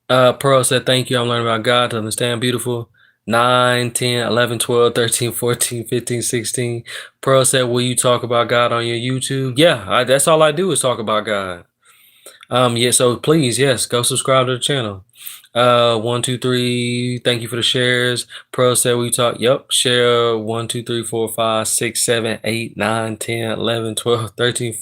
Pearl said, thank you. I'm learning about God to understand. Beautiful. 9, 10, 11, 12, 13, 14, 15, 16. Pearl said, will you talk about God on your YouTube? Yeah, that's all I do is talk about God. Yeah, so please, yes, go subscribe to the channel. 1, 2, 3. Thank you for the shares. Pearl said we talk. Yep. Share 1, 2, 3, 4, 5, 6, 7, 8, 9, 10, 11, 12, 13,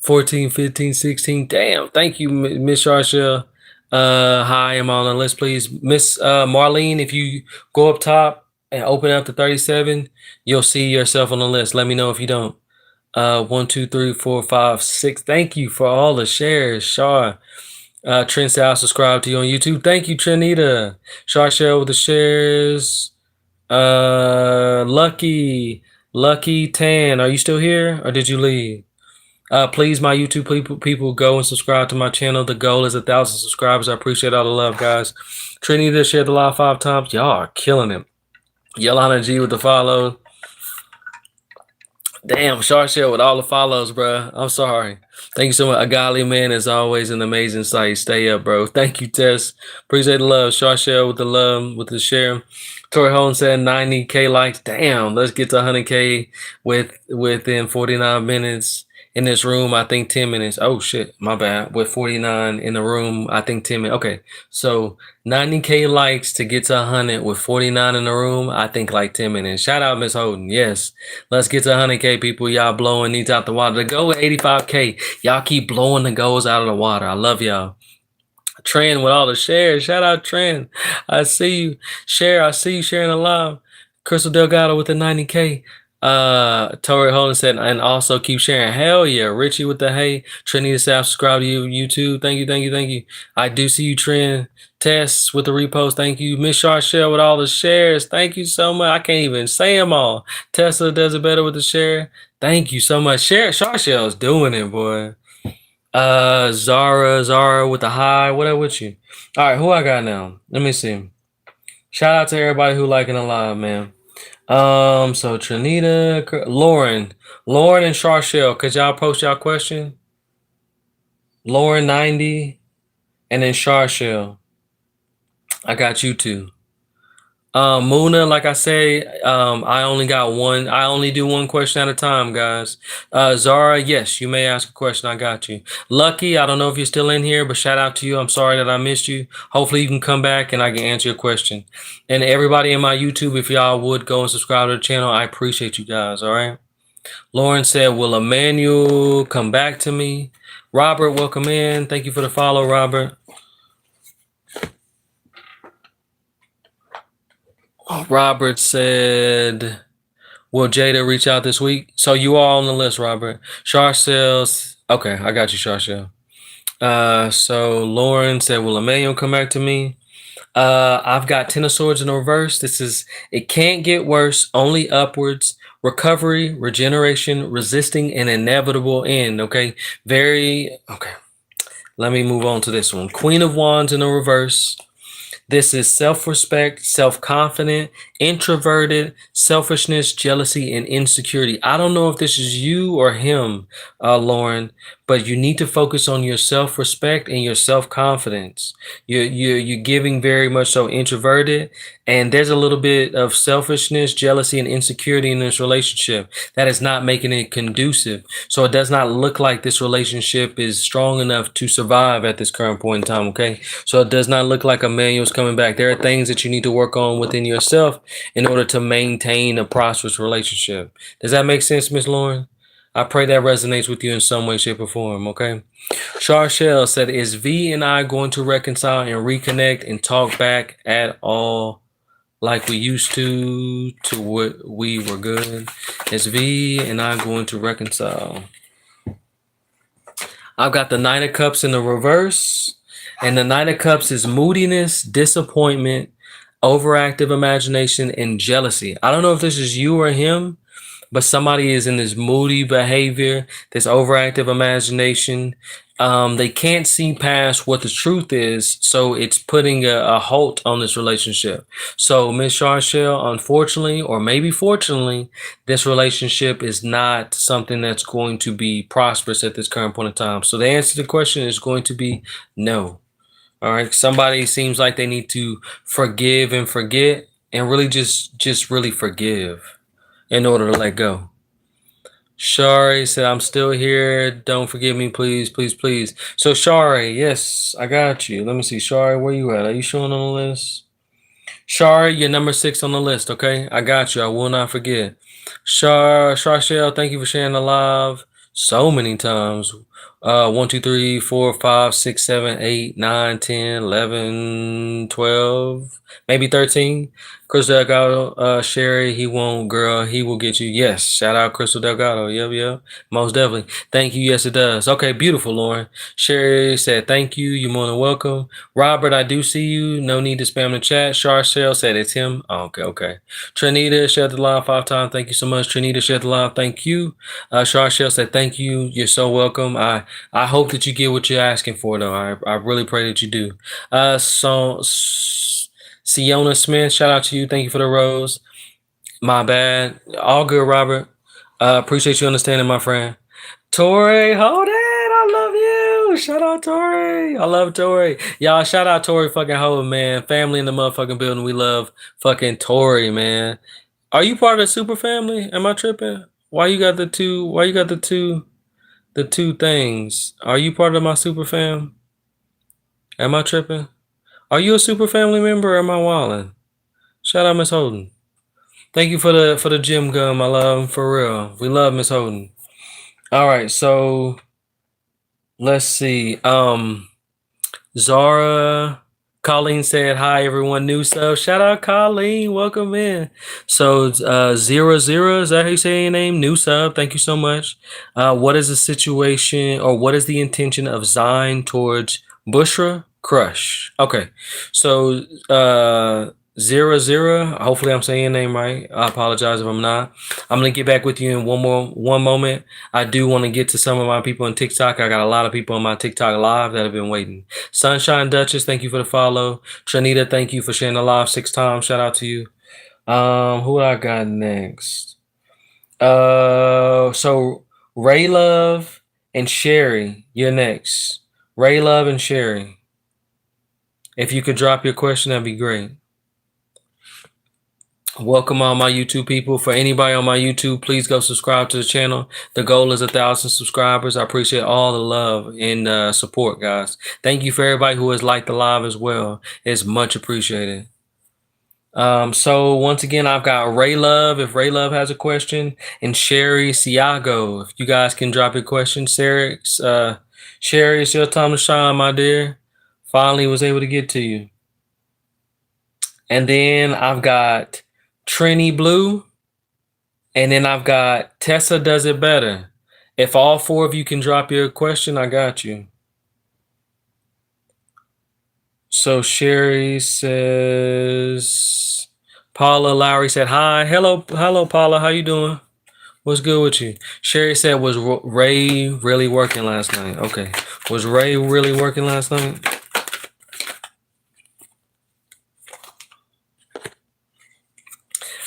14, 15, 16. Damn. Thank you, Miss Charshell. Hi, I'm on the list, please. Miss Marlene, if you go up top and open up to 37, you'll see yourself on the list. Let me know if you don't. 1, 2, 3, 4, 5, 6. Thank you for all the shares, Shar. Trent said, I'll subscribe to you on YouTube. Thank you, Trinita. Charshell with the shares. Lucky Tan, are you still here or did you leave? Please, my YouTube people, go and subscribe to my channel. The goal is 1,000 subscribers. I appreciate all the love, guys. Trinita shared the live 5 times. Y'all are killing it. Yolanda G with the follow. Damn, Charshell with all the follows, bro. I'm sorry. Thank you so much. A godly man is always an amazing sight. Stay up, bro. Thank you, Tess. Appreciate the love. Charshell with the love, with the share. Tori Holden said 90K likes. Damn, let's get to 100K within 49 minutes. In this room, I think 10 minutes. Oh, shit. My bad. With 49 in the room, I think 10 minutes. Okay. So 90K likes to get to 100 with 49 in the room. I think like 10 minutes. Shout out, Miss Holden. Yes. Let's get to 100K, people. Y'all blowing these out the water. The goal is 85K. Y'all keep blowing the goals out of the water. I love y'all. Trend with all the shares. Shout out, Trend. I see you. Share. I see you sharing a live. Crystal Delgado with the 90K. Tori Holden said, and also keep sharing. Hell yeah. Richie with the hey. Trinity said, subscribe to you, YouTube. Thank you, thank you, thank you. I do see you, Trend. Tess with the repost. Thank you. Miss Charshell with all the shares. Thank you so much. I can't even say them all. Tesla does it better with the share. Thank you so much. Charshell's doing it, boy. Zara with the high. What up with you? All right, who I got now? Let me see. Shout out to everybody who liking the live, man. So Trinita, Lauren and Charshell, could y'all post y'all question? Lauren 90 and then Charshell. I got you two. Muna, like I say, I only got one. I only do one question at a time, guys. Zara, yes, you may ask a question. I got you. Lucky, I don't know if you're still in here, but shout out to you. I'm sorry that I missed you. Hopefully you can come back and I can answer your question. And everybody in my YouTube, if y'all would go and subscribe to the channel, I appreciate you guys. All right. Lauren said, will Emmanuel come back to me? Robert, welcome in. Thank you for the follow, Robert. Robert said, will Jada reach out this week? So you are on the list, Robert. Charcel, okay, I got you, Charcel. So Lauren said, will Emmanuel come back to me? I've got Ten of Swords in the reverse. It can't get worse, only upwards. Recovery, regeneration, resisting an inevitable end. Okay. Okay. Let me move on to this one. Queen of Wands in the reverse. This is self-respect, self-confident, introverted, selfishness, jealousy, and insecurity. I don't know if this is you or him, Lauren, but you need to focus on your self-respect and your self-confidence. You're giving very much so introverted, and there's a little bit of selfishness, jealousy, and insecurity in this relationship that is not making it conducive. So it does not look like this relationship is strong enough to survive at this current point in time, okay? So it does not look like Emmanuel's coming back. There are things that you need to work on within yourself in order to maintain a prosperous relationship. Does that make sense, Miss Lauren? I pray that resonates with you in some way, shape, or form, okay? Charchelle said, is V and I going to reconcile and reconnect and talk back at all like we used to what we were good? Is V and I going to reconcile? I've got the Nine of Cups in the reverse. And the Nine of Cups is moodiness, disappointment, overactive imagination, and jealousy. I don't know if this is you or him, but somebody is in this moody behavior, this overactive imagination. They can't see past what the truth is, so it's putting a halt on this relationship. So, Miss Charchelle, unfortunately, or maybe fortunately, this relationship is not something that's going to be prosperous at this current point in time. So the answer to the question is going to be no. All right. Somebody seems like they need to forgive and forget and really just really forgive in order to let go. Shari said, I'm still here. Don't forgive me, please, please, please. So Shari, yes, I got you. Let me see. Shari, where you at? Are you showing on the list? Shari, you're number 6 on the list, okay? I got you. I will not forget. Charchelle, thank you for sharing the live so many times. 1, 2, 3, 4, 5, 6, 7, 8, 9, 10, 11, 12, maybe 13. Crystal Delgado, Sherry, he won't, girl, he will get you. Yes, shout out Crystal Delgado. Yep, most definitely. Thank you. Yes, it does. Okay, beautiful, Lauren. Sherry said, thank you. You're more than welcome. Robert, I do see you. No need to spam the chat. Charcelle said it's him. Oh, okay. Trinita shared the live 5 times. Thank you so much. Trinita shared the live. Thank you. Charcelle said, thank you. You're so welcome. I hope that you get what you're asking for, though. I really pray that you do. Siona Smith, shout out to you. Thank you for the rose. My bad. All good, Robert. Appreciate you understanding, my friend. Tori, hold it. I love you. Shout out Tori. I love Tori. Y'all, shout out Tori fucking Ho, man. Family in the motherfucking building. We love fucking Tori, man. Are you part of the super family? Am I tripping? Why you got the two things? Are you part of my super fam? Am I tripping? Are you a super family member or am I wilding? Shout out Miss Holden. Thank you for the gym gum, my love. For real. We love Miss Holden. All right, so let's see. Zara, Colleen said hi, everyone. New sub. Shout out Colleen. Welcome in. So 00, is that how you say your name? New sub. Thank you so much. What is the situation or what is the intention of Zine towards Bushra? Crush. Okay. So 00, hopefully I'm saying your name right. I apologize if I'm not. I'm gonna get back with you in one moment. I do want to get to some of my people on TikTok. I got a lot of people on my TikTok live that have been waiting. Sunshine Duchess, thank you for the follow. Trinita, thank you for sharing the live 6 times. Shout out to you. Who I got next? So Ray Love and Sherry, you're next. Ray Love and Sherry. If you could drop your question, that'd be great. Welcome all my YouTube people. For anybody on my YouTube, please go subscribe to the channel. The goal is 1,000 subscribers. I appreciate all the love and support, guys. Thank you for everybody who has liked the live as well. It's much appreciated. So once again, I've got Ray Love, if Ray Love has a question, and Sherry Siago. If you guys can drop your question. Sherry, it's your time to shine, my dear. Finally was able to get to you. And then I've got Trini Blue. And then I've got Tessa Does It Better. If all four of you can drop your question, I got you. So Sherry says, Paula Lowry said, hi. Hello, Paula. How you doing? What's good with you? Sherry said, was Ray really working last night? Okay. Was Ray really working last night?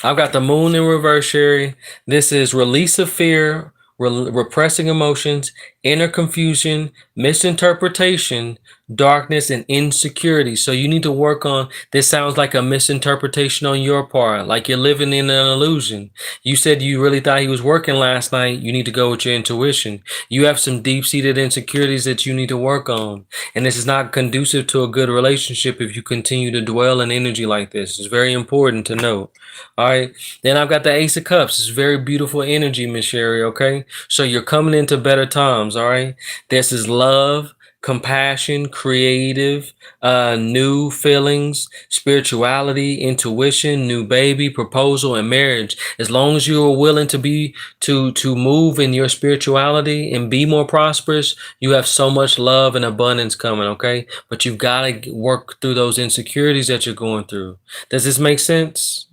I've got the moon in reverse, Sherry. This is release of fear, repressing emotions, inner confusion, misinterpretation, darkness, and insecurity. So you need to work on this. Sounds like a misinterpretation on your part, like you're living in an illusion. You said you really thought he was working last night. You need to go with your intuition. You have some deep-seated insecurities that you need to work on. And this is not conducive to a good relationship if you continue to dwell in energy like this. It's very important to note. All right. Then I've got the Ace of Cups. It's very beautiful energy, Miss Sherry. Okay. So you're coming into better times. All right. This is love, compassion, creative, new feelings, spirituality, intuition, new baby, proposal, and marriage. As long as you are willing to be to move in your spirituality and be more prosperous, you have so much love and abundance coming. Okay. But you've got to work through those insecurities that you're going through. Does this make sense?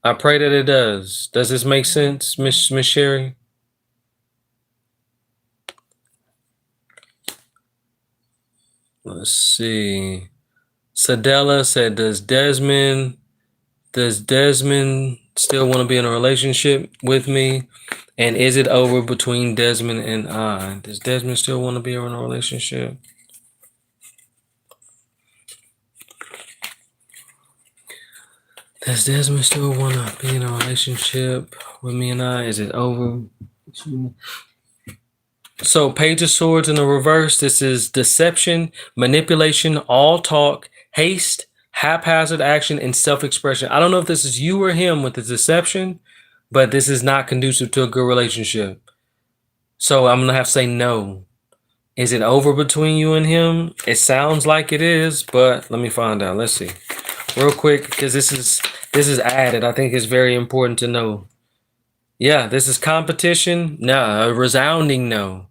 I pray that it does. Does this make sense, Miss Sherry? Let's see. Sadella said, does Desmond still want to be in a relationship with me? And is it over between Desmond and I? Does Desmond still want to be in a relationship? Does Desmond still want to be in a relationship with me and I? Is it over? So Page of Swords in the reverse. This is deception, manipulation, all talk, haste, haphazard action, and self-expression. I don't know if this is you or him with the deception, but this is not conducive to a good relationship. So I'm going to have to say no. Is it over between you and him? It sounds like it is, but let me find out. Let's see. Real quick, because this is added. I think it's very important to know. Yeah, this is competition. No, a resounding no.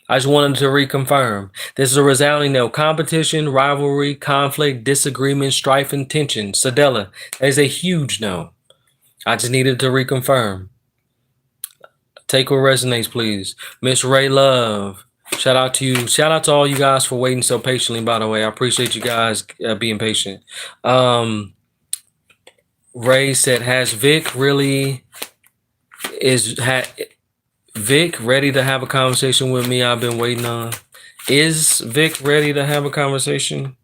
I just wanted to reconfirm. This is a resounding no. Competition, rivalry, conflict, disagreement, strife, and tension. Sadella, that is a huge no. I just needed to reconfirm. Take what resonates, please. Miss Ray Love. Shout out to you. Shout out to all you guys for waiting so patiently, by the way. I appreciate you guys being patient. Ray said, has Vic really Vic ready to have a conversation with me? I've been waiting on. Is Vic ready to have a conversation?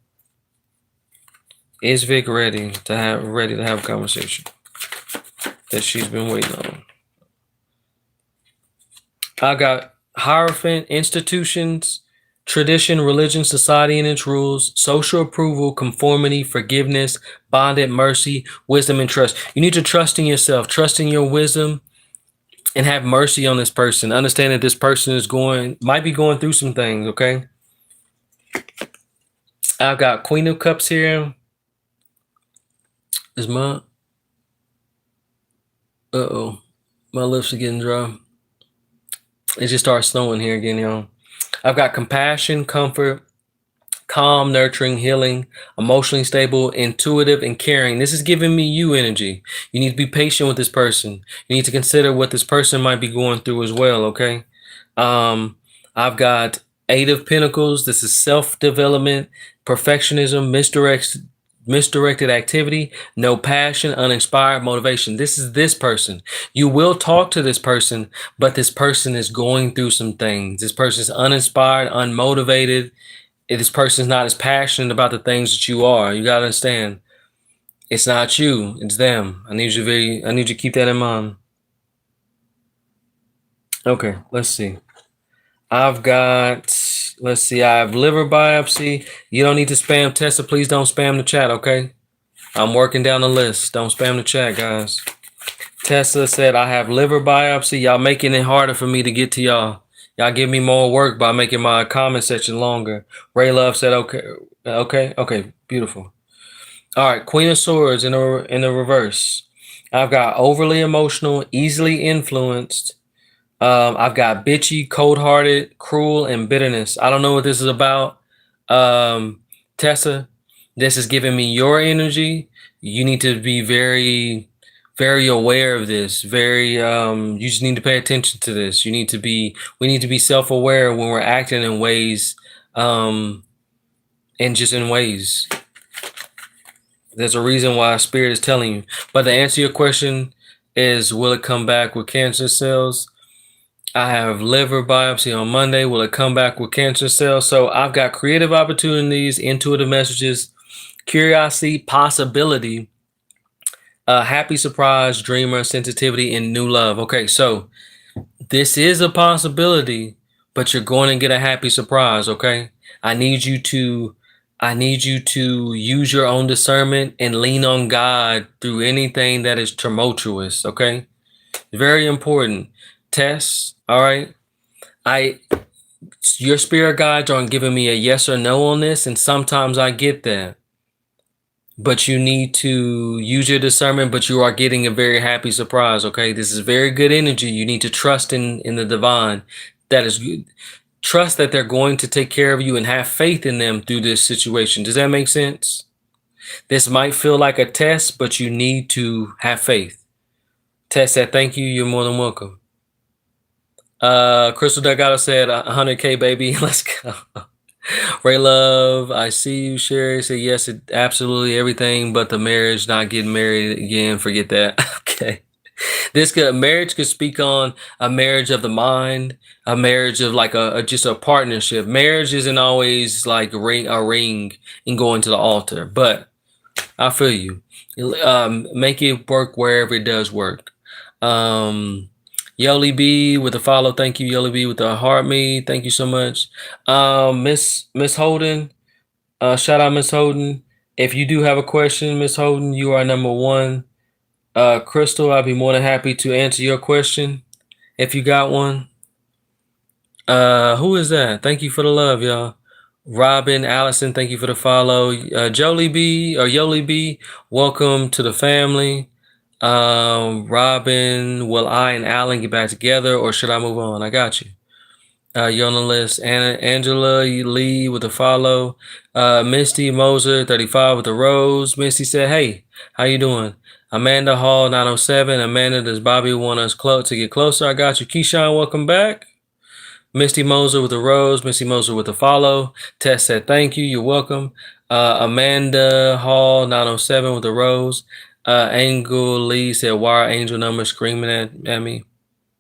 Is Vic ready to have a conversation that she's been waiting on? I got Hierophant, institutions, tradition, religion, society and its rules, social approval, conformity, forgiveness, bonded, mercy, wisdom, and trust. You need to trust in yourself, trust in your wisdom, and have mercy on this person. Understand that this person might be going through some things, okay? I've got Queen of Cups here. Is my... Uh-oh. My lips are getting dry. It just starts snowing here again, y'all. I've got compassion, comfort, calm, nurturing, healing, emotionally stable, intuitive, and caring. This is giving me you energy. You need to be patient with this person. You need to consider what this person might be going through as well, okay? I've got Eight of Pentacles. This is self-development, perfectionism, misdirected activity, no passion, uninspired motivation. This is this person. You will talk to this person, but this person is going through some things. This person is uninspired, unmotivated. This person is not as passionate about the things that you are. You got to understand. It's not you, it's them. I need you to keep that in mind. Okay, let's see. I have liver biopsy. You don't need to spam Tessa. Please don't spam the chat, okay? I'm working down the list. Don't spam the chat, guys. Tessa said, I have liver biopsy. Y'all making it harder for me to get to y'all. Y'all give me more work by making my comment section longer. Ray Love said, okay, beautiful. All right, Queen of Swords in the reverse. I've got overly emotional, easily influenced. I've got bitchy, cold-hearted, cruel, and bitterness. I don't know what this is about. Tessa, this is giving me your energy. You need to be very, very aware of this. You just need to pay attention to this. We need to be self-aware when we're acting in ways, and just in ways. There's a reason why Spirit is telling you. But to answer your question is, will it come back with cancer cells? I have liver biopsy on Monday. Will it come back with cancer cells? So I've got creative opportunities, intuitive messages, curiosity, possibility, happy surprise, dreamer, sensitivity, and new love. Okay, so this is a possibility, but you're going to get a happy surprise. Okay, I need you to use your own discernment and lean on God through anything that is tumultuous. Okay, very important. Tests. All right. Your spirit guides aren't giving me a yes or no on this, and sometimes I get that. But you need to use your discernment, but you are getting a very happy surprise. Okay, this is very good energy. You need to trust in the divine. That is good. Trust that they're going to take care of you and have faith in them through this situation. Does that make sense? This might feel like a test, but you need to have faith. Tess said, thank you. You're more than welcome. Crystal Delgado said, 100K, baby. Let's go. Ray Love, I see you. Sherry said, yes, absolutely everything but the marriage, not getting married again. Forget that. Okay. Marriage could speak on a marriage of the mind, a marriage of like just a partnership. Marriage isn't always like a ring and going to the altar, but I feel you. Make it work wherever it does work. Yoli B with the follow. Thank you, Yoli B with the heart me. Thank you so much. Miss Holden. Shout out Miss Holden. If you do have a question, Miss Holden, you are number one. Crystal, I'd be more than happy to answer your question if you got one. Who is that? Thank you for the love, y'all. Robin, Allison, thank you for the follow. Jolie B or Yoli B, welcome to the family. Robin, will I and Alan get back together or should I move on? I got you. You're on the list. Angela Lee with a follow. Misty Moser 35 with a rose. Misty said, hey, how you doing? Amanda Hall 907. Amanda, does Bobby want us to get closer? I got you. Keyshawn, welcome back. Misty Moser with a rose. Misty Moser with a follow. Tess said, thank you. You're welcome. Amanda Hall 907 with a rose. Angel Lee said, why are angel numbers screaming at me?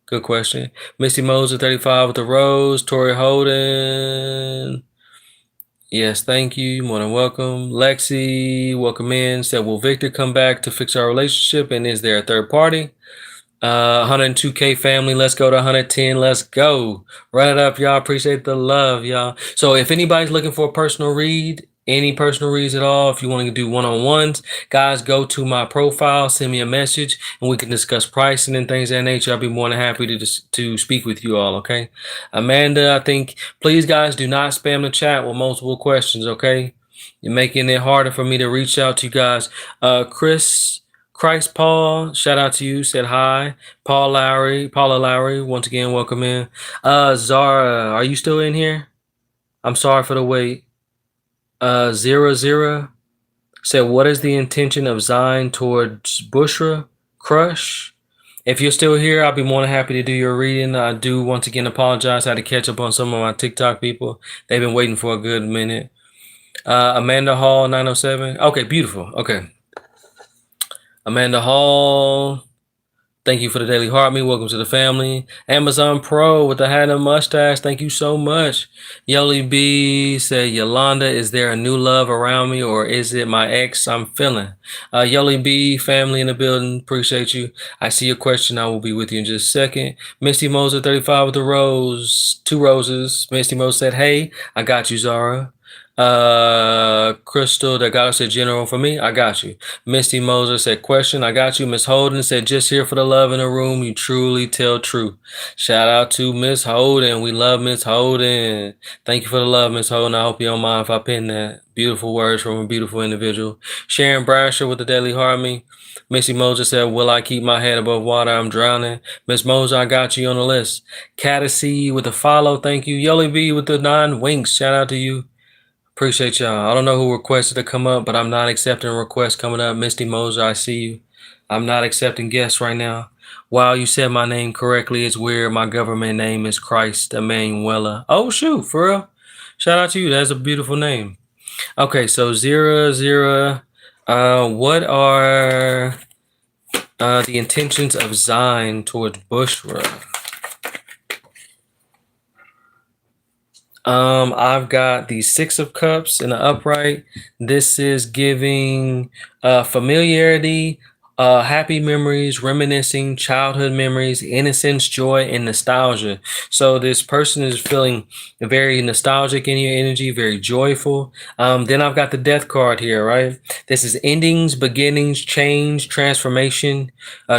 Good question. Misty Moser 35 with the rose. Tori Holden. Yes, thank you. More than welcome. Lexi, welcome in. Said, will Victor come back to fix our relationship? And is there a third party? 102K family. Let's go to 110. Let's go. Run it up, y'all. Appreciate the love, y'all. So if anybody's looking for a personal read, any personal reads at all, if you want to do one-on-ones, guys, go to my profile, send me a message, and we can discuss pricing and things of that nature. I'll be more than happy to speak with you all, okay? Amanda, I think, please, guys, do not spam the chat with multiple questions, okay? You're making it harder for me to reach out to you guys. Christ Paul, shout out to you, said hi. Paula Lowry, once again, welcome in. Zara, are you still in here? I'm sorry for the wait. 00 said, what is the intention of Zion towards Bushra Crush? If you're still here, I'll be more than happy to do your reading. I do once again apologize. I had to catch up on some of my TikTok people. They've been waiting for a good minute. Amanda Hall 907. Okay, beautiful. Okay. Amanda Hall, thank you for the daily heart me. Welcome to the family. Amazon Pro with the hat and mustache. Thank you so much. Yoli B said, Yolanda, is there a new love around me or is it my ex I'm feeling? Yoli B, family in the building. Appreciate you. I see your question. I will be with you in just a second. Misty Moser 35 with the rose. 2 roses. Misty Moser said, hey, I got you, Zara. Crystal that got said general for me. I got you. Misty Moser said question. I got you. Miss Holden said just here for the love in the room. You truly tell true. Shout out to Miss Holden. We love Miss Holden. Thank you for the love, Miss Holden. I hope you don't mind if I pin that. Beautiful words from a beautiful individual. Sharon Brasher with the Daily Harmony. Missy Moser said, will I keep my head above water? I'm drowning. Miss Moser, I got you on the list. Catasy with the follow. Thank you. Yoli B with the 9 winks. Shout out to you. Appreciate y'all. I don't know who requested to come up, but I'm not accepting requests coming up. Misty Moser, I see you. I'm not accepting guests right now. Wow, you said my name correctly. It's weird. My government name is Christ Emanuela. Oh, shoot, for real? Shout out to you. That's a beautiful name. Okay, so Zira. What are the intentions of Zion towards Bushra? I've got the 6 of Cups in the upright. This is giving familiarity, happy memories, reminiscing, childhood memories, innocence, joy, and nostalgia. So this person is feeling very nostalgic in your energy, very joyful. Then I've got the Death card here, right? This is endings, beginnings, change, transformation,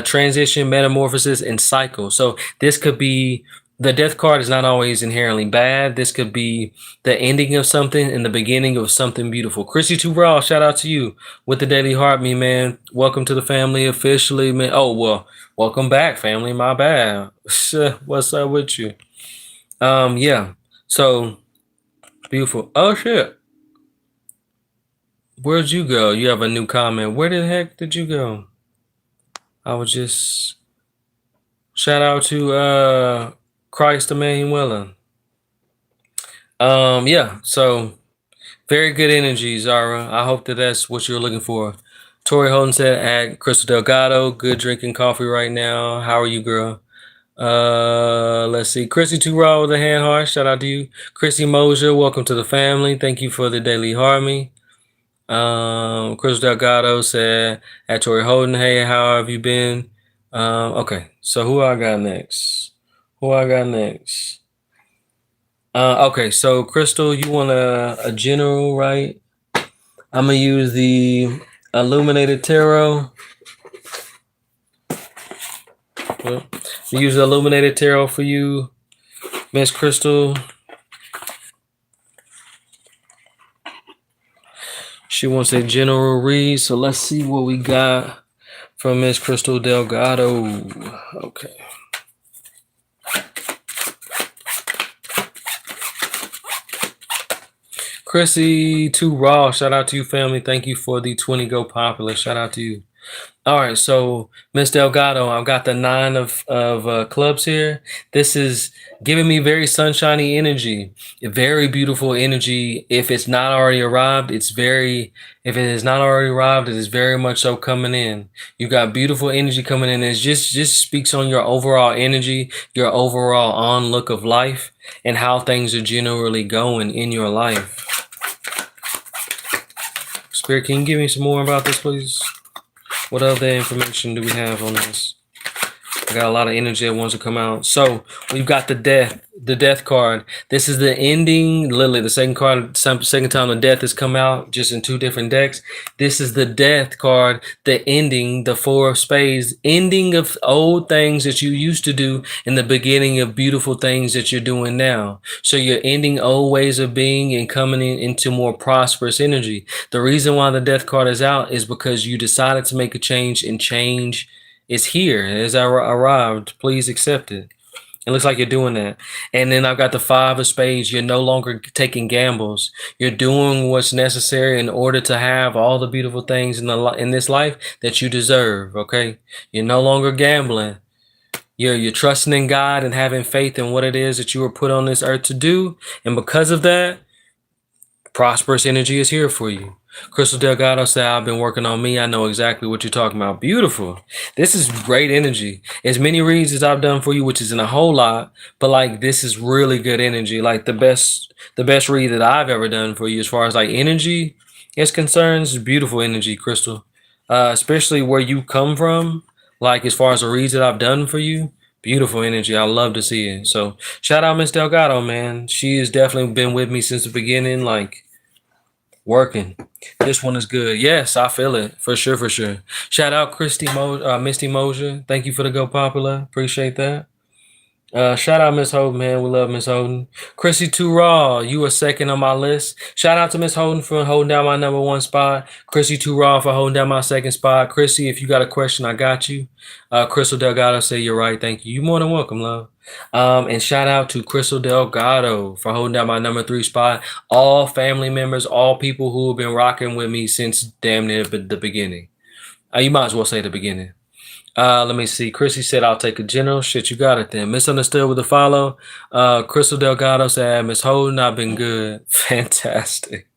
transition, metamorphosis, and cycle. So this could be the Death card is not always inherently bad. This could be the ending of something and the beginning of something beautiful. Chrissy Too Raw, shout out to you with the Daily Heart, me man. Welcome to the family officially, man. Oh well, welcome back, family. My bad. What's up with you? Yeah. So beautiful. Oh shit. Where'd you go? You have a new comment. Where the heck did you go? I was just shout out to Christ Emanuela. Yeah, so very good energy, Zara. I hope that that's what you're looking for. Tori Holden said, at Crystal Delgado, good drinking coffee right now. How are you, girl? Let's see. Chrissy Too Raw with a hand heart. Shout out to you. Chrissy Mosier, welcome to the family. Thank you for the Daily Harmony. Crystal Delgado said, at Tori Holden, hey, how have you been? Okay, so who I got next? Okay, so Crystal, you want a general, right? I'm gonna use the Illuminated Tarot. Use the Illuminated Tarot for you, Miss Crystal. She wants a general read, so let's see what we got from Miss Crystal Delgado. Okay. Chrissy Too Raw, shout out to you, family. Thank you for the 20 Go Popular. Shout out to you. All right, so Miss Delgado, I've got the 9 of clubs here. This is giving me very sunshiny energy, very beautiful energy. If it's not already arrived, if it has not already arrived, it is very much so coming in. You got beautiful energy coming in. It just speaks on your overall energy, your overall on look of life, and how things are generally going in your life. Spirit, can you give me some more about this, please? What other information do we have on this? I got a lot of energy that wants to come out. So we've got the death card. This is the ending. Literally the second time the death has come out, just in 2 different decks. This is the death card, the ending, the 4 of spades, ending of old things that you used to do and the beginning of beautiful things that you're doing now. So you're ending old ways of being and coming into more prosperous energy. The reason why the death card is out is because you decided to make a change, and change is here. It has arrived. Please accept it. It looks like you're doing that. And then I've got the 5 of spades. You're no longer taking gambles. You're doing what's necessary in order to have all the beautiful things in this life that you deserve. Okay? You're no longer gambling. You're trusting in God and having faith in what it is that you were put on this earth to do. And because of that, prosperous energy is here for you. Crystal Delgado said, I've been working on me. I know exactly what you're talking about. Beautiful. This is great energy. As many reads as I've done for you, which isn't a whole lot, but like this is really good energy. Like the best read that I've ever done for you as far as like energy is concerned. Is beautiful energy, Crystal. Especially where you come from, like as far as the reads that I've done for you. Beautiful energy. I love to see it. So shout out Miss Delgado, man. She has definitely been with me since the beginning. Like Working. This one is good. Yes, I feel it for sure, for sure. Shout out Misty Mosier. Thank you for the go popular. Appreciate that. Shout out Miss Holden, man. We love Miss Holden. Chrissy Too Raw, you were second on my list. Shout out to Miss Holden for holding down my number one spot. Chrissy Too Raw for holding down my second spot. Chrissy, if you got a question, I got you. Crystal Delgado say you're right. Thank you. You're more than welcome, love. And shout out to Crystal Delgado for holding down my number 3 spot. All family members, all people who have been rocking with me since damn near the beginning. You might as well say the beginning. Let me see. Chrissy said, I'll take a general. Shit, you got it then. Misunderstood with a follow. Crystal Delgado said, Miss Holden, I've been good. Fantastic.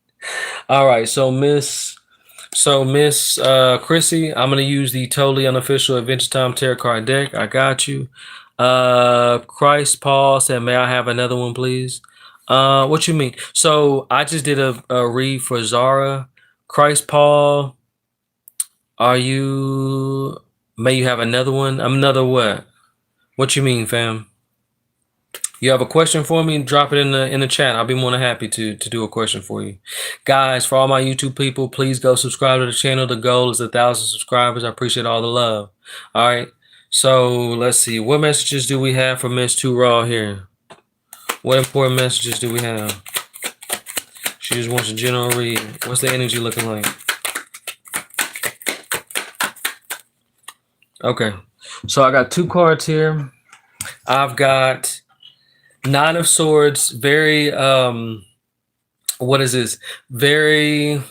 All right. So Miss Chrissy, I'm going to use the totally unofficial Adventure Time Tarot card deck. I got you. Christ Paul said, may I have another one, please? What you mean? So I just did a read for Zara. Christ Paul, may you have another one? Another what? What you mean, fam? You have a question for me? Drop it in the chat. I'll be more than happy to do a question for you. Guys, for all my YouTube people, please go subscribe to the channel. The goal is 1,000 subscribers. I appreciate all the love. All right. So let's see. What messages do we have for Miss Too Raw here? What important messages do we have? She just wants a general read. What's the energy looking like? Okay. So I got 2 cards here. I've got 9 of Swords, very, what is this? Very,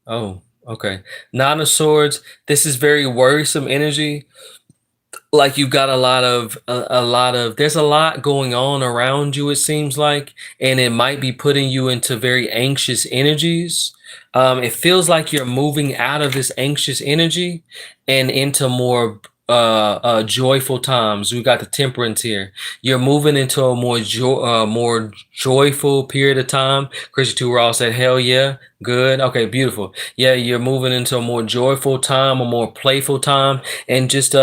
oh, okay. 9 of Swords. This is very worrisome energy. Like you've got a lot of, there's a lot going on around you, it seems like, and it might be putting you into very anxious energies. It feels like you're moving out of this anxious energy and into more joyful times. We got the Temperance here. You're moving into a more joyful period of time. Chrissy Too Raw said, hell yeah. Good. Okay, beautiful. Yeah, you're moving into a more joyful time, a more playful time, and just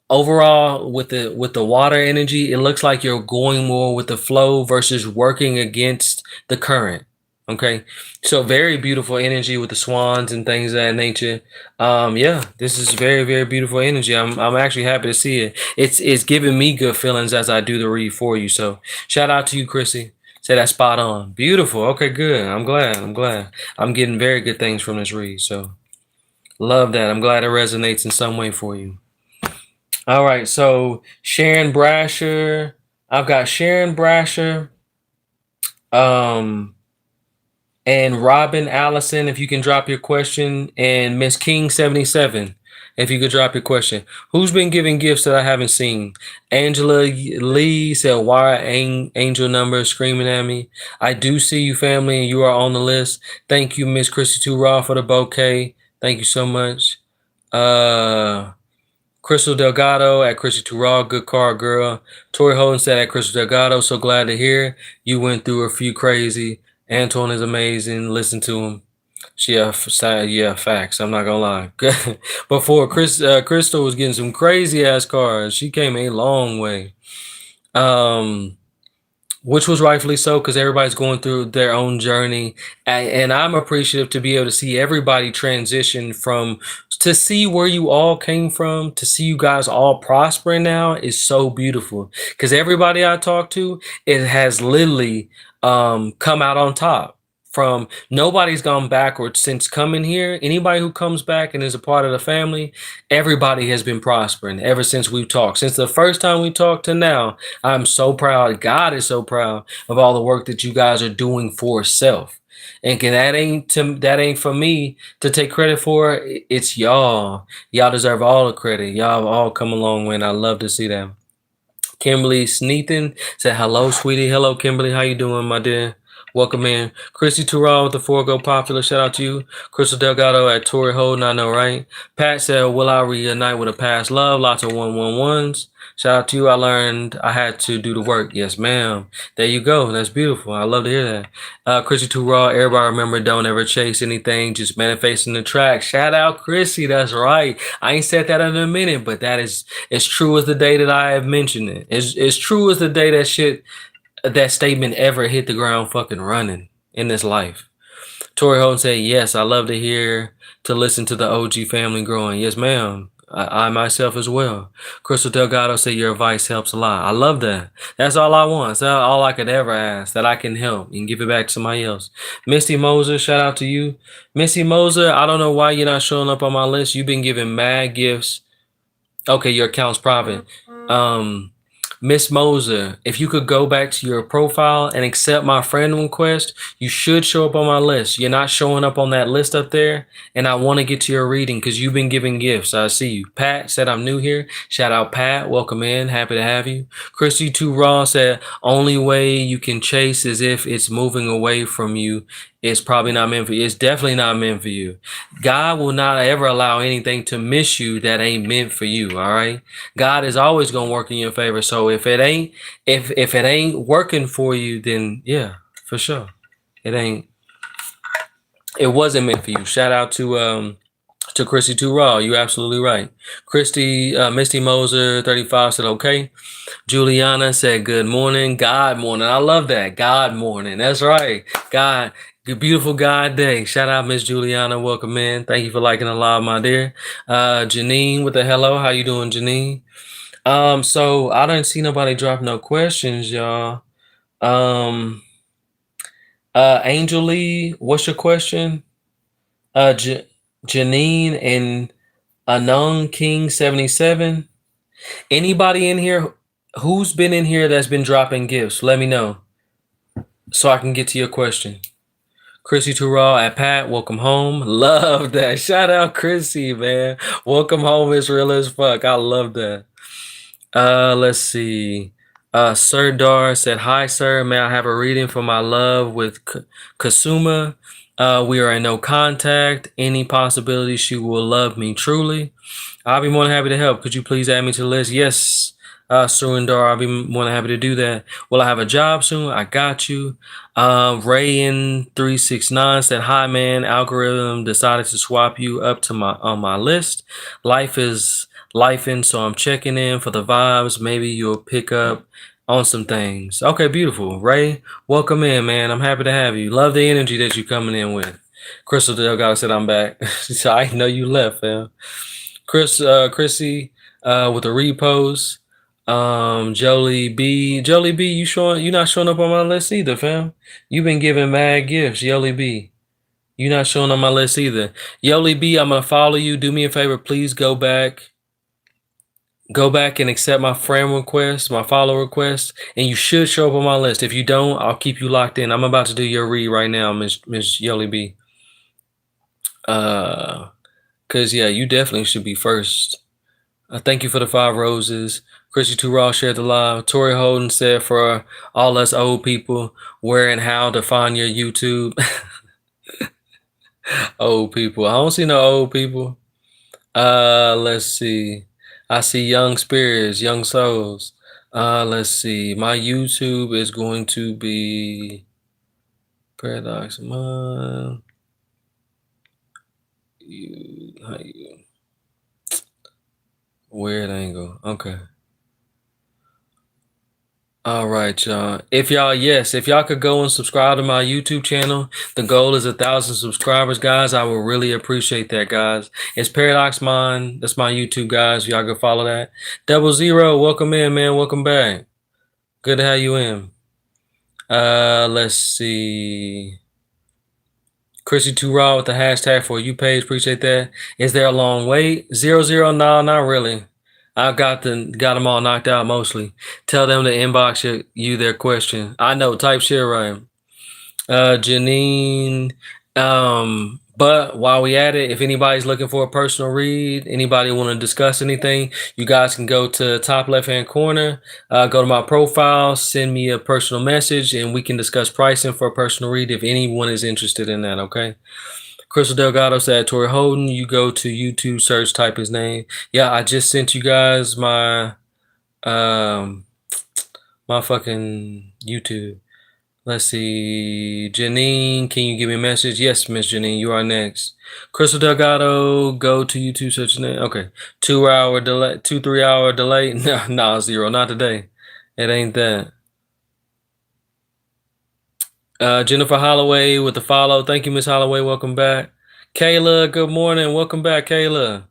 overall with the water energy, it looks like you're going more with the flow versus working against the current. Okay, so very beautiful energy with the swans and things of that nature. Yeah, this is very, very beautiful energy. I'm actually happy to see it. It's giving me good feelings as I do the read for you. So shout out to you, Chrissy. Say that spot on. Beautiful. Okay, good. I'm glad. I'm getting very good things from this read. So love that. I'm glad it resonates in some way for you. All right, so Sharon Brasher. I've got Sharon Brasher. And Robin Allison, if you can drop your question, and Miss King 77, if you could drop your question. Who's been giving gifts that I haven't seen? Angela Lee said, why are angel numbers screaming at me? I do see you, family, and you are on the list. Thank you, Miss Chrissy Too Raw, for the bouquet. Thank you so much. Crystal Delgado at Chrissy Too Raw, good card, girl. Tori Holden said at Crystal Delgado, so glad to hear you went through a few crazy. Antoine is amazing. Listen to him. Yeah, facts. I'm not gonna lie. Before Crystal was getting some crazy ass cards. She came a long way. Which was rightfully so, because everybody's going through their own journey, and I'm appreciative to be able to see everybody transition to see where you all came from, to see you guys all prospering now is so beautiful, because everybody I talk to, it has literally come out on top. From nobody's gone backwards since coming here. Anybody who comes back and is a part of the family, everybody has been prospering ever since we've talked. Since the first time we talked to now, I'm so proud. God is so proud of all the work that you guys are doing for self. And that ain't for me to take credit for. It's y'all. Y'all deserve all the credit. Y'all have all come a long way, and I love to see that. Kimberly Sneathan said, hello, sweetie. Hello, Kimberly. How you doing, my dear? Welcome in. Chrissy Too Raw with the 4 Go Popular. Shout out to you. Crystal Delgado at Tori Holden. I know, right? Pat said, will I reunite with a past love? Lots of 111s. Shout out to you. I learned I had to do the work. Yes, ma'am. There you go. That's beautiful. I love to hear that. Chrissy Too Raw. Everybody remember, don't ever chase anything. Just manifesting the track. Shout out, Chrissy. That's right. I ain't said that in a minute, but that is as true as the day that I have mentioned it. It's true as the day that statement ever hit the ground fucking running in this life. Tori Holden said, yes, I love to listen to the OG family growing. Yes, ma'am. I myself as well. Crystal Delgado said your advice helps a lot. I love that. That's all I want. That's all I could ever ask, that I can help and give it back to somebody else. Misty Moser, shout out to you. Misty Moser, I don't know why you're not showing up on my list. You've been giving mad gifts. Okay, your account's private. Miss Moser, if you could go back to your profile and accept my friend request, you should show up on my list. You're not showing up on that list up there, and I want to get to your reading because you've been giving gifts. I see you. Pat said I'm new here. Shout out Pat. Welcome in. Happy to have you. Christy 2 Raw said only way you can chase is if it's moving away from you. It's probably not meant for you. It's definitely not meant for you. God will not ever allow anything to miss you that ain't meant for you. All right. God is always gonna work in your favor. So if it ain't working for you, then yeah, for sure, it wasn't meant for you. Shout out to Christy 2 Raw. You absolutely right. Misty Moser 35 said okay. Juliana said good morning. God morning. I love that. God morning. That's right. God. Good, beautiful God day. Shout out Miss Juliana. Welcome in. Thank you for liking the live, my dear. Janine with the hello. How you doing, Janine? So I don't see nobody drop no questions, y'all. Angel Lee, what's your question? Janine and Anung King 77. Anybody in here who's been in here that's been dropping gifts? Let me know so I can get to your question. Chrissy Turral at Pat, welcome home. Love that. Shout out Chrissy, man. Welcome home is real as fuck. I love that. Let's see. Sir Dar said, hi, sir. May I have a reading for my love with Kasuma? We are in no contact. Any possibility she will love me truly? I'll be more than happy to help. Could you please add me to the list? Yes, Surinder, I'll be more than happy to do that. Will I have a job soon? I got you. Ray in 369 said, hi, man. Algorithm decided to swap you up to on my list. Life is lifing, so I'm checking in for the vibes. Maybe you'll pick up on some things. Okay, beautiful. Ray, welcome in, man. I'm happy to have you. Love the energy that you're coming in with. Crystal Delgado said, I'm back. So I know you left, fam. Chrissy with a repost. Jolie B, you not showing up on my list either, fam. You've been giving mad gifts, Jolie B. You not showing on my list either. Yoli B, I'm gonna follow you. Do me a favor, please go back and accept my friend request, my follow request, and you should show up on my list. If you don't, I'll keep you locked in. I'm about to do your read right now, Miss Yoli B. Cause yeah, you definitely should be first. Thank you for the 5 roses. Chrissy 2 Raw shared the live. Tori Holden said for all us old people, where and how to find your YouTube. Old people. I don't see no old people. Let's see. I see young spirits, young souls. Let's see. My YouTube is going to be ParadoxxMin3. Weird angle. Okay. All right, y'all. If y'all could go and subscribe to my YouTube channel. The goal is 1,000 subscribers, guys. I will really appreciate that, guys. It's ParadoxxMin. That's my YouTube, guys. Y'all go follow that. 00, welcome in, man. Welcome back. Good to have you in. Let's see. Chrissy 2 Raw with the hashtag for you page. Appreciate that. Is there a long wait? 00, no, not really. I got them all knocked out mostly. Tell them to inbox you their question. I know, type shit right. Janine. But while we at it, if anybody's looking for a personal read, anybody want to discuss anything, you guys can go to top left hand corner, go to my profile, send me a personal message, and we can discuss pricing for a personal read if anyone is interested in that. Okay. Crystal Delgado said, Tori Holden, you go to YouTube, search, type his name. Yeah, I just sent you guys my my fucking YouTube. Let's see. Janine, can you give me a message? Yes, Miss Janine, you are next. Crystal Delgado, go to YouTube, search his name. Okay. 3 hour delay. No, 0, not today. It ain't that. Jennifer Holloway with the follow. Thank you, Miss Holloway. Welcome back. Kayla, good morning. Welcome back, Kayla.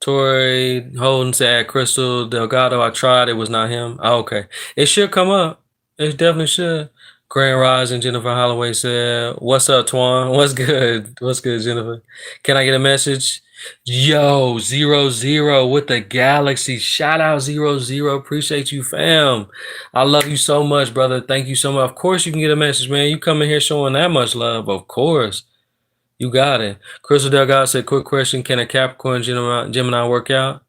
Tori Holden said Crystal Delgado. I tried. It was not him. Oh, okay. It should come up. It definitely should. Grand Rise and Jennifer Holloway said, "What's up, Twan? What's good? What's good, Jennifer? Can I get a message?" Yo, 00 with the Galaxy. Shout out 00. Appreciate you, fam. I love you so much, brother. Thank you so much. Of course, you can get a message, man. You come in here showing that much love. Of course. You got it. Crystal Delgado said, quick question. Can a Capricorn Gemini work out?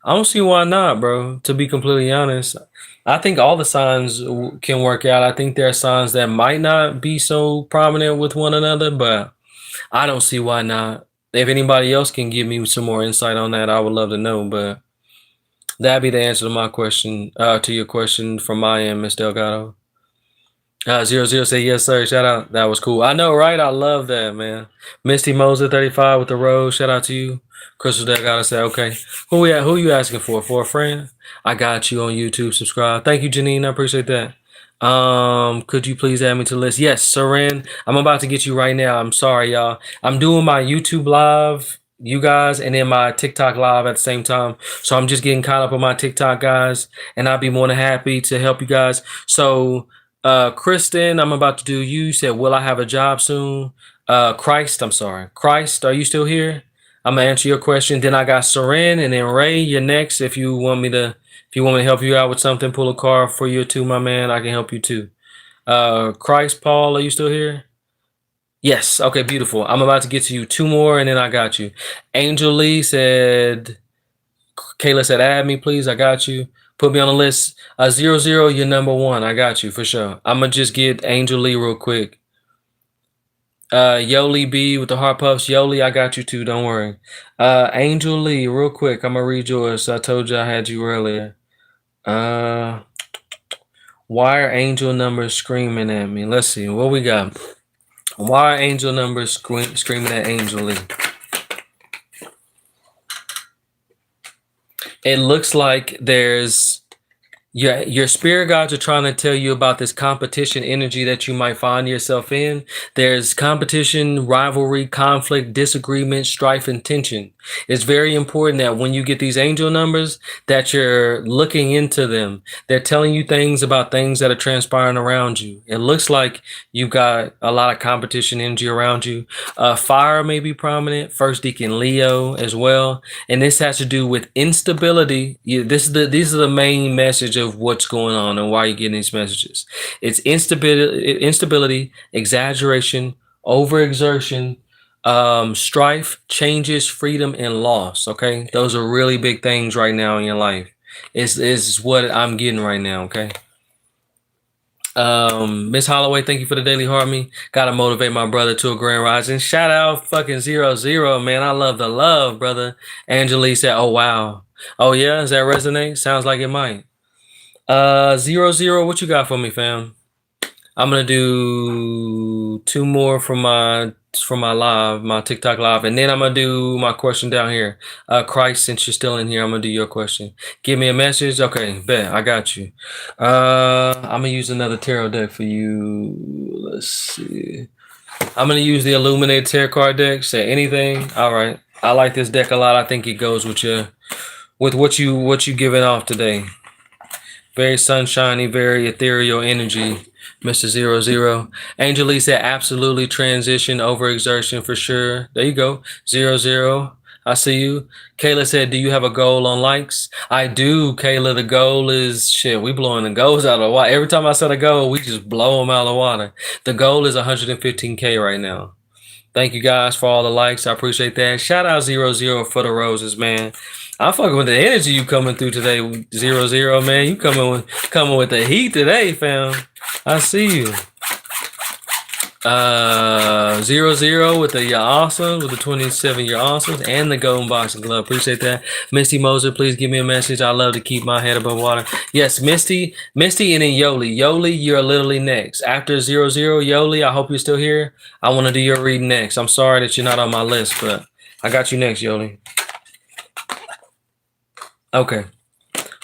I don't see why not, bro. To be completely honest, I think all the signs can work out. I think there are signs that might not be so prominent with one another, but I don't see why not. If anybody else can give me some more insight on that, I would love to know. But that'd be the answer to my question, to your question from my end, Miss Delgado. 00 say yes, sir. Shout out. That was cool. I know, right? I love that, man. Misty Moser 35 with the rose. Shout out to you. Crystal Delgado said, okay. Who you asking for? For a friend? I got you on YouTube. Subscribe. Thank you, Janine. I appreciate that. Could you please add me to the list? Yes, Seren. I'm about to get you right now. I'm sorry, y'all. I'm doing my YouTube live, you guys, and then my TikTok live at the same time. So I'm just getting caught up on my TikTok, guys, and I'll be more than happy to help you guys. So Kristen, I'm about to do you. Said, will I have a job soon? Christ, I'm sorry. Christ, are you still here? I'm gonna answer your question. Then I got Seren, and then Ray, you're next. If you want me to help you out with something, pull a card for you too, my man. I can help you too. Christ, Paul, are you still here? Yes. Okay, beautiful. I'm about to get to you two more, and then I got you. Angel Lee said, Kayla said, add me, please. I got you. Put me on the list. 00, you're number one. I got you for sure. I'm gonna just get Angel Lee real quick. Yoli B with the heart puffs. Yoli, I got you too. Don't worry. Angel Lee, real quick. I'm gonna read yours. I told you I had you earlier. Why are angel numbers screaming at me? Let's see what we got. Why are angel numbers screaming at Angel Lee? It looks like there's your spirit guides are trying to tell you about this competition energy that you might find yourself in. There's competition, rivalry, conflict, disagreement, strife, and tension. It's very important that when you get these angel numbers, that you're looking into them. They're telling you things about things that are transpiring around you. It looks like you've got a lot of competition energy around you. Fire may be prominent. First Deacon Leo as well. And this has to do with instability. These are the main message of what's going on and why you're getting these messages. It's instability, exaggeration, overexertion, strife, changes, freedom, and loss. Okay, those are really big things right now in your life. Is what I'm getting right now. Okay. Miss Holloway, thank you for the daily heart me. Gotta motivate my brother to a grand rising. Shout out fucking 00, man. I love the love, brother. Angelique said, oh wow. Oh yeah, does that resonate? Sounds like it might. 00, what you got for me, fam? I'm gonna do two more from my live, my TikTok live, and then I'm gonna do my question down here. Christ, since you're still in here, I'm gonna do your question. Give me a message. Okay, bet I got you. I'm gonna use another tarot deck for you. Let's see. I'm gonna use the Illuminated Tarot card deck. Say anything. All right. I like this deck a lot. I think it goes with what you giving off today. Very sunshiny, very ethereal energy. Mr. 00. Angelique said, absolutely transition, overexertion for sure. There you go. 00. I see you. Kayla said, do you have a goal on likes? I do, Kayla. The goal is, shit, we blowing the goals out of the water. Every time I set a goal, we just blow them out of the water. The goal is 115K right now. Thank you guys for all the likes. I appreciate that. Shout out 00 for the roses, man. I'm fucking with the energy you coming through today, 00, man. You coming with the heat today, fam. I see you. 00 with the you're awesome, with the 27 you're awesome, and the golden boxing glove. Appreciate that. Misty Moser, please give me a message. I love to keep my head above water. Yes, Misty, and then Yoli. Yoli, you're literally next. After 00, Yoli, I hope you're still here. I want to do your reading next. I'm sorry that you're not on my list, but I got you next, Yoli. Okay.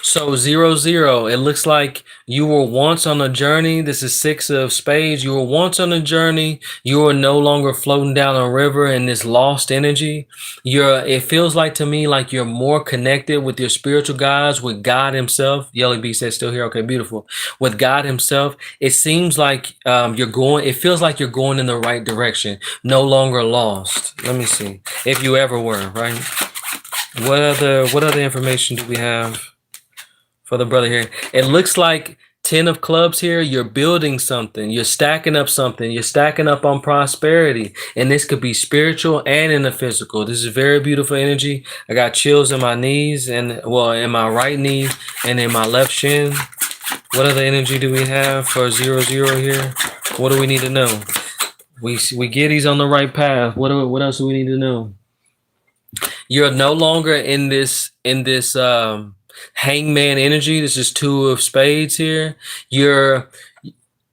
So 0, 0. It looks like you were once on a journey. This is 6 of spades. You were once on a journey. You are no longer floating down a river in this lost energy. It feels like to me like you're more connected with your spiritual guides, with God Himself. Yelly B says still here. Okay, beautiful. With God Himself, it seems like you're going. It feels like you're going in the right direction. No longer lost. Let me see if you ever were. Right. What other information do we have for the brother here? It looks like 10 of clubs here. You're building something. You're stacking up something. You're stacking up on prosperity. And this could be spiritual and in the physical. This is very beautiful energy. I got chills in my knees and, well, in my right knee and in my left shin. What other energy do we have for 0, 0 here? What do we need to know? We get he's on the right path. What else do we need to know? You're no longer in this hangman energy. This is 2 of spades here.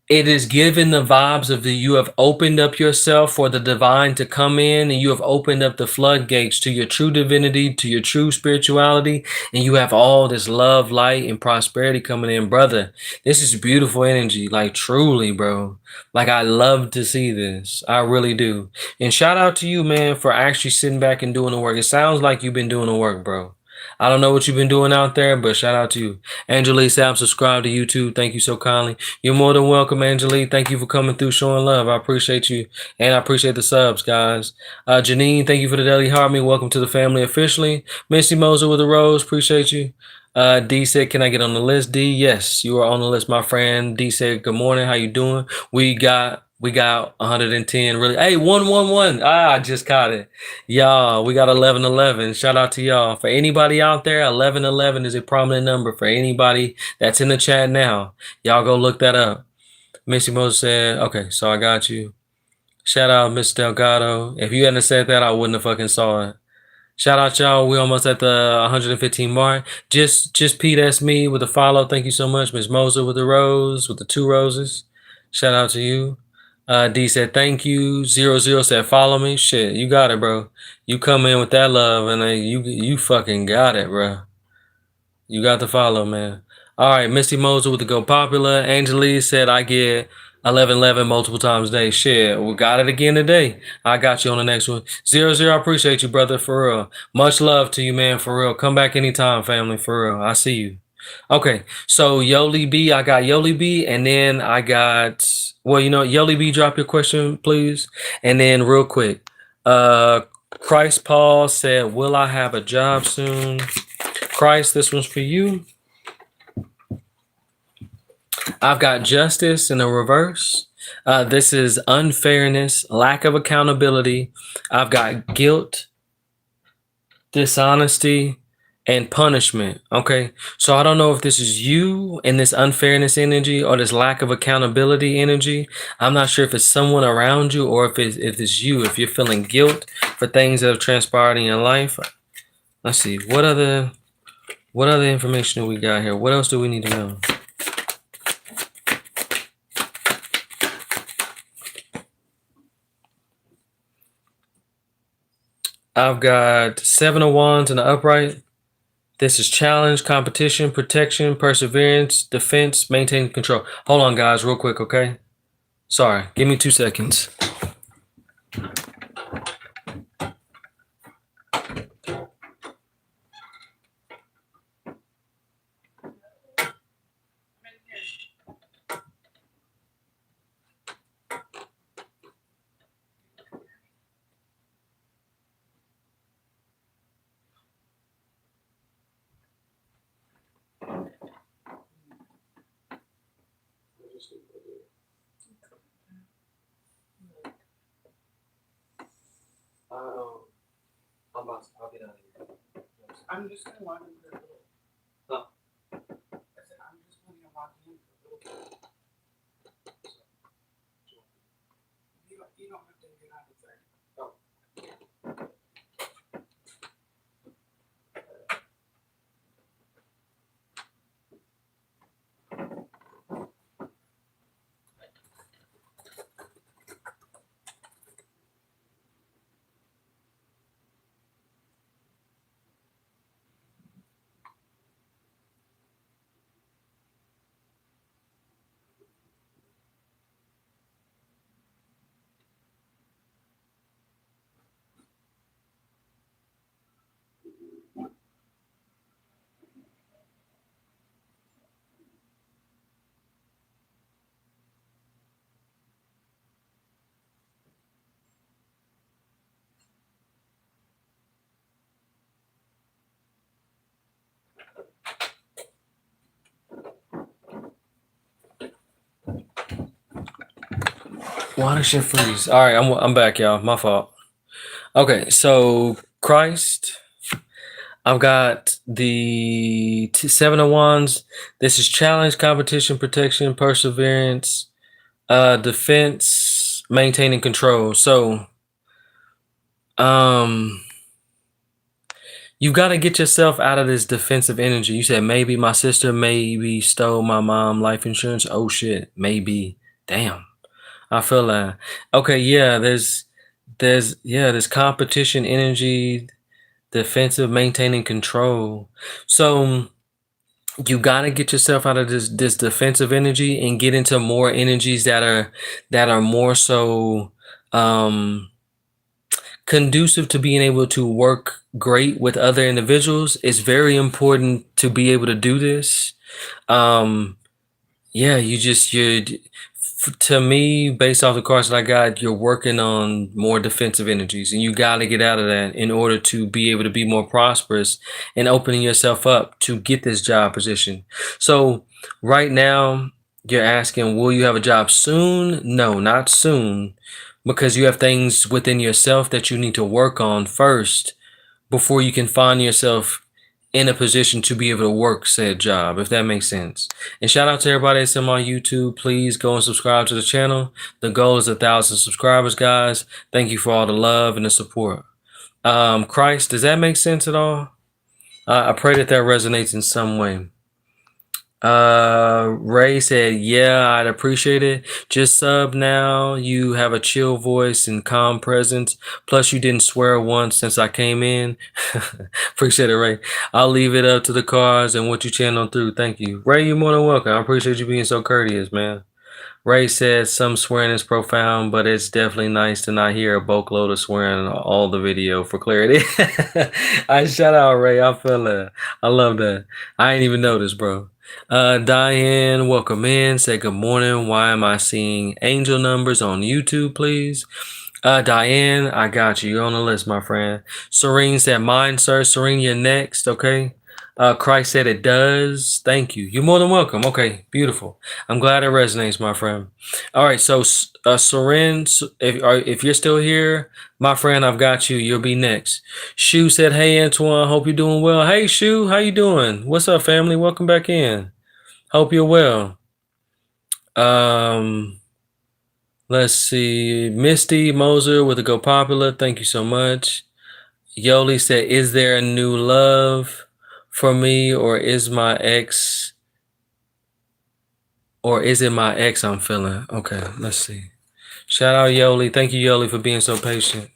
It is given the vibes of you have opened up yourself for the divine to come in, and you have opened up the floodgates to your true divinity, to your true spirituality, and you have all this love, light, and prosperity coming in, brother. This is beautiful energy, like truly, bro. Like I love to see this. I really do. And shout out to you, man, for actually sitting back and doing the work. It sounds like you've been doing the work, bro. I don't know what you've been doing out there, but shout out to you. Angelique said, I'm subscribed to YouTube. Thank you so kindly. You're more than welcome, Angelique. Thank you for coming through, showing love. I appreciate you, and I appreciate the subs, guys. Janine, thank you for the daily heart me. Welcome to the family officially. Missy Moser with a rose. Appreciate you. D said, can I get on the list? D, yes, you are on the list, my friend. D said, good morning. How you doing? We got 110. Really. Hey, 111. I just caught it. Y'all, we got 1111. Shout out to y'all. For anybody out there, 1111 is a prominent number for anybody that's in the chat now. Y'all go look that up. Missy Moses said, okay, so I got you. Shout out, Mr. Delgado. If you hadn't said that, I wouldn't have fucking saw it. Shout out, y'all. We almost at the 115 mark. Just Pete, that's me with the follow. Thank you so much. Miss Moser with the rose, with the 2 roses. Shout out to you. D said, thank you. 0, 0 said, follow me. Shit, you got it, bro. You come in with that love, and you fucking got it, bro. You got the follow, man. All right, Misty Moser with the Go Popular. Angelie said, I get 1111 multiple times a day. Shit, we got it again today. I got you on the next one. 0, 0, I appreciate you, brother, for real. Much love to you, man, for real. Come back anytime, family, for real. I see you. Okay, so Yoli B, I got Yoli B, and then I got, well, Yoli B, drop your question, please. And then real quick, Christ Paul said, will I have a job soon? Christ, this one's for you. I've got justice in the reverse. This is unfairness, lack of accountability. I've got guilt, dishonesty, and punishment. Okay, so I don't know if this is you in this unfairness energy or this lack of accountability energy. I'm not sure if it's someone around you or if it's you, if you're feeling guilt for things that have transpired in your life. Let's see, what other information do we got here? What else do we need to know? I've got 7 of Wands in the upright. This is challenge, competition, protection, perseverance, defense, maintain control. Hold on, guys, real quick, okay? Sorry, give me 2 seconds. I'll get out of here. I'm just gonna walk in for a little. Huh? I said I'm just gonna walk in for a little bit. You don't have to get out of there. Oh. Water should freeze. All right, I'm back, y'all. My fault. Okay, so Christ, I've got the Seven of Wands. This is challenge, competition, protection, perseverance, defense, maintaining control. So, um, you got to get yourself out of this defensive energy. You said maybe my sister maybe stole my mom life insurance. Oh shit, maybe. Damn. I feel that. Okay, yeah, there's competition energy, defensive, maintaining control. So you gotta get yourself out of this defensive energy and get into more energies that are more so conducive to being able to work great with other individuals. It's very important to be able to do this. Yeah, you're to me, based off the cards that I got, you're working on more defensive energies, and you got to get out of that in order to be able to be more prosperous and opening yourself up to get this job position. So right now, you're asking, will you have a job soon? No, not soon, because you have things within yourself that you need to work on first before you can find yourself in a position to be able to work said job, if that makes sense. And shout out to everybody that's in my YouTube. Please go and subscribe to the channel. The goal is 1,000 subscribers, guys. Thank you for all the love and the support. Christ, does that make sense at all? I pray that resonates in some way. Ray said, yeah, I'd appreciate it. Just sub now. You have a chill voice and calm presence. Plus, you didn't swear once since I came in. Appreciate it, Ray. I'll leave it up to the cards and what you channel through. Thank you. Ray, you're more than welcome. I appreciate you being so courteous, man. Ray said some swearing is profound, but it's definitely nice to not hear a boatload of swearing in all the video for clarity. I shout out Ray. I feel that. I love that. I ain't even noticed, bro. Diane, welcome in. Say good morning. Why am I seeing angel numbers on YouTube, please? Diane, I got you. You're on the list, my friend. Serene said, mine, sir. Serene, you're next, okay? Christ said it does. Thank you. You're more than welcome. Okay, beautiful. I'm glad it resonates, my friend. All right, so Serene, if you're still here, my friend, I've got you. You'll be next. Shu said, hey, Antoine, hope you're doing well. Hey, Shu, how you doing? What's up, family? Welcome back in. Hope you're well. Let's see. Misty Moser with a Go Popular. Thank you so much. Yoli said, is there a new love for me, or is it my ex I'm feeling? Okay, let's see. Shout out Yoli. Thank you, Yoli, for being so patient.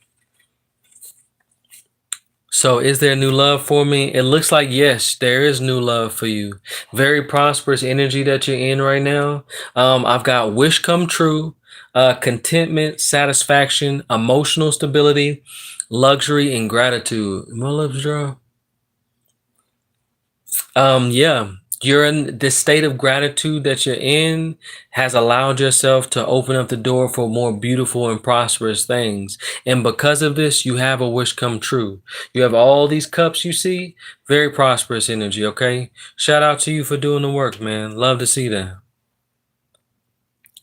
So is there new love for me? It looks like yes, there is new love for you. Very prosperous energy that you're in right now. I've got wish come true, contentment, satisfaction, emotional stability, luxury, and gratitude. My lips draw. Yeah, you're in this state of gratitude that you're in has allowed yourself to open up the door for more beautiful and prosperous things. And because of this, you have a wish come true. You have all these cups you see, very prosperous energy, okay? Shout out to you for doing the work, man. Love to see that.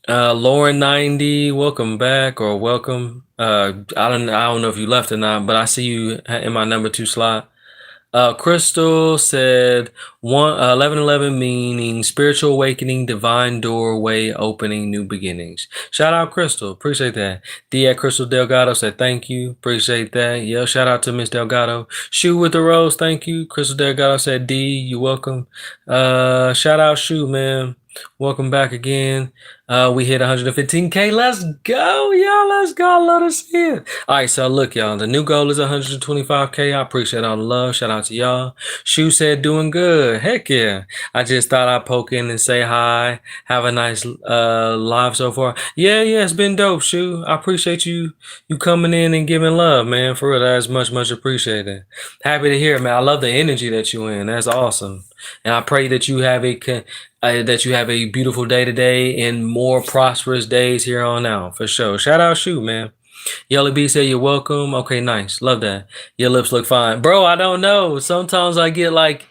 Lauren 90, welcome back or welcome. I don't know if you left or not, but I see you in my number 2 slot. Crystal said 1111 meaning spiritual awakening, divine doorway opening, new beginnings. Shout out Crystal, appreciate that. D at Crystal Delgado said thank you, appreciate that. Yeah, shout out to Miss Delgado. Shoe with the rose, thank you. Crystal Delgado said D, you welcome. Shout out Shoe, man. Welcome back again. We hit 115K. Let's go, y'all. Let's go. Let us see it. All right, so look, y'all. The new goal is 125K. I appreciate all the love. Shout out to y'all. Shu said doing good. Heck yeah. I just thought I'd poke in and say hi. Have a nice live so far. Yeah, it's been dope, Shu. I appreciate you coming in and giving love, man. For real, that's much appreciated. Happy to hear it, man. I love the energy that you in. That's awesome. And I pray that you have a beautiful day today and more prosperous days here on out, for sure. Shout out Shu, man. Yellow B said you're welcome. Okay, nice. Love that. Your lips look fine. Bro, I don't know. Sometimes I get like,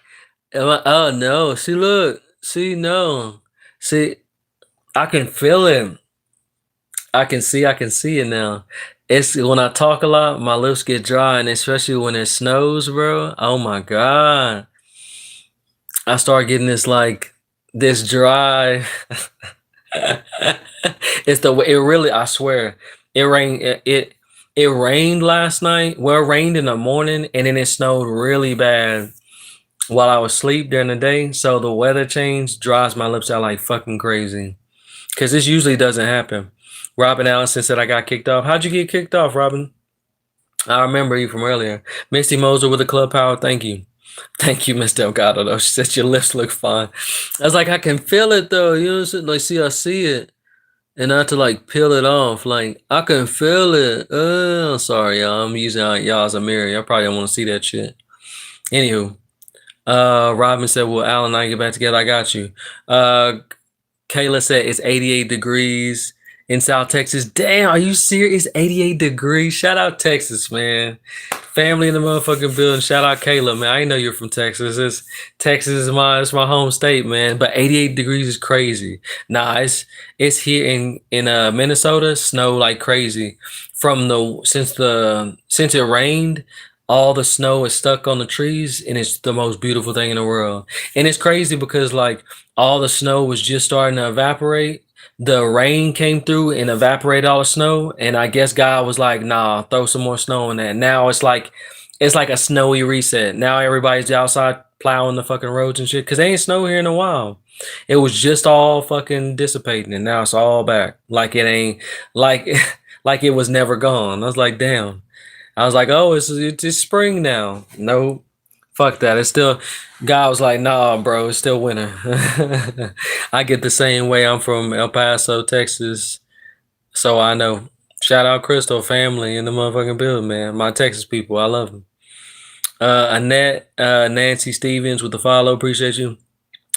oh no. See, look. See, no. See, I can feel it. I can see it now. It's when I talk a lot, my lips get dry, and especially when it snows, bro. Oh my God. I start getting this like this dry. It's the way it really, I swear. It rained last night. Well, it rained in the morning and then it snowed really bad while I was asleep during the day. So the weather change dries my lips out like fucking crazy. Cause this usually doesn't happen. Robin Allison said I got kicked off. How'd you get kicked off, Robin? I remember you from earlier. Misty Moser with the club power. Thank you. Thank you, Miss Delgado, though. She said your lips look fine. I was like, I can feel it though. You know what I'm saying? Like, see, I see it. And not to like peel it off. Like, I can feel it. Sorry, y'all. I'm using y'all as a mirror. Y'all probably don't want to see that shit. Anywho, Robin said, well, Al and I get back together. I got you. Kayla said it's 88 degrees in South Texas. Damn, are you serious? 88 degrees. Shout out Texas, man. Family in the motherfucking building. Shout out Kayla, man. I didn't know you're from Texas. Texas is it's my home state, man. But 88 degrees is crazy. Nah, it's here in Minnesota, snow like crazy. Since it rained, all the snow is stuck on the trees, and it's the most beautiful thing in the world. And it's crazy because like all the snow was just starting to evaporate. The rain came through and evaporated all the snow, and I guess God was like, "Nah, throw some more snow in that." Now it's like a snowy reset. Now everybody's outside plowing the fucking roads and shit because they ain't snow here in a while. It was just all fucking dissipating, and now it's all back. Like it ain't like like it was never gone. I was like, damn. I was like, oh, it's spring now. No, fuck that. It's still. God was like, nah, bro, it's still winter. I get the same way. I'm from El Paso, Texas, so I know. Shout out Crystal family in the motherfucking building, man. My Texas people, I love them. Annette, Nancy Stevens with the follow, appreciate you.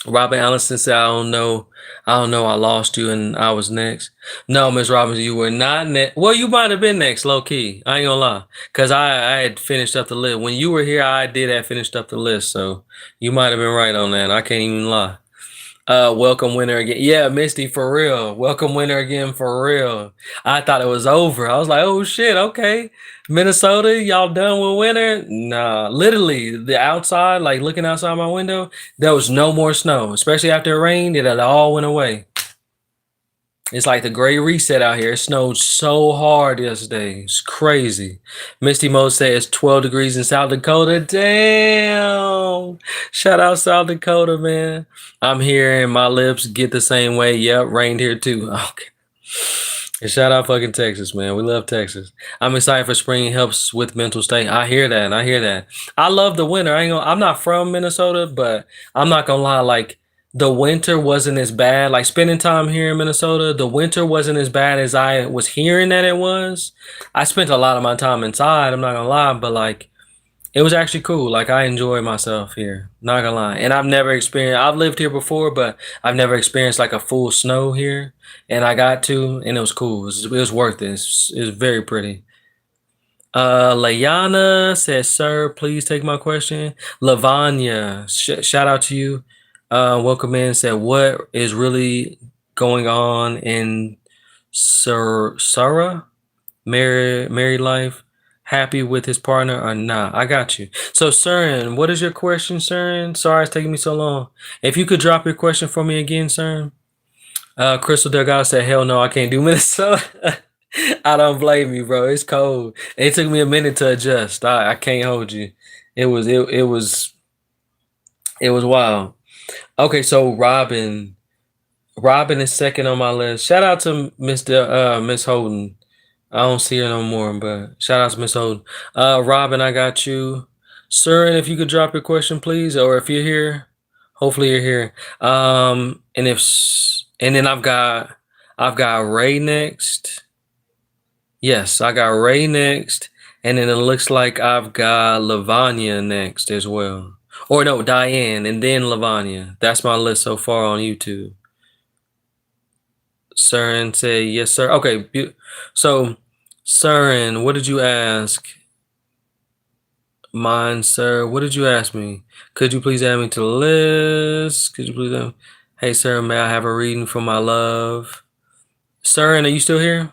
Robin Allison said, I don't know, I lost you and I was next. No, Miss Robinson, you were not next. Well, you might have been next, low key. I ain't gonna lie. Because I had finished up the list. When you were here, I did have finished up the list. So you might have been right on that. I can't even lie. Welcome winter again. Yeah, Misty, for real. Welcome winter again, for real. I thought it was over. I was like, oh shit, okay. Minnesota, y'all done with winter? Nah, literally, the outside, like looking outside my window, there was no more snow. Especially after it rained, it all went away. It's like the great reset out here. It snowed so hard yesterday. It's crazy. Misty Mo says 12 degrees in South Dakota. Damn. Shout out South Dakota, man. I'm here and my lips get the same way. Yep, rained here too. Okay. And shout out fucking Texas, man. We love Texas. I'm excited for spring. It helps with mental state. I hear that. I hear that. I love the winter. I'm not from Minnesota, but I'm not gonna lie, like the winter wasn't as bad. Like spending time here in Minnesota, the winter wasn't as bad as I was hearing that it was. I spent a lot of my time inside, I'm not gonna lie, but like it was actually cool. Like I enjoy myself here. Not gonna lie. And I've lived here before, but I've never experienced like a full snow here. And I got to, and it was cool. It was worth it. It's very pretty. Layana says, "Sir, please take my question." Lavanya, shout out to you. Welcome in. Said, "What is really going on in Sarah married life? Happy with his partner or not?" I got you. So, Saren, what is your question, Saren? Sorry it's taking me so long. If you could drop your question for me again, Saren. Crystal Delgado said, "Hell no, I can't do Minnesota." I don't blame you, bro. It's cold. It took me a minute to adjust. I can't hold you. It was wild. Okay, so Robin is second on my list. Shout out to Miss Holden. I don't see her no more, but shout out to Miss Holden. Robin, I got you. Sir, and if you could drop your question, please, or if you're here, hopefully you're here. And then I've got Ray next. Yes, I got Ray next, and then it looks like I've got Lavanya next as well. Or no, Diane, and then Lavanya. That's my list so far on YouTube. Surin said, yes, sir. Okay, so Surin, what did you ask? Mine, sir. What did you ask me? Could you please add me to the list? Could you please Hey, sir, may I have a reading for my love? Surin, are you still here?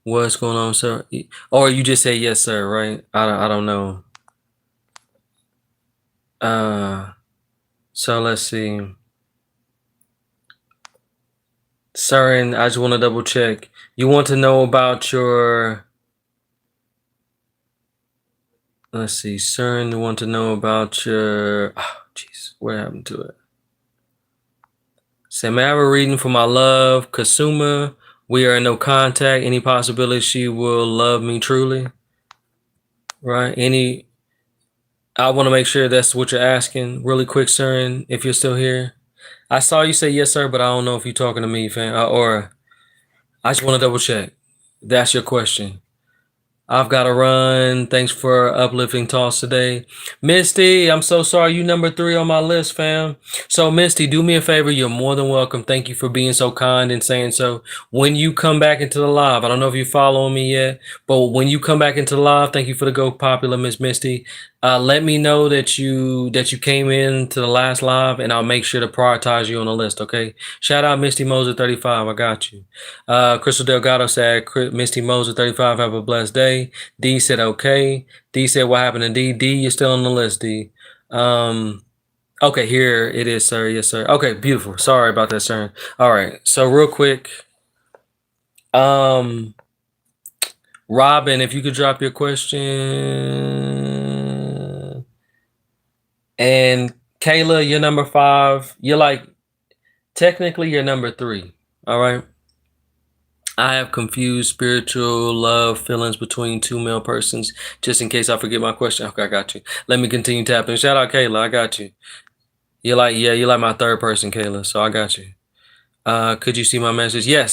What's going on, sir? Or you just say yes, sir, right? I don't know. So let's see. Sir, and I just want to double check. You want to know about your, let's see, sir, and you want to know about your, oh, jeez, what happened to it? Say, may I have a reading for my love, Kasuma? We are in no contact. Any possibility she will love me truly? Right? I want to make sure that's what you're asking. Really quick, sir, and if you're still here. I saw you say yes, sir, but I don't know if you're talking to me, fam, or I just want to double check. That's your question. I've got to run. Thanks for uplifting toss today. Misty, I'm so sorry. You number 3 on my list, fam. So, Misty, do me a favor. You're more than welcome. Thank you for being so kind and saying so. When you come back into the live, I don't know if you're following me yet, but when you come back into the live, thank you for the go popular, Miss Misty. Let me know that you came in to the last live, and I'll make sure to prioritize you on the list, okay? Shout out Misty Moser 35. I got you. Crystal Delgado said, Misty Moser 35, have a blessed day. D said, okay. D said, what happened to D? D, you're still on the list, D. Okay, here it is, sir. Yes, sir. Okay, beautiful. Sorry about that, sir. All right. So real quick, Robin, if you could drop your question. And Kayla, you're number 5. You're technically you're number 3. All right. I have confused spiritual love feelings between 2 male persons. Just in case I forget my question. Okay, I got you. Let me continue tapping. Shout out Kayla. I got you. You're like my 3rd person, Kayla. So I got you. Could you see my message? Yes,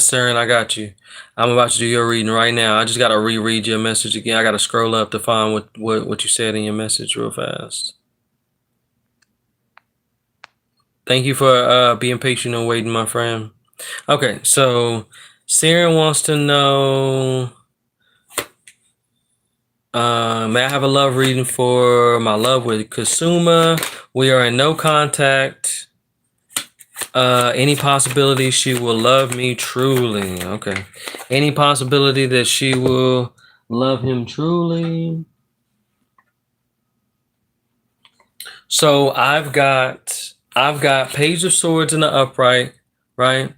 sir, and I got you. I'm about to do your reading right now. I just gotta reread your message again. I gotta scroll up to find what you said in your message real fast. Thank you for being patient and waiting, my friend. Okay, so Siren wants to know, may I have a love reading for my love with Kasuma? We are in no contact. Any possibility she will love me truly? Okay. Any possibility that she will love him truly? So I've got Page of Swords in the upright, right?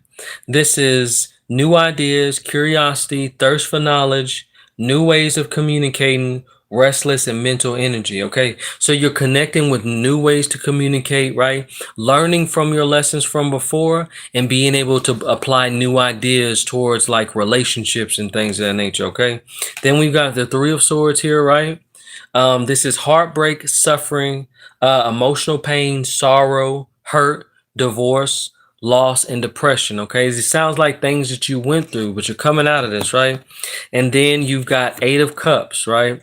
This is new ideas, curiosity, thirst for knowledge, new ways of communicating, restless and mental energy. Okay. So you're connecting with new ways to communicate, right? Learning from your lessons from before and being able to apply new ideas towards like relationships and things of that nature. Okay. Then we've got the 3 of Swords here, right? This is heartbreak, suffering, emotional pain, sorrow, hurt, divorce, loss, and depression. Okay, it sounds like things that you went through, but you're coming out of this, right? And then you've got 8 of Cups, right?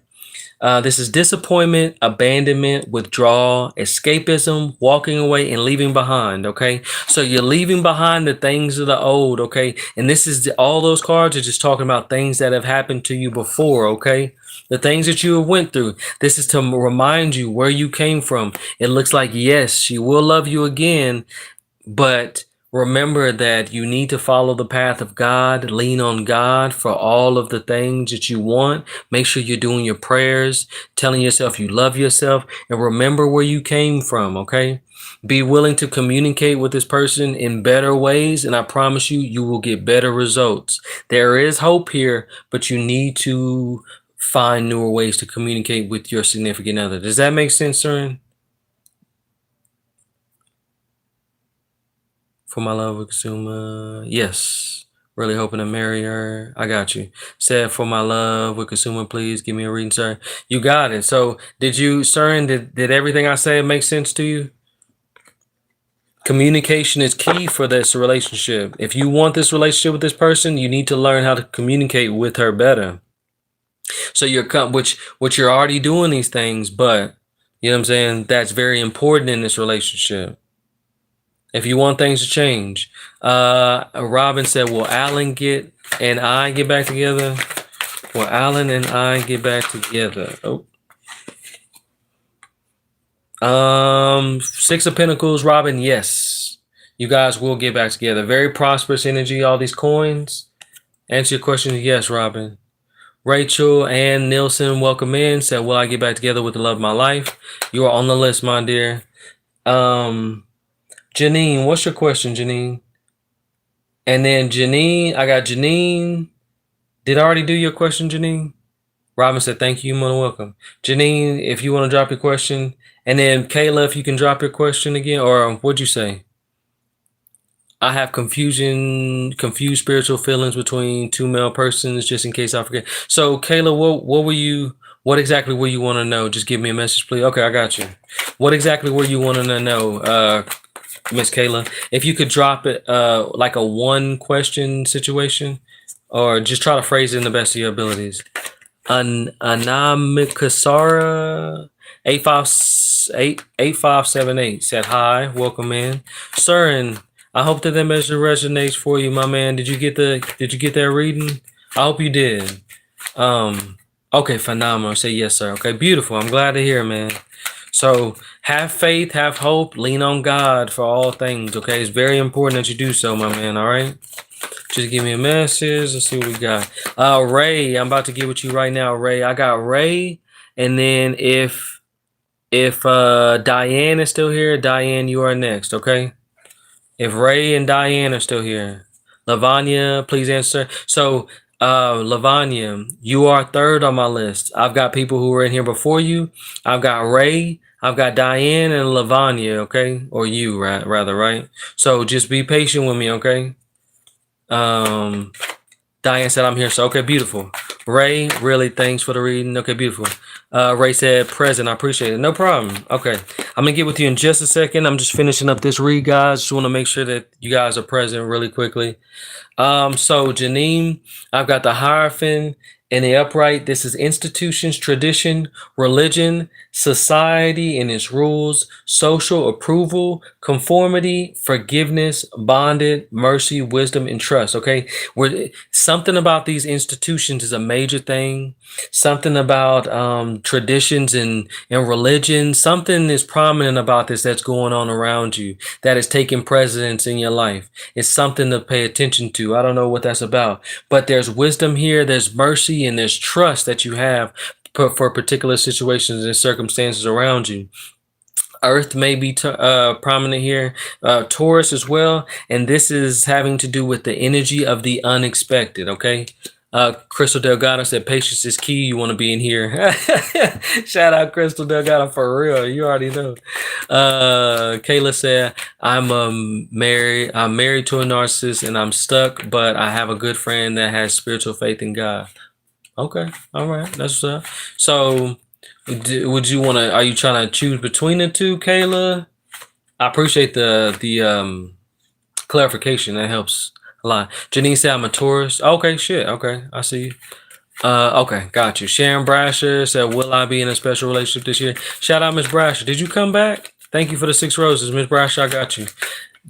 This is disappointment, abandonment, withdrawal, escapism, walking away, and leaving behind. Okay, so you're leaving behind the things of the old. Okay, and this is all those cards are just talking about things that have happened to you before. Okay, the things that you went through. This is to remind you where you came from. It looks like, yes, she will love you again, but remember that you need to follow the path of God, lean on God for all of the things that you want. Make sure you're doing your prayers, telling yourself you love yourself, and remember where you came from, okay? Be willing to communicate with this person in better ways, and I promise you, you will get better results. There is hope here, but you need to find newer ways to communicate with your significant other. Does that make sense, Seren? For my love with Kasuma. Yes. Really hoping to marry her. I got you. Said for my love with Kasuma, please give me a reading, sir. You got it. So did you, Seren, did everything I said make sense to you? Communication is key for this relationship. If you want this relationship with this person, you need to learn how to communicate with her better. So which you're already doing these things, but you know what I'm saying? That's very important in this relationship. If you want things to change. Robin said, will Alan and I get back together? Will Alan and I get back together? Oh. 6 of Pentacles, Robin, yes. You guys will get back together. Very prosperous energy, all these coins. Answer your question. Yes, Robin. Rachel Ann Nielsen, welcome in. Said, will I get back together with the love of my life? You are on the list, my dear. Janine, what's your question, Janine? And then Janine, I got Janine. Did I already do your question, Janine? Robin said, thank you, you're welcome. Janine, if you want to drop your question. And then Kayla, if you can drop your question again, or what'd you say? I have confused spiritual feelings between two male persons, just in case I forget. So Kayla, what exactly were you want to know? Just give me a message, please. Okay, I got you. What exactly were you wanting to know, Miss Kayla? If you could drop it, like a one question situation, or just try to phrase it in the best of your abilities. Anamikasara 8578 said hi, welcome in. Surin, I hope that message resonates for you, my man. Did you get that reading? I hope you did. Okay, phenomenal. Say yes, sir. Okay, beautiful. I'm glad to hear, man. So have faith, have hope, lean on God for all things. Okay, it's very important that you do so, my man. All right. Just give me a message. Let's see what we got. Ray, I'm about to get with you right now, Ray. I got Ray, and then if Diane is still here, Diane, you are next. Okay. If Ray and Diane are still here, Lavanya, please answer. So, Lavanya, you are third on my list. I've got people who were in here before you. I've got Ray, I've got Diane, and Lavanya. Okay, or you rather, right? So just be patient with me, okay? Diane said I'm here, so okay, beautiful. Ray, really thanks for the reading. Okay, beautiful. Ray said present. I appreciate it. No problem. Okay, I'm gonna get with you in just a second. I'm just finishing up this read, guys. Just want to make sure that you guys are present really quickly. So Janine, I've got the Hierophant in the upright. This is institutions, tradition, religion, society and its rules, social approval, conformity, forgiveness, bonded, mercy, wisdom, and trust. Okay, something about these institutions is a major thing. Something about traditions and religion. Something is prominent about this that's going on around you that is taking precedence in your life. It's something to pay attention to. I don't know what that's about, but there's wisdom here, there's mercy, and there's trust that you have for particular situations and circumstances around you. Earth may be prominent here, Taurus as well, and this is having to do with the energy of the unexpected, okay? Crystal Delgado said patience is key. You want to be in here. Shout out Crystal Delgado for real. You already know. Kayla said I'm married to a narcissist and I'm stuck, but I have a good friend that has spiritual faith in God. Okay, all right, that's what's up. So would you want to, are you trying to choose between the two, Kayla? I appreciate the clarification. That helps a lot. Janine said I'm a Taurus. Okay, shit. Okay, I see you. Okay, got you. Sharon Brasher said, will I be in a special relationship this year? Shout out Miss Brasher. Did you come back? Thank you for the 6 roses. Miss Brasher, I got you.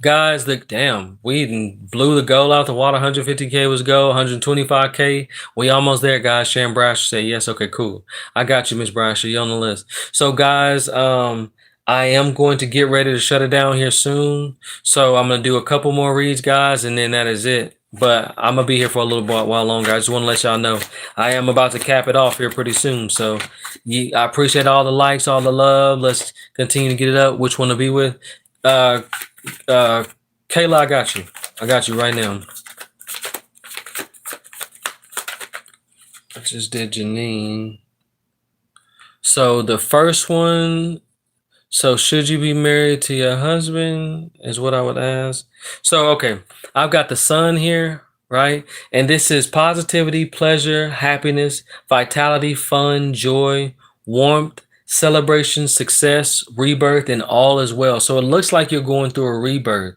Guys, we blew the goal out the water. 150K was goal, 125K. We almost there, guys. Sharon Brasher said yes. Okay, cool. I got you, Miss Brasher. You're on the list. So, guys, I am going to get ready to shut it down here soon. So I'm going to do a couple more reads, guys, and then that is it. But I'm going to be here for a little while longer. I just want to let y'all know I am about to cap it off here pretty soon. So I appreciate all the likes, all the love. Let's continue to get it up. Which one to be with? Kayla, I got you. I got you right now. I just did Janine. So the first one, so should you be married to your husband is what I would ask. So, okay, I've got the sun here, right? And this is positivity, pleasure, happiness, vitality, fun, joy, warmth, celebration, success, rebirth, and all as well. So it looks like you're going through a rebirth.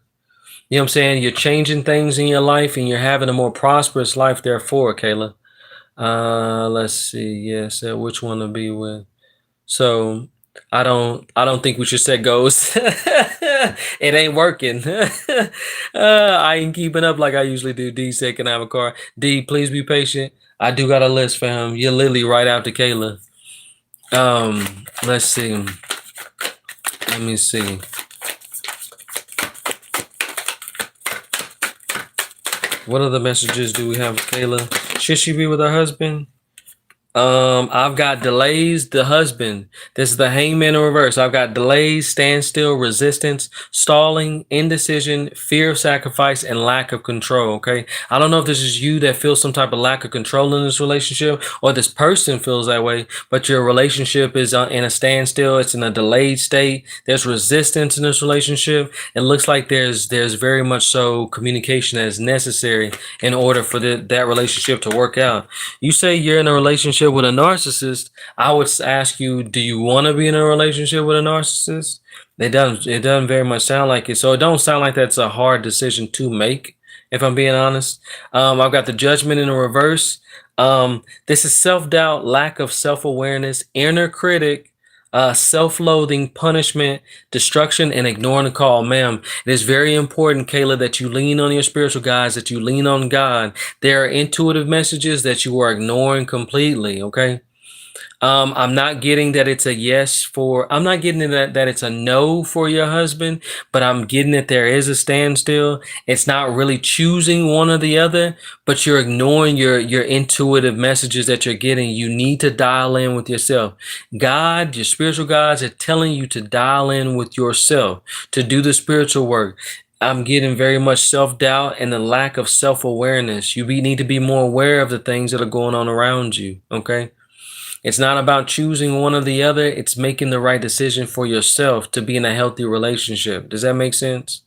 You know what I'm saying? You're changing things in your life and you're having a more prosperous life, therefore, Kayla. Let's see. Yes, which one to be with? So I don't think we should set goals. It ain't working. I ain't keeping up like I usually do. D said, can I have a car? D, please be patient. I do got a list, fam. You're literally right after Kayla. Let's see. Let me see. What other messages do we have, Kayla? Should she be with her husband? I've got delays, the husband. This is the hangman in reverse. I've got delays, standstill, resistance, stalling, indecision, fear of sacrifice, and lack of control. Okay. I don't know if this is you that feels some type of lack of control in this relationship, or this person feels that way, but your relationship is in a standstill. It's in a delayed state. There's resistance in this relationship. It looks like there's very much so communication that is necessary in order for that relationship to work out. You say you're in a relationship with a narcissist. I would ask you, do you want to be in a relationship with a narcissist? It doesn't very much sound like it. So it don't sound like that's a hard decision to make, if I'm being honest. I've got the judgment in the reverse. This is self-doubt, lack of self-awareness, inner critic, self-loathing, punishment, destruction, and ignoring the call. Ma'am, it is very important, Kayla, that you lean on your spiritual guides, that you lean on God. There are intuitive messages that you are ignoring completely, okay? I'm not getting that it's a yes for, I'm not getting that it's a no for your husband, but I'm getting that there is a standstill. It's not really choosing one or the other, but you're ignoring your intuitive messages that you're getting. You need to dial in with yourself. God, your spiritual guides are telling you to dial in with yourself, to do the spiritual work. I'm getting very much self-doubt and the lack of self-awareness. You need to be more aware of the things that are going on around you, okay? It's not about choosing one or the other. It's making the right decision for yourself to be in a healthy relationship. Does that make sense?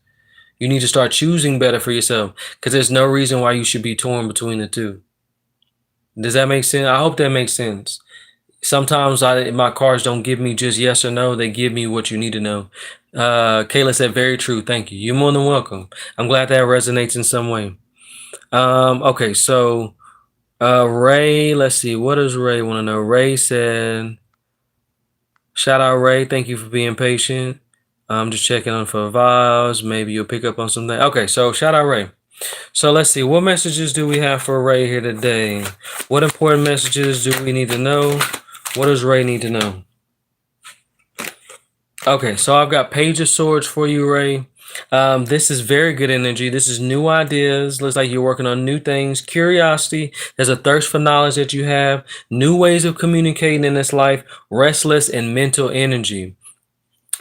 You need to start choosing better for yourself, because there's no reason why you should be torn between the two. Does that make sense? I hope that makes sense. Sometimes my cards don't give me just yes or no. They give me what you need to know. Kayla said, very true. Thank you. You're more than welcome. I'm glad that resonates in some way. Okay, so Ray, let's see. What does Ray want to know? Ray said, shout out Ray. Thank you for being patient. I'm just checking on for vibes. Maybe you'll pick up on something. Okay, so shout out Ray. So let's see. What messages do we have for Ray here today? What important messages do we need to know? What does Ray need to know? Okay, so I've got Page of Swords for you, Ray. This is very good energy. This is new ideas. Looks like you're working on new things. Curiosity. There's a thirst for knowledge that you have. New ways of communicating in this life. Restless and mental energy.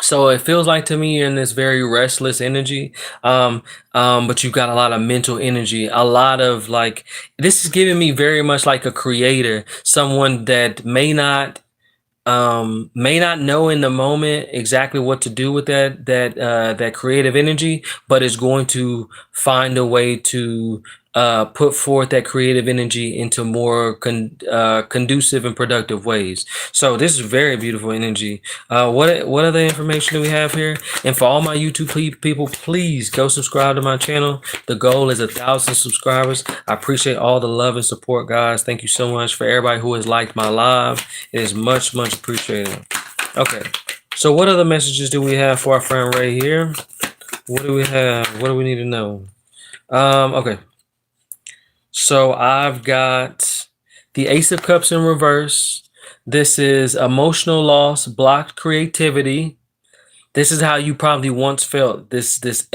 So it feels like to me you're in this very restless energy. But you've got a lot of mental energy. A lot of like, this is giving me very much like a creator. Someone that may not know in the moment exactly what to do with that creative energy, but is going to find a way to put forth that creative energy into more conducive and productive ways. So this is very beautiful energy. What other information do we have here? And for all my YouTube people, please go subscribe to my channel. The goal is 1,000 subscribers. I appreciate all the love and support, guys. Thank you so much for everybody who has liked my live. It is much appreciated. Okay, so what other messages do we have for our friend Ray here? What do we have? What do we need to know? Okay. So I've got the Ace of Cups in reverse. This is emotional loss, blocked creativity. This is how you probably once felt. This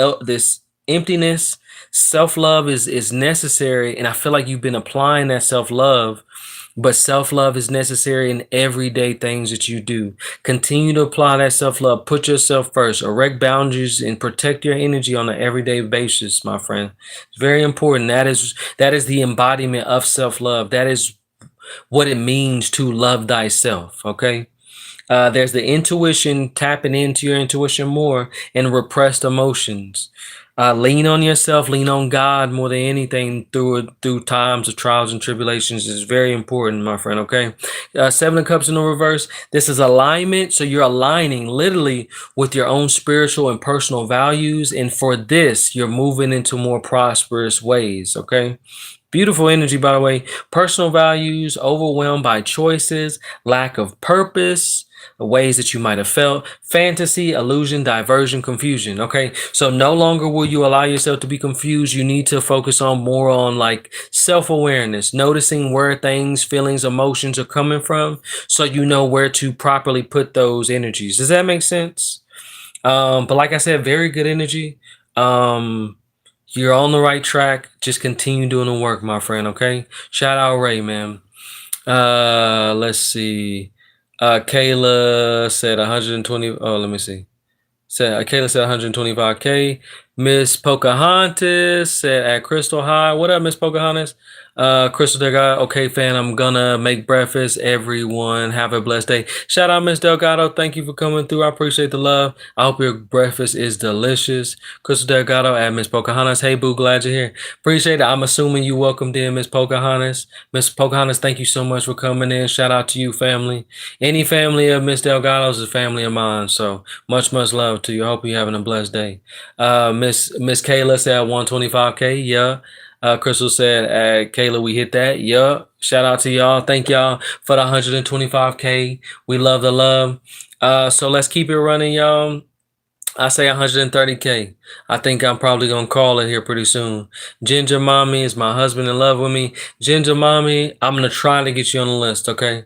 emptiness. Self-love is necessary, and I feel like you've been applying that self-love. But self-love is necessary in everyday things that you do. Continue to apply that self-love. Put yourself first. Erect boundaries and protect your energy on an everyday basis, my friend. It's very important. That is the embodiment of self-love. That is what it means to love thyself, okay? There's the intuition, tapping into your intuition more, and repressed emotions. Lean on yourself, lean on God more than anything through times of trials and tribulations is very important, my friend, okay? Seven of Cups in the reverse. This is alignment. So you're aligning literally with your own spiritual and personal values. And for this, you're moving into more prosperous ways, okay? Beautiful energy, by the way. Personal values, overwhelmed by choices, lack of purpose, ways that you might have felt, fantasy, illusion, diversion, confusion. Okay, so no longer will you allow yourself to be confused. You need to focus on more on like self-awareness, noticing where things, feelings, emotions are coming from, so you know where to properly put those energies. Does that make sense? But like I said, very good energy. You're on the right track. Just continue doing the work, my friend. Okay. Shout out Ray, man. Let's see. Kayla said 120. Oh, let me see. Kayla said 125K. Miss Pocahontas said at Crystal High. What up, Miss Pocahontas? Crystal Delgado. Okay, fan. I'm gonna make breakfast. Everyone have a blessed day. Shout out, Miss Delgado. Thank you for coming through. I appreciate the love. I hope your breakfast is delicious. Crystal Delgado at Miss Pocahontas. Hey, boo, glad you're here. Appreciate it. I'm assuming you welcomed in Miss Pocahontas. Miss Pocahontas, thank you so much for coming in. Shout out to you, family. Any family of Miss Delgado's is a family of mine. So much love to you. I hope you're having a blessed day. Miss Kayla said 125K. Yeah. Crystal said, Kayla, we hit that. Yeah. Shout out to y'all. Thank y'all for the 125K. We love the love. So let's keep it running, y'all. I say 130K. I think I'm probably going to call it here pretty soon. Ginger Mommy is my husband in love with me. Ginger Mommy, I'm going to try to get you on the list, okay?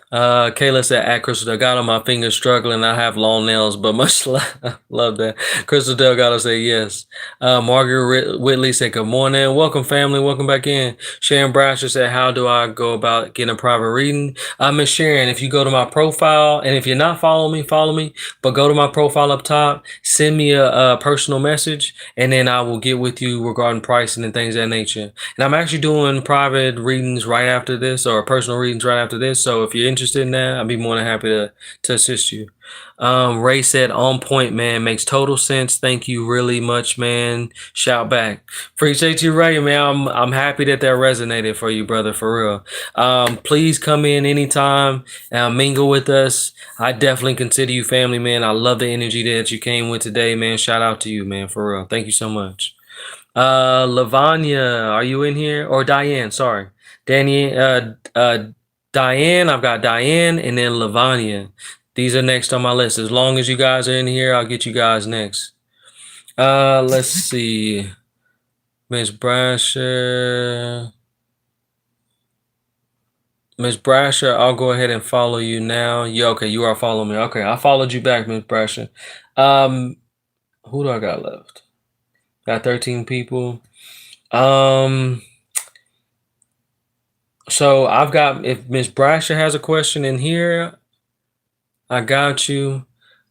Kayla said, at Crystal Delgado, my fingers struggling. I have long nails, but much love that. Crystal Delgado said, yes. Margaret Whitley said, good morning. Welcome, family. Welcome back in. Sharon Brasher said, how do I go about getting a private reading? Miss Sharon, if you go to my profile, and if you're not following me, follow me, but go to my profile up top, send me a personal message, and then I will get with you regarding pricing and things of that nature. And I'm actually doing private readings right after this, or personal readings right after this. So if you're interested in that, I'd be more than happy to assist you. Ray said, on point, man. Makes total sense. Thank you really much, man. Shout back. Appreciate you, Ray, man. I'm happy that resonated for you, brother, for real. Please come in anytime and mingle with us. I definitely consider you family, man. I love the energy that you came with today, man. Shout out to you, man, for real. Thank you so much. Lavanya, are you in here? Or Diane, sorry. Diane, I've got Diane and then Lavanya. These are next on my list. As long as you guys are in here, I'll get you guys next. Let's see. Miss Brasher. Miss Brasher, I'll go ahead and follow you now. Okay, you are following me. Okay, I followed you back, Miss Brasher. Who do I got left? Got 13 people. So I've got, if Miss Brasher has a question in here, I got you.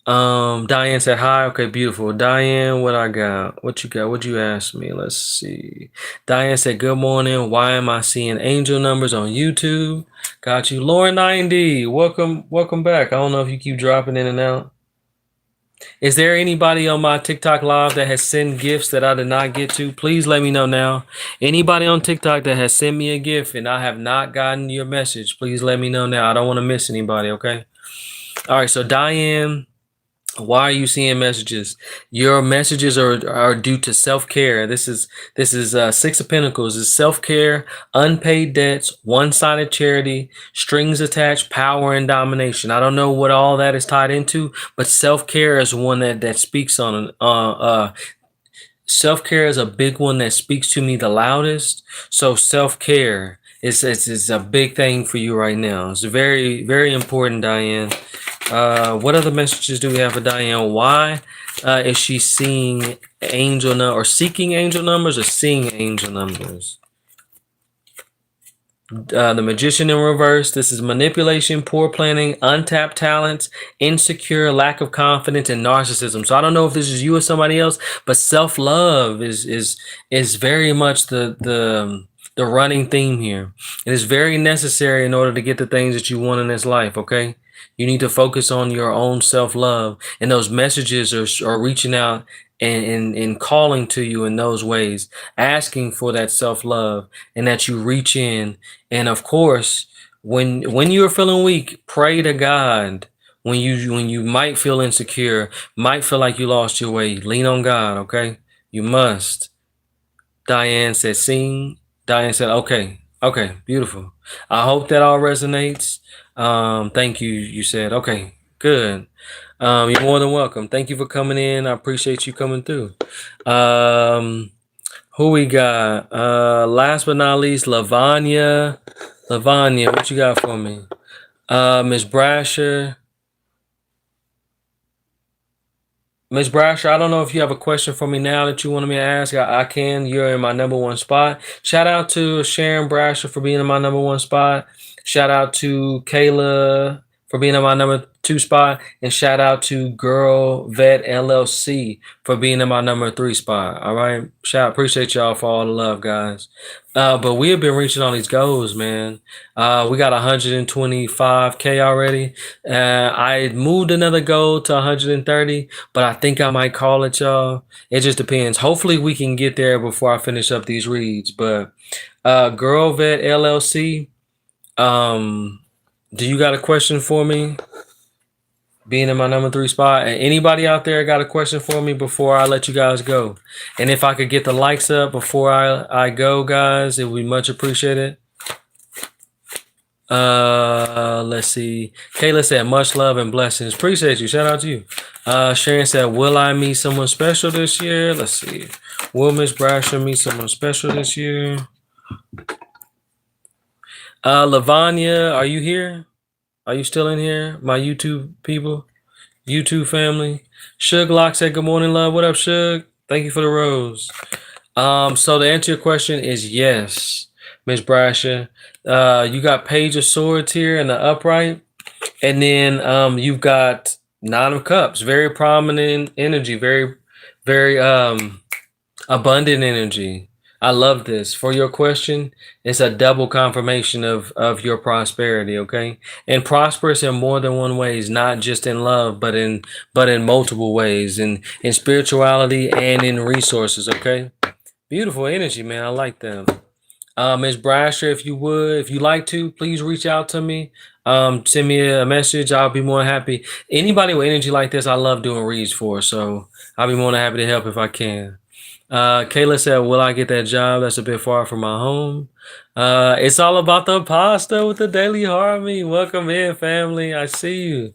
Diane said hi. Okay, beautiful. Diane, what I got? What you got? What you asked me? Let's see. Diane said, good morning. Why am I seeing angel numbers on YouTube? Got you. Lauren 90, welcome back. I don't know if you keep dropping in and out. Is there anybody on my TikTok live that has sent gifts that I did not get to? Please let me know now. Anybody on TikTok that has sent me a gift and I have not gotten your message, please let me know now. I don't want to miss anybody, okay? All right, so Diane, why are you seeing messages? Your messages are due to self-care. This is Six of Pentacles. Is self-care, unpaid debts, one-sided charity, strings attached, power and domination. I don't know what all that is tied into, but self-care is one that speaks on self-care is a big one that speaks to me the loudest. So self-care is a big thing for you right now. It's very, very important, Diane. What other messages do we have for Diane? Why is she seeing angel or seeking angel numbers or seeing angel numbers? The Magician in reverse. This is manipulation, poor planning, untapped talents, insecure, lack of confidence, and narcissism. So I don't know if this is you or somebody else, but self-love is very much the running theme here. It is very necessary in order to get the things that you want in this life, okay? You need to focus on your own self-love, and those messages are reaching out and calling to you in those ways, asking for that self-love and that you reach in. And of course, when you're feeling weak, pray to God. When you might feel insecure, might feel like you lost your way, lean on God, okay? You must. Diane said sing. Diane said okay, beautiful. I hope that all resonates. Thank you. You said okay, good. You're more than welcome. Thank you for coming in. I appreciate you coming through. Who we got? Last but not least, Lavanya. Lavanya, what you got for me? Miss Brasher. Miss Brasher, I don't know if you have a question for me now that you wanted me to ask. I can. You're in my number one spot. Shout out to Sharon Brasher for being in my number one spot. Shout out to Kayla for being in my number two spot. And shout out to Girl Vet LLC for being in my number three spot. All right. Appreciate y'all for all the love, guys. But we have been reaching all these goals, man. We got 125K already. I moved another goal to 130, but I think I might call it, y'all. It just depends. Hopefully we can get there before I finish up these reads. But Girl Vet LLC, do you got a question for me? Being in my number three spot. And anybody out there got a question for me before I let you guys go? And if I could get the likes up before I go, guys, it would be much appreciated. Let's see. Kayla said, much love and blessings. Appreciate you. Shout out to you. Sharon said, will I meet someone special this year? Let's see. Will Miss Brasher meet someone special this year? Lavanya, are you here? Are you still in here? My YouTube people, YouTube family. Shug Lock said, good morning, love. What up, Shug? Thank you for the rose. So to answer your question is yes, Miss Brasher. You got Page of Swords here in the upright. And then you've got Nine of Cups. Very prominent energy. Very, very abundant energy. I love this. For your question, it's a double confirmation of your prosperity, okay? And prosperous in more than one ways, not just in love, but in multiple ways, in spirituality and in resources, okay? Beautiful energy, man. I like that. Ms. Brasher, if you like to, please reach out to me. Send me a message. I'll be more than happy. Anybody with energy like this, I love doing reads for. So I'll be more than happy to help if I can. Kayla said, will I get that job? That's a bit far from my home. It's all about the pasta with the Daily Harmony. Welcome in, family. I see you.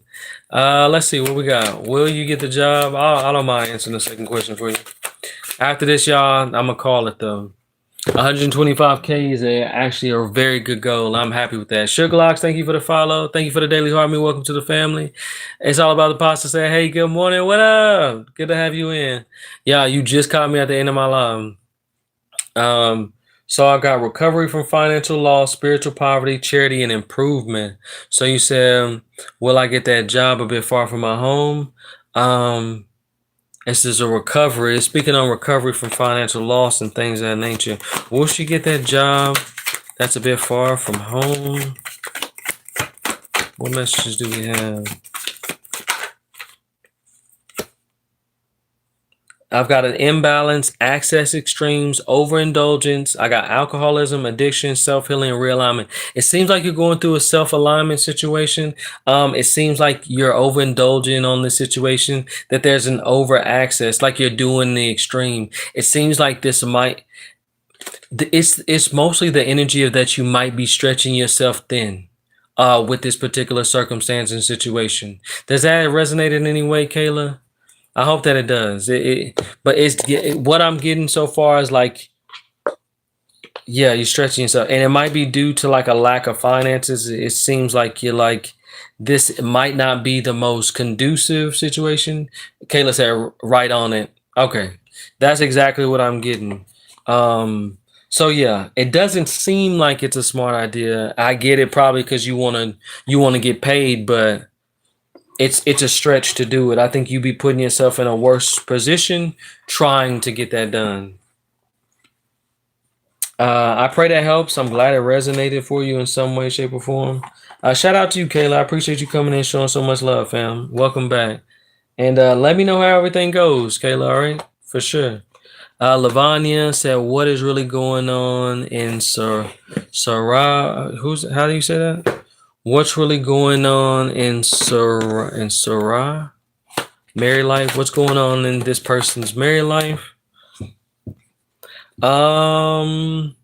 Let's see what we got. Will you get the job? I don't mind answering the second question for you. After this, y'all, I'm going to call it, though. 125K is actually a very good goal. I'm happy with that. Sugar Locks, thank you for the follow. Thank you for the Daily Harmony. Welcome to the family. It's all about the pasta. Say, hey, good morning. What up? Good to have you in. Yeah, you just caught me at the end of my line. So I got recovery from financial loss, spiritual poverty, charity, and improvement. So you said, will I get that job a bit far from my home? This is a recovery. Speaking on recovery from financial loss and things of that nature. Will she get that job that's a bit far from home? What messages do we have? I've got an imbalance, access extremes, overindulgence. I got alcoholism, addiction, self-healing, and realignment. It seems like you're going through a self-alignment situation. It seems like you're overindulging on this situation, that there's an over access, like you're doing the extreme. It seems like this might, it's mostly the energy of that you might be stretching yourself thin with this particular circumstance and situation. Does that resonate in any way, Kayla? I hope that it does. But what I'm getting so far is like, yeah, you're stretching yourself, and it might be due to like a lack of finances. It seems like you're like, this might not be the most conducive situation. Kayla said, right on it. Okay, that's exactly what I'm getting. So yeah, it doesn't seem like it's a smart idea. I get it, probably because you wanna get paid, but it's a stretch to do it. I think you'd be putting yourself in a worse position trying to get that done. I pray that helps. I'm glad it resonated for you in some way, shape, or form. Shout out to you, Kayla. I appreciate you coming in, showing so much love, fam. Welcome back. And let me know how everything goes, Kayla, all right? For sure. Lavanya said, what is really going on in Sarah? How do you say that? What's really going on in Sarah? Married life? What's going on in this person's married life? I've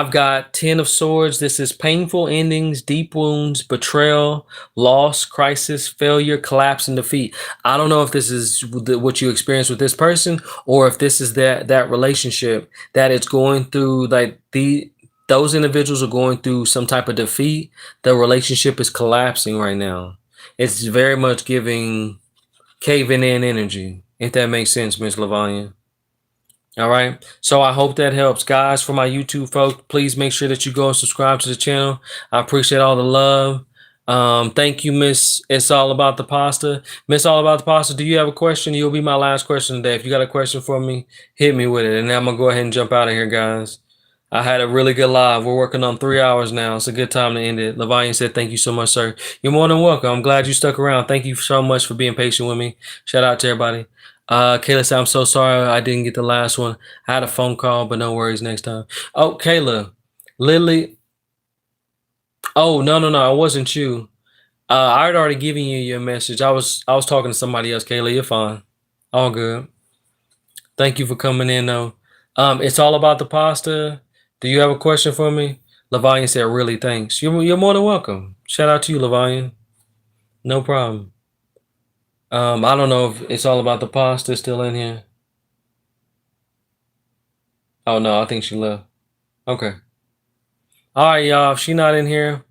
got 10 of Swords. This is painful endings, deep wounds, betrayal, loss, crisis, failure, collapse, and defeat. I don't know if this is what you experience with this person, or if this is that relationship that it's going through, like those individuals are going through some type of defeat. The relationship is collapsing right now. It's very much giving caving in energy, if that makes sense, Miss Lavanya. All right. So I hope that helps, guys. For my YouTube folks, please make sure that you go and subscribe to the channel. I appreciate all the love. Thank you, Miss. It's all about the pasta. Miss All About the Pasta, do you have a question? You'll be my last question today. If you got a question for me, hit me with it. And I'm going to go ahead and jump out of here, guys. I had a really good live. We're working on 3 hours now. It's a good time to end it. Lavanya said, thank you so much, sir. You're more than welcome. I'm glad you stuck around. Thank you so much for being patient with me. Shout out to everybody. Kayla said, I'm so sorry I didn't get the last one. I had a phone call, but no worries next time. Oh, Kayla. Lily. Oh, no. It wasn't you. I had already given you your message. I was talking to somebody else, Kayla. You're fine. All good. Thank you for coming in, though. It's all about the pasta. Do you have a question for me? Lavanya said, really, thanks. You're more than welcome. Shout out to you, Lavanya. No problem. I don't know if it's all about the pasta still in here. Oh, no, I think she left. Okay. All right, y'all. If she's not in here,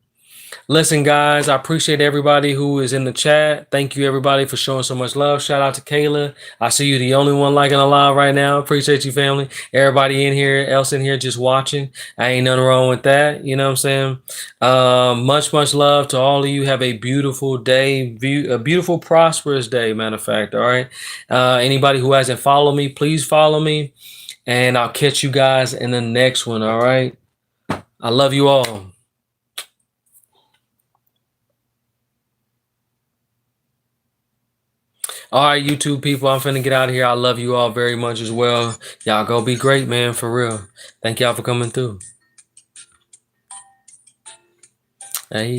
listen, guys, I appreciate everybody who is in the chat. Thank you, everybody, for showing so much love. Shout out to Kayla. I see you the only one liking a live right now. Appreciate you, family. Everybody else in here just watching. I ain't nothing wrong with that. You know what I'm saying? Much love to all of you. Have a beautiful day, a beautiful, prosperous day, matter of fact, all right? Anybody who hasn't followed me, please follow me. And I'll catch you guys in the next one, all right? I love you all. All right, YouTube people, I'm finna get out of here. I love you all very much as well. Y'all go be great, man, for real. Thank y'all for coming through. Hey.